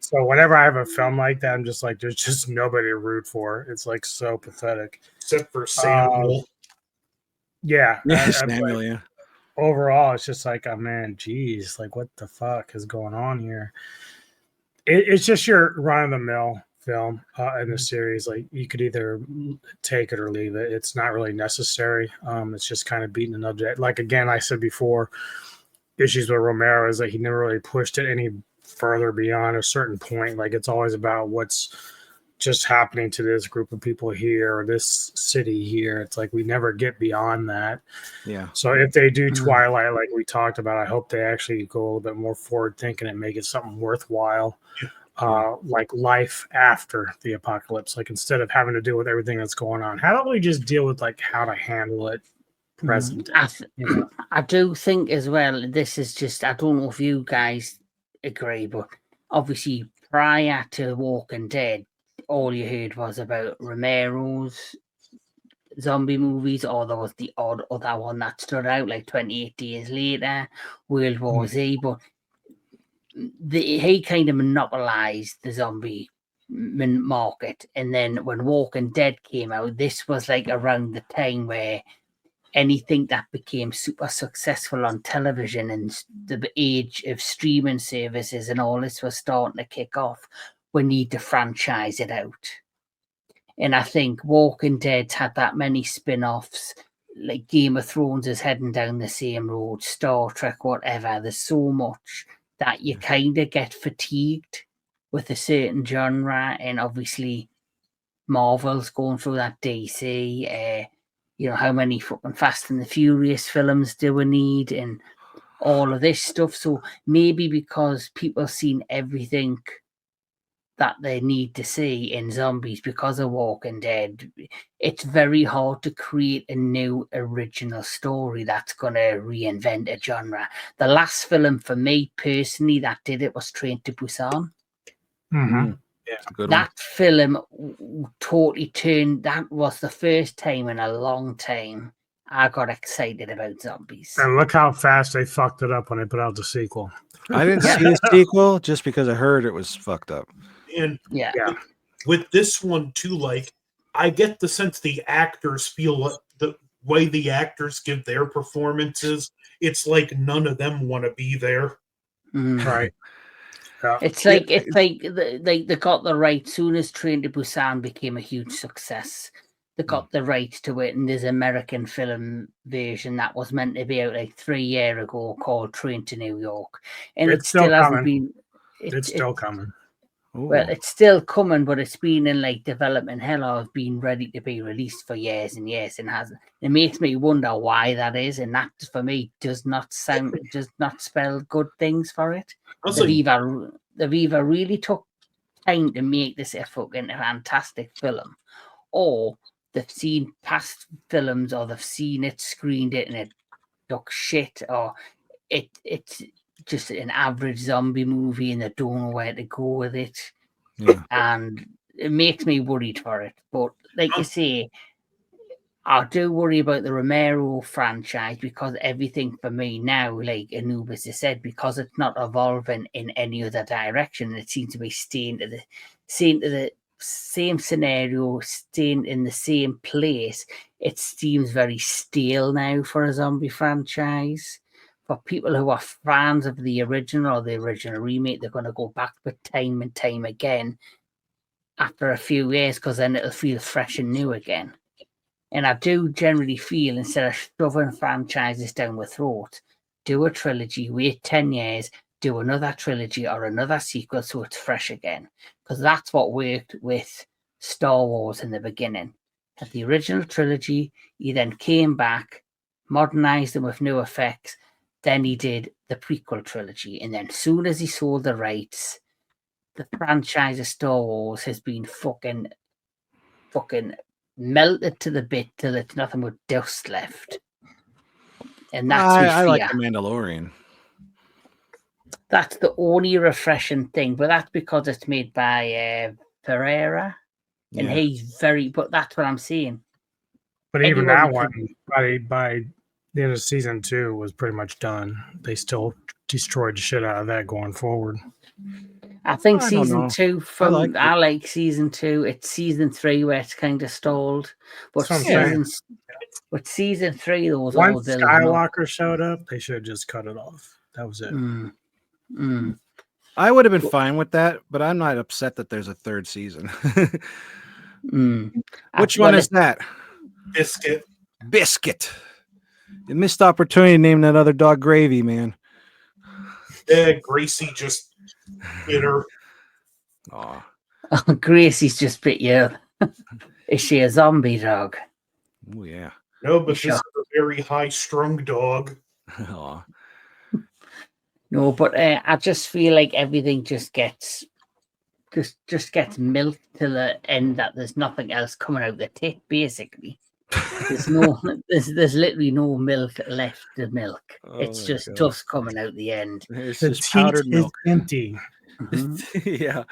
So whenever I have a film like that, I'm just like, there's just nobody to root for. It's like so pathetic.
Except for Samuel.
Yeah.
Samuel, yeah.
Overall, it's just like, oh man, geez, like what the fuck is going on here? It's just your run-of-the-mill film in the series. Like you could either take it or leave it. It's not really necessary. It's just kind of beating another dead. Like again, I said before, issues with Romero is that he never really pushed it any further beyond a certain point. Like it's always about what's just happening to this group of people here or this city here. It's like we never get beyond that.
Yeah.
So if they do Twilight, like we talked about, I hope they actually go a little bit more forward thinking and make it something worthwhile. Like life after the apocalypse. Like instead of having to deal with everything that's going on, how don't we just deal with like how to handle it present?
I do think as well, this is just, I don't know if you guys agree, but obviously prior to Walking Dead, all you heard was about Romero's zombie movies, or there was the odd other one that stood out, like 28 Days Later, World War Z, but he kind of monopolized the zombie market. And then when Walking Dead came out, this was like around the time where anything that became super successful on television and the age of streaming services and all this was starting to kick off, we need to franchise it out. And I think Walking Dead had that many spin-offs, like Game of Thrones is heading down the same road, Star Trek, whatever. There's so much that you kind of get fatigued with a certain genre. And obviously Marvel's going through that, DC, how many fucking Fast and the Furious films do we need and all of this stuff. So maybe because people have seen everything that they need to see in zombies because of Walking Dead, it's very hard to create a new original story that's going to reinvent a genre. The last film for me personally that did it was Train to Busan.
Yeah,
that film totally turned. That was the first time in a long time I got excited about zombies.
And look how fast they fucked it up when they put out the sequel.
I didn't see the sequel just because I heard it was fucked up.
And
yeah,
with this one too, like I get the sense the actors feel the way the actors give their performances, it's like none of them want to be there.
Right. Yeah.
It's like they got the right. Soon as Train to Busan became a huge success, they got the rights to it, and there's an American film version that was meant to be out like 3 years ago called Train to New York, and it still hasn't been.
It's still coming.
Well, it's still coming, but it's been in like development hell, or it's been ready to be released for years and years, and hasn't. It makes me wonder why that is, and that for me does not spell good things for it. They've either really took time to make this a fucking fantastic film, or they've seen past films, or they've seen it, screened it, and it took shit, or it's just an average zombie movie and they don't know where to go with it. And it makes me worried for it. But like you say, I do worry about the Romero franchise because everything for me now, like Anubis has said, because it's not evolving in any other direction, it seems to be staying to the same scenario, staying in the same place. It seems very stale now for a zombie franchise. For people who are fans of the original or the original remake, they're going to go back with time and time again after a few years because then it'll feel fresh and new again. And I do generally feel instead of shoving franchises down the throat, do a trilogy, wait 10 years, do another trilogy or another sequel so it's fresh again. Because that's what worked with Star Wars in the beginning. At the original trilogy, he then came back, modernized them with new effects. Then he did the prequel trilogy. And then as soon as he sold the rights, the franchise of Star Wars has been fucking melted to the bit till it's nothing but dust left. And that's
I like The Mandalorian.
That's the only refreshing thing, but that's because it's made by Pereira. And he's but that's what I'm saying.
But even that one, by the end of season 2 was pretty much done. They still destroyed the shit out of that going forward.
I think season 2 I like season 2. It's season 3 where it's kind of stalled. But season 3 there was
once Skywalker showed up, they should have just cut it off. That was it.
I would have been fine with that, but I'm not upset that there's a third season. Which one is that? Biscuit. You missed opportunity to name that other dog Gravy, man.
Yeah, Gracie just hit her.
Oh.
Gracie's just bit you. Is she a zombie dog?
Oh yeah.
No, but
Sure.
this is a very high-strung dog.
Aw.
No, but I just feel like everything just gets milked to the end that there's nothing else coming out the tip, basically. There's literally no milk left to milk.
Oh
It's
my
just
God.
dust coming out the end.
It's
The
just
teat
powdered
is
milk.
empty.
Mhm.
Yeah.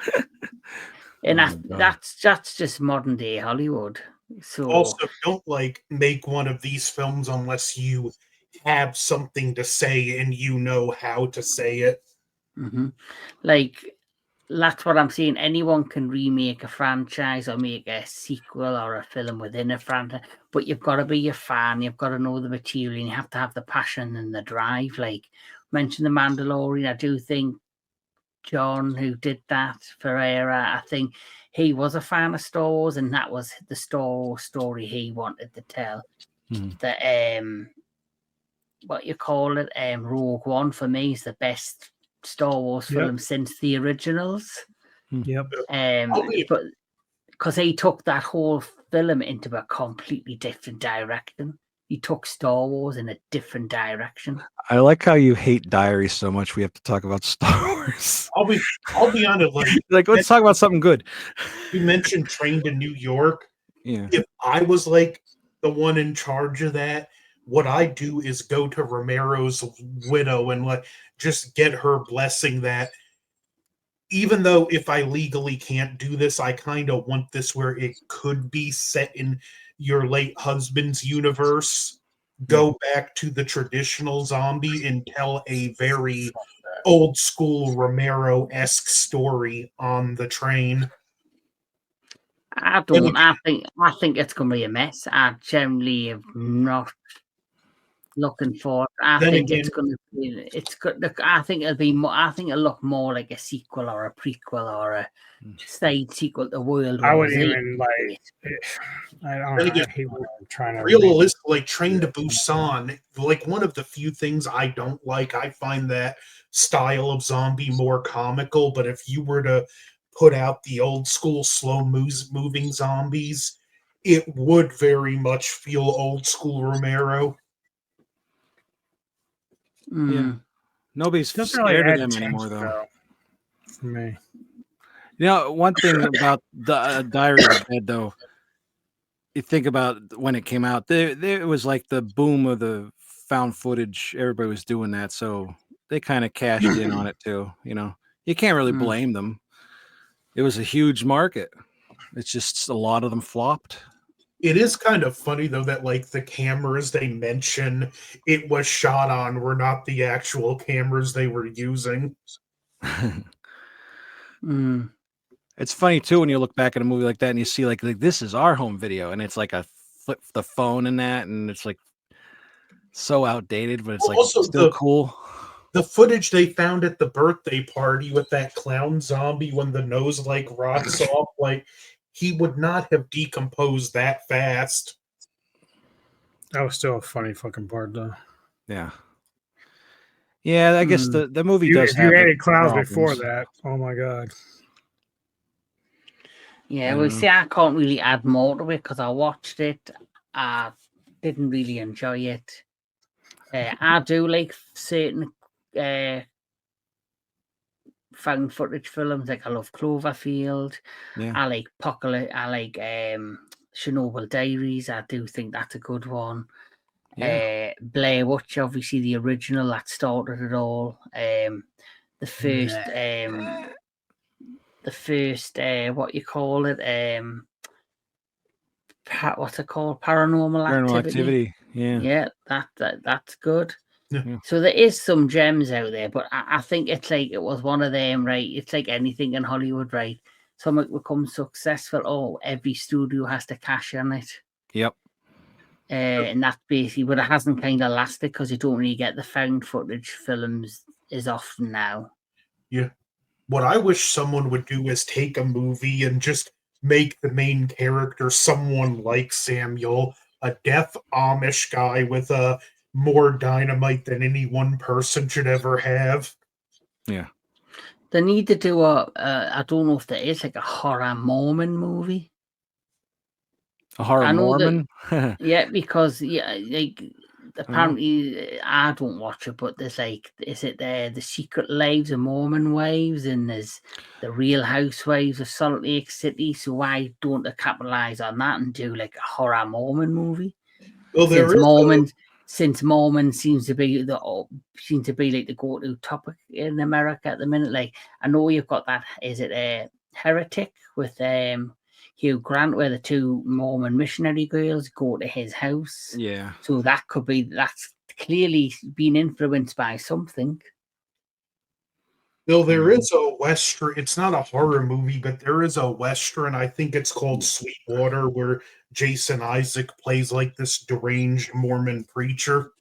And
Oh, God.
that's just modern day Hollywood. So
Also, don't make one of these films unless you have something to say and you know how to say it.
mhm. Like that's what I'm saying. Anyone can remake a franchise or make a sequel or a film within a franchise, but you've got to be a fan. You've got to know the material. And you have to have the passion and the drive. Like mention the Mandalorian. I do think John, who did that, Ferreira, I think he was a fan of Star Wars, and that was the Star Wars story he wanted to tell.
Mhm.
The what you call it, Rogue One for me is the best Star Wars
Yep.
film since the originals.
Yep.
But because he took that whole film into a completely different direction. He took Star Wars in a different direction.
I like how you hate Diary so much. We have to talk about Star Wars.
I'll be honest.
Like, let's talk about something good.
You mentioned Train to New York.
Yeah.
If I was like the one in charge of that, what I do is go to Romero's widow and just get her blessing that. Even though if I legally can't do this, I kind of want this where it could be set in your late husband's universe. Go back to the traditional zombie and tell a very old school Romero-esque story on the train.
I don't. I think it's going to be a mess. I generally am not looking for it. I
Then
think
again-
it's going to be. It's good. Look, I think it'll be more. I think it'll look more like a sequel or a prequel or a side sequel to World War
I wouldn't
Z.
even like. I don't
Then
know. I
again,
hate when I'm trying to.
Realistic, like Train to Busan, like one of the few things I don't like. I find that style of zombie more comical, but if you were to put out the old school slow moving zombies, it would very much feel old school Romero.
Mm.
Nobody's
Doesn't really
scared of
add
them
tension,
anymore, though.
For me.
You know, one thing about the Diary of the Dead, though, you think about when it came out, it was like the boom of the found footage. Everybody was doing that, so they kind of cashed in on it too. You know, you can't really blame them. It was a huge market. It's just a lot of them flopped.
It is kind of funny though that like the cameras they mention it was shot on were not the actual cameras they were using.
Mm.
It's funny too when you look back at a movie like that and you see like this is our home video, and it's like a flip the phone and that, and it's like so outdated, but it's like
Also,
still cool.
The footage they found at the birthday party with that clown zombie when the nose like rots off, like he would not have decomposed that fast.
That was still a funny fucking part, though.
Yeah. Yeah, I guess the movie does
If
have
you
its
added clowns
problems.
before that, oh my god.
Yeah, well, see, I can't really add more to it because I watched it. I didn't really enjoy it. I do like certain found footage films. Like I love Cloverfield.
Yeah.
I like Apocalypse. I like Chernobyl Diaries. I do think that's a good one.
Yeah.
Blair Witch, obviously the original that started it all. The first what you call it, what's it called, Paranormal Activity.
Yeah.
That's good.
Yeah.
So there is some gems out there, but I think it's like it was one of them, right? It's like anything in Hollywood, right? Something becomes successful, oh, every studio has to cash in it.
Yep.
And that's basically, but it hasn't kind of lasted because you don't really get the found footage films as often now.
Yeah. What I wish someone would do is take a movie and just make the main character someone like Samuel, a deaf Amish guy with more dynamite than any one person should ever have.
Yeah.
They need to do I don't know if there is like a horror Mormon movie.
A horror
I know that,
Mormon.
yeah, because like
Oh.
apparently I don't watch it, but there's like, is it the Secret Lives of Mormon Wives, and there's the Real Housewives of Salt Lake City. So why don't they capitalize on that and do like a horror Mormon movie?
Well, there
Since Mormon seems to be like the go-to topic in America at the minute. Like, I know you've got that. Is it a Heretic with Hugh Grant, where the two Mormon missionary girls go to his house?
Yeah.
So that's clearly been influenced by something.
Well, there is a Western, it's not a horror movie, but there is a Western, I think it's called Sweetwater, where Jason Isaac plays like this deranged Mormon preacher.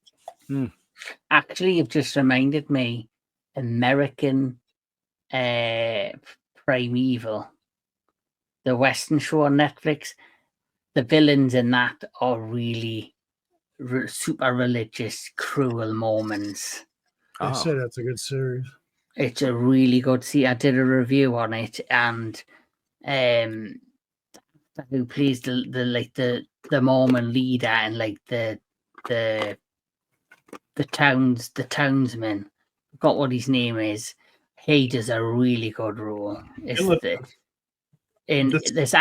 Actually, you've just reminded me, American Primeval, the Western show on Netflix. The villains in that are really super religious, cruel Mormons.
They said that's a good series.
It's a really good. See, I did a review on it, and who plays the Mormon leader and like the townsman. Forgot what his name is. He does a really good role. There's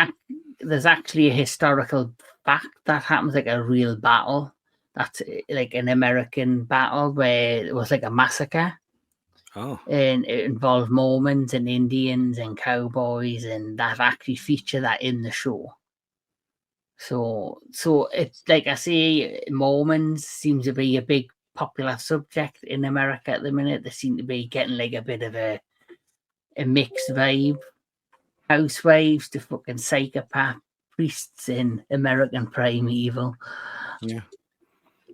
actually a historical fact that happens, like a real battle. That's like an American battle where it was like a massacre.
Oh.
And it involved Mormons and Indians and cowboys, and that actually feature that in the show. So it's like I say, Mormons seem to be a big popular subject in America at the minute. They seem to be getting like a bit of a mixed vibe. Housewives to fucking psychopath priests in American Primeval.
Yeah.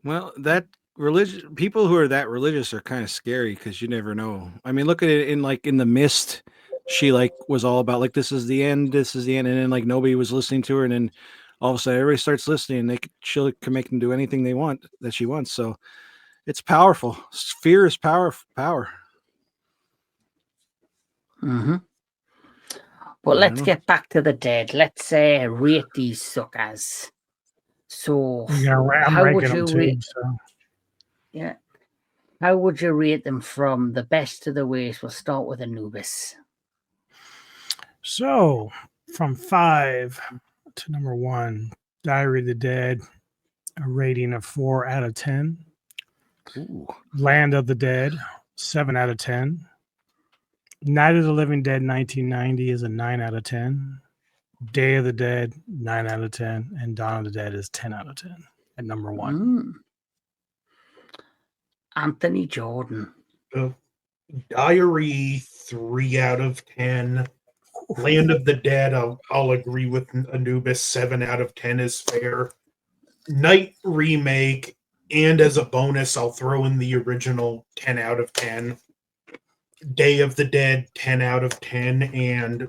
Well, that religion, people who are that religious are kind of scary because you never know. I mean, look at it in The Mist. She like was all about like, this is the end, and then like nobody was listening to her, and then all of a sudden everybody starts listening. And she can make them do anything they want that she wants. So it's powerful. Fear is power.
Mm-hmm. But let's get back to the dead. Let's rate these suckers. So
I'm ranking them too.
Yeah. How would you rate them from the best to the worst? We'll start with Anubis.
So, from 5 to number 1, Diary of the Dead, a rating of 4 out of 10.
Ooh.
Land of the Dead, 7 out of 10. Night of the Living Dead 1990 is a 9 out of 10. Day of the Dead, 9 out of 10. And Dawn of the Dead is 10 out of 10 at number 1.
Anthony Jordan.
Diary, 3 out of 10. Land of the Dead, I'll agree with Anubis. 7 out of 10 is fair. Night remake, and as a bonus, I'll throw in the original. 10 out of 10. Day of the Dead, 10 out of 10, and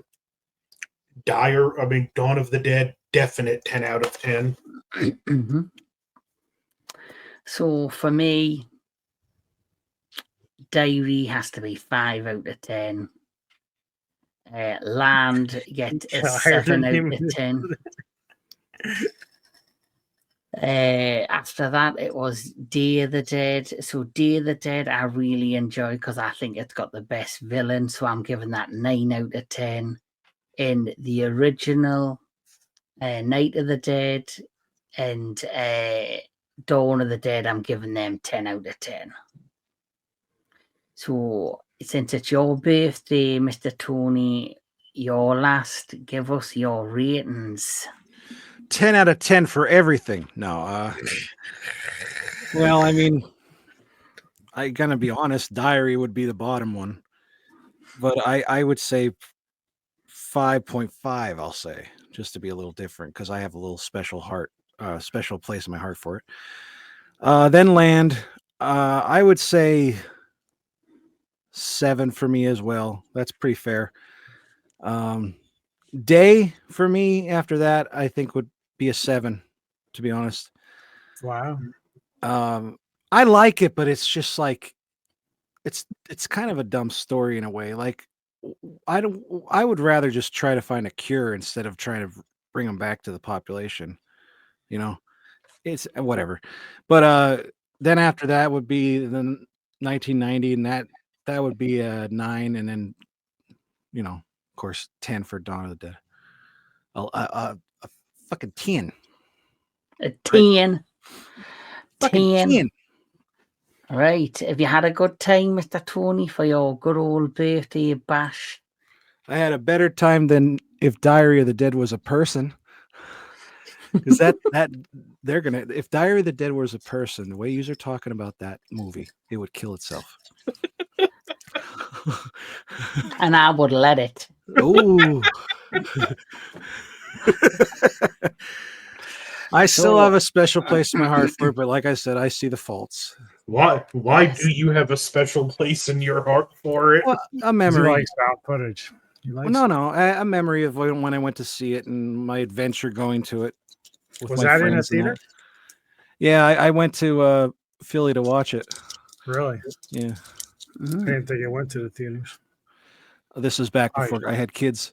Dawn of the Dead, definite 10 out of 10.
Mm-hmm. So for me, Diary has to be 5 out of 10. Land gets a 7 out of 10. After that, it was Day of the Dead. So Day of the Dead, I really enjoy because I think it's got the best villain. So I'm giving that 9 out of 10. In the original Night of the Dead and Dawn of the Dead, I'm giving them 10 out of 10. So since it's your birthday, Mr. Tony, your last, give us your ratings.
10 out of 10 for everything. No, well, I mean, I gotta be honest, Diary would be the bottom one, but I would say 5.5. I'll say, just to be a little different, because I have a little special place in my heart for it. Then Land, I would say 7 for me as well. That's pretty fair. Day for me after that, I think would be a 7, to be honest.
Wow.
I like it, but it's just like it's kind of a dumb story in a way. Like, I would rather just try to find a cure instead of trying to bring them back to the population. You know, it's whatever. But then after that would be the 1990, and that would be a 9, and then of course 10 for Dawn of the Dead. A fucking 10.
A 10.
Fucking 10.
Right. Have you had a good time, Mr. Tony, for your good old birthday bash?
I had a better time than if Diary of the Dead was a person. Because that they're gonna, if Diary of the Dead was a person, the way you're talking about that movie, it would kill itself.
And I would let it.
Oh. I still have a special place in my heart for it, but like I said, I see the faults.
Why do you have a special place in your heart for it?
Well, a memory.
He likes found footage.
A memory of when I went to see it and my adventure going to it.
Was that in a theater?
Yeah, I went to Philly to watch it.
Really?
Yeah.
I didn't think it went to the theaters.
This was back before I had kids.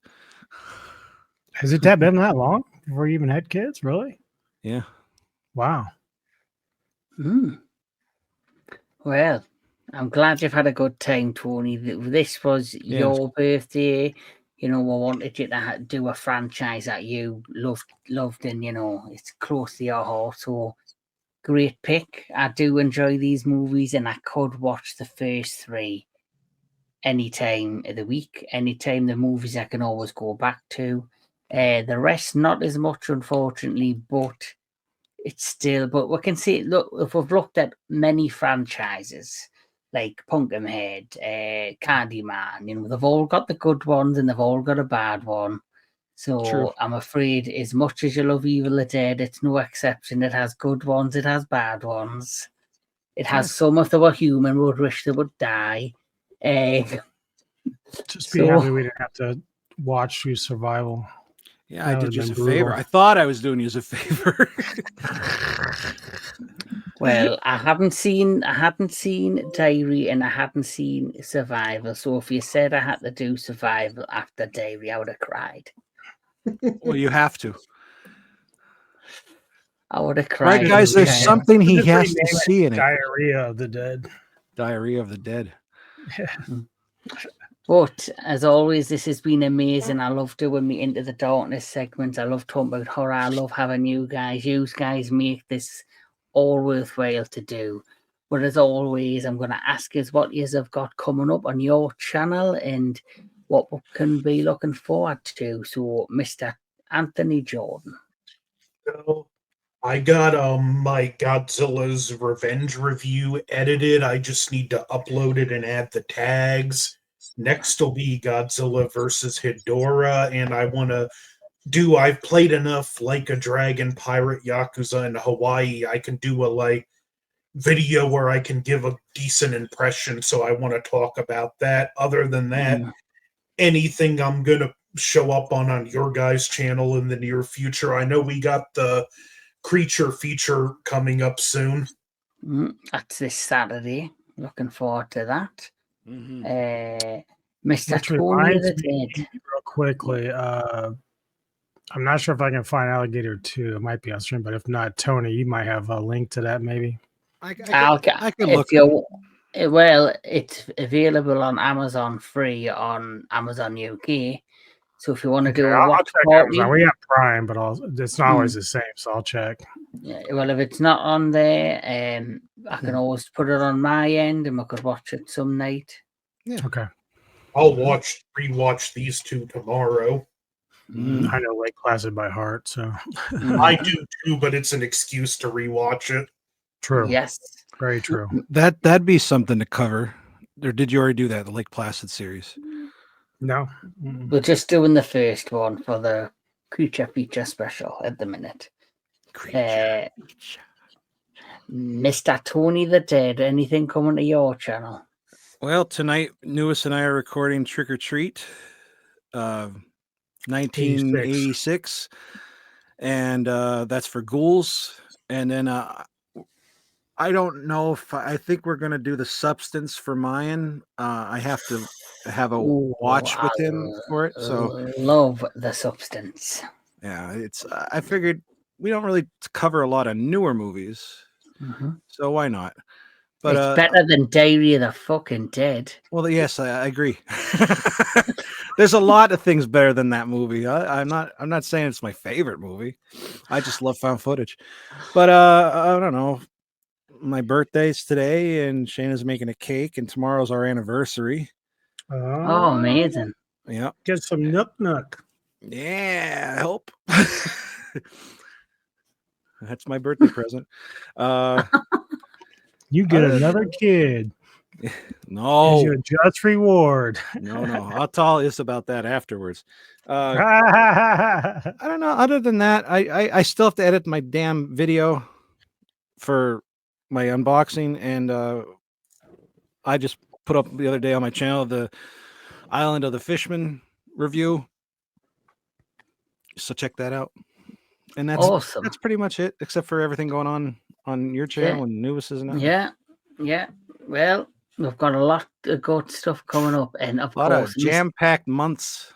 Has it been that long before you even had kids? Really?
Yeah.
Wow.
Well, I'm glad you've had a good time, Tony. This was your birthday. I wanted you to do a franchise that you loved, and it's close to your heart. So great pick. I do enjoy these movies, and I could watch the first 3 any time of the week, anytime the movies I can always go back to. The rest, not as much, unfortunately, but it's still, but we can see, look, if we've looked at many franchises like Pumpkinhead, Candyman, they've all got the good ones and they've all got a bad one. So
True.
I'm afraid, as much as you love Evil Dead, it's no exception. It has good ones, it has bad ones. It has some of the human would wish they would die.
Just be happy we didn't have to watch through Survival.
Yeah, I did you a favor. I thought I was doing you a favor.
Well, I hadn't seen Diary and I hadn't seen Survival. So if you said I had to do Survival after Diary, I would have cried.
Well, you have to.
I would have cried.
Right, guys, there's something he has to see in it.
Diarrhea of the Dead.
Diarrhea of the Dead.
Yeah.
But as always, this has been amazing. I love doing me Into the Darkness segments. I love talking about horror. I love having you guys make this all worthwhile to do. But as always, I'm going to ask you what you have got coming up on your channel and what we can be looking forward to. So, Mr. Anthony Jordan.
So I got my Godzilla's Revenge review edited. I just need to upload it and add the tags. Next will be Godzilla versus Hedorah, and I've played enough Like a Dragon Pirate Yakuza in Hawaii. I can do a video where I can give a decent impression, so I want to talk about that. Other than that, anything I'm going to show up on your guys' channel in the near future. I know we got the Creature feature coming up soon.
That's this Saturday. Looking forward to that. Mr.
Which
Tony the
me,
Dead.
Real quickly, I'm not sure if I can find Alligator 2. It might be on stream, but if not, Tony, you might have a link to that, maybe.
I can look.
Well, it's available on Amazon free on Amazon UK. So if you want to do a watch party,
we have Prime, but it's not always the same, so I'll check.
Yeah, well, if it's not on there, I can always put it on my end, and we could watch it some night.
Yeah.
Okay.
I'll rewatch these 2 tomorrow.
I know Lake Placid by heart, so
I do too, but it's an excuse to rewatch it.
True.
Yes.
Very true.
That'd be something to cover. Or did you already do that, the Lake Placid series?
No.
We're just doing the first one for the Creature feature special at the minute. Mr. Tony the Dead, anything coming to your channel?
Well, tonight, Newis and I are recording Trick or Treat, 1986, and that's for ghouls. And then I don't know if I think we're gonna do the substance for Mayan. I have to have a
Ooh,
watch
I
with him for it. So
love the substance.
yeah, it's. I figured we don't really cover a lot of newer movies,
Mhm.
so why not? But
It's better than Diary of the Fucking Dead.
well, yes, I agree. There's a lot of things better than that movie. I'm not saying it's my favorite movie. I just love found footage. But I don't know. My birthday's today, and Shayna's making a cake, and tomorrow's our anniversary.
Oh, amazing.
Yeah,
Get some nook.
yeah, help. That's my birthday present.
You get
Other than-
another kid. Here's
no,
your just reward.
no. I'll tell us about that afterwards.
Yeah,
I don't know. Other than that, I still have to edit my damn video for my unboxing, and I just put up the other day on my channel the Island of the Fishman review. So check that out. And
Awesome.
that's pretty much it, except for everything going on your channel and Anubis and that.
Yeah. Well, we've got a lot of good stuff coming up, and of
A lot of
course,
jam-packed months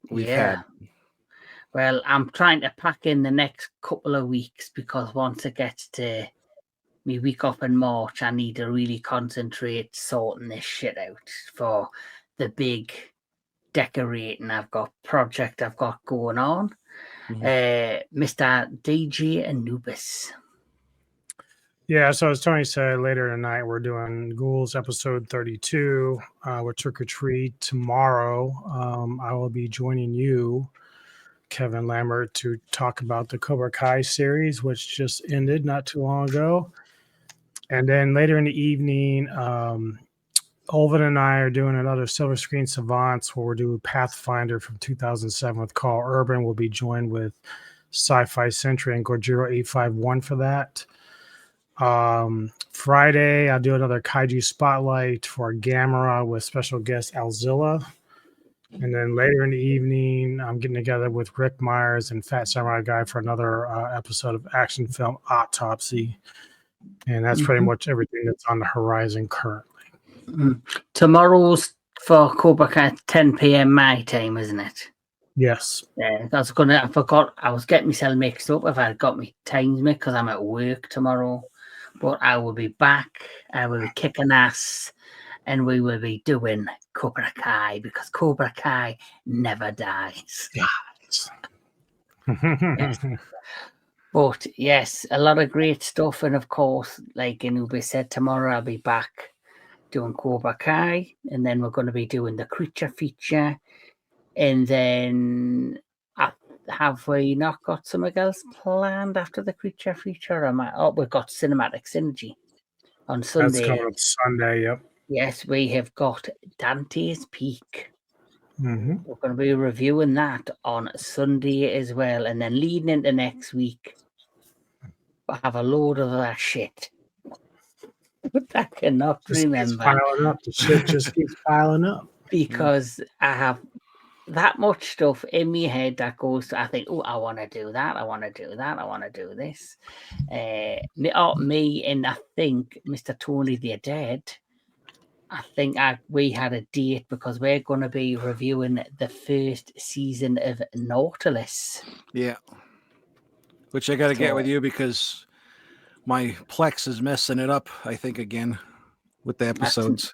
we've had.
Well, I'm trying to pack in the next couple of weeks because once it gets to me week off in March, I need to really concentrate sorting this shit out for the big decorating project I've got going on. Mr. DJ Anubis.
Yeah, so as Tony said, later tonight we're doing Ghouls episode 32 with Trick or Treat. Tomorrow, I will be joining you, Kevin Lambert, to talk about the Cobra Kai series, which just ended not too long ago. And then later in the evening, Olvin and I are doing another Silver Screen Savants where we'll do Pathfinder from 2007 with Carl Urban. We'll be joined with Sci-Fi Century and Gojiro 851 for that. Friday, I'll do another Kaiju Spotlight for Gamera with special guest Alzilla. And then later in the evening, I'm getting together with Rick Myers and Fat Samurai Guy for another episode of action film Autopsy. And that's pretty much everything that's on the horizon currently.
Tomorrow's for Cobra Kai 10 p.m. my time, isn't it?
Yes.
Yeah, I forgot. I was getting myself mixed up if I got my times mixed because I'm at work tomorrow. But I will be back. I will be kicking ass, and we will be doing Cobra Kai because Cobra Kai never dies.
Yes.
Yes. But yes, a lot of great stuff, and of course, like Anubis said, tomorrow I'll be back doing Cobra Kai, and then we're going to be doing the creature feature, and then have we not got something else planned after the creature feature? We've got Cinematic Synergy on Sunday.
That's coming up Sunday, yep.
Yes, we have got Dante's Peak.
Mm-hmm.
We're going to be reviewing that on Sunday as well, and then leading into next week, we'll have a load of that shit. But I cannot remember.
Piling up. The shit just keeps piling up.
Because I have that much stuff in my head that goes to, I think, oh, I want to do that, I want to do that, I want to do this. Me and I think Mr. Tony the Dead, I think we had a date because we're going to be reviewing the first season of Nautilus.
Yeah. Which I got to get with you because my Plex is messing it up, I think, again with the episodes.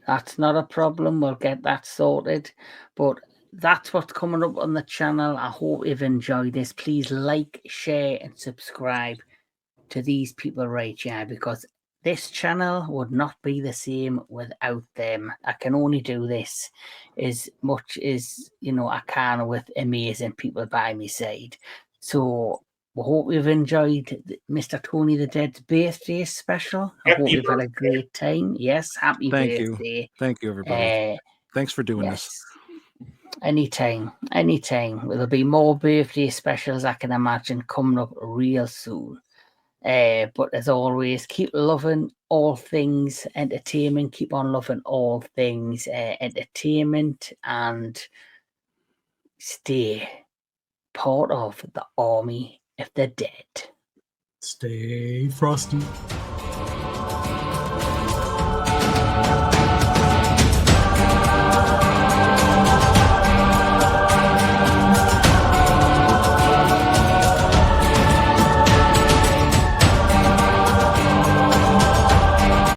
That's not a problem. We'll get that sorted. But that's what's coming up on the channel. I hope you've enjoyed this. Please like, share, and subscribe to these people right here because this channel would not be the same without them. I can only do this as much as I can with amazing people by my side. So we hope you've enjoyed Mr. Tony the Dead's birthday special. I hope you've had a great time. Yes, happy birthday.
Thank you, everybody. Thanks for doing this.
Anytime. There'll be more birthday specials I can imagine coming up real soon. But as always, keep loving all things entertainment. Keep on loving all things entertainment and stay part of the army of the dead.
Stay frosty.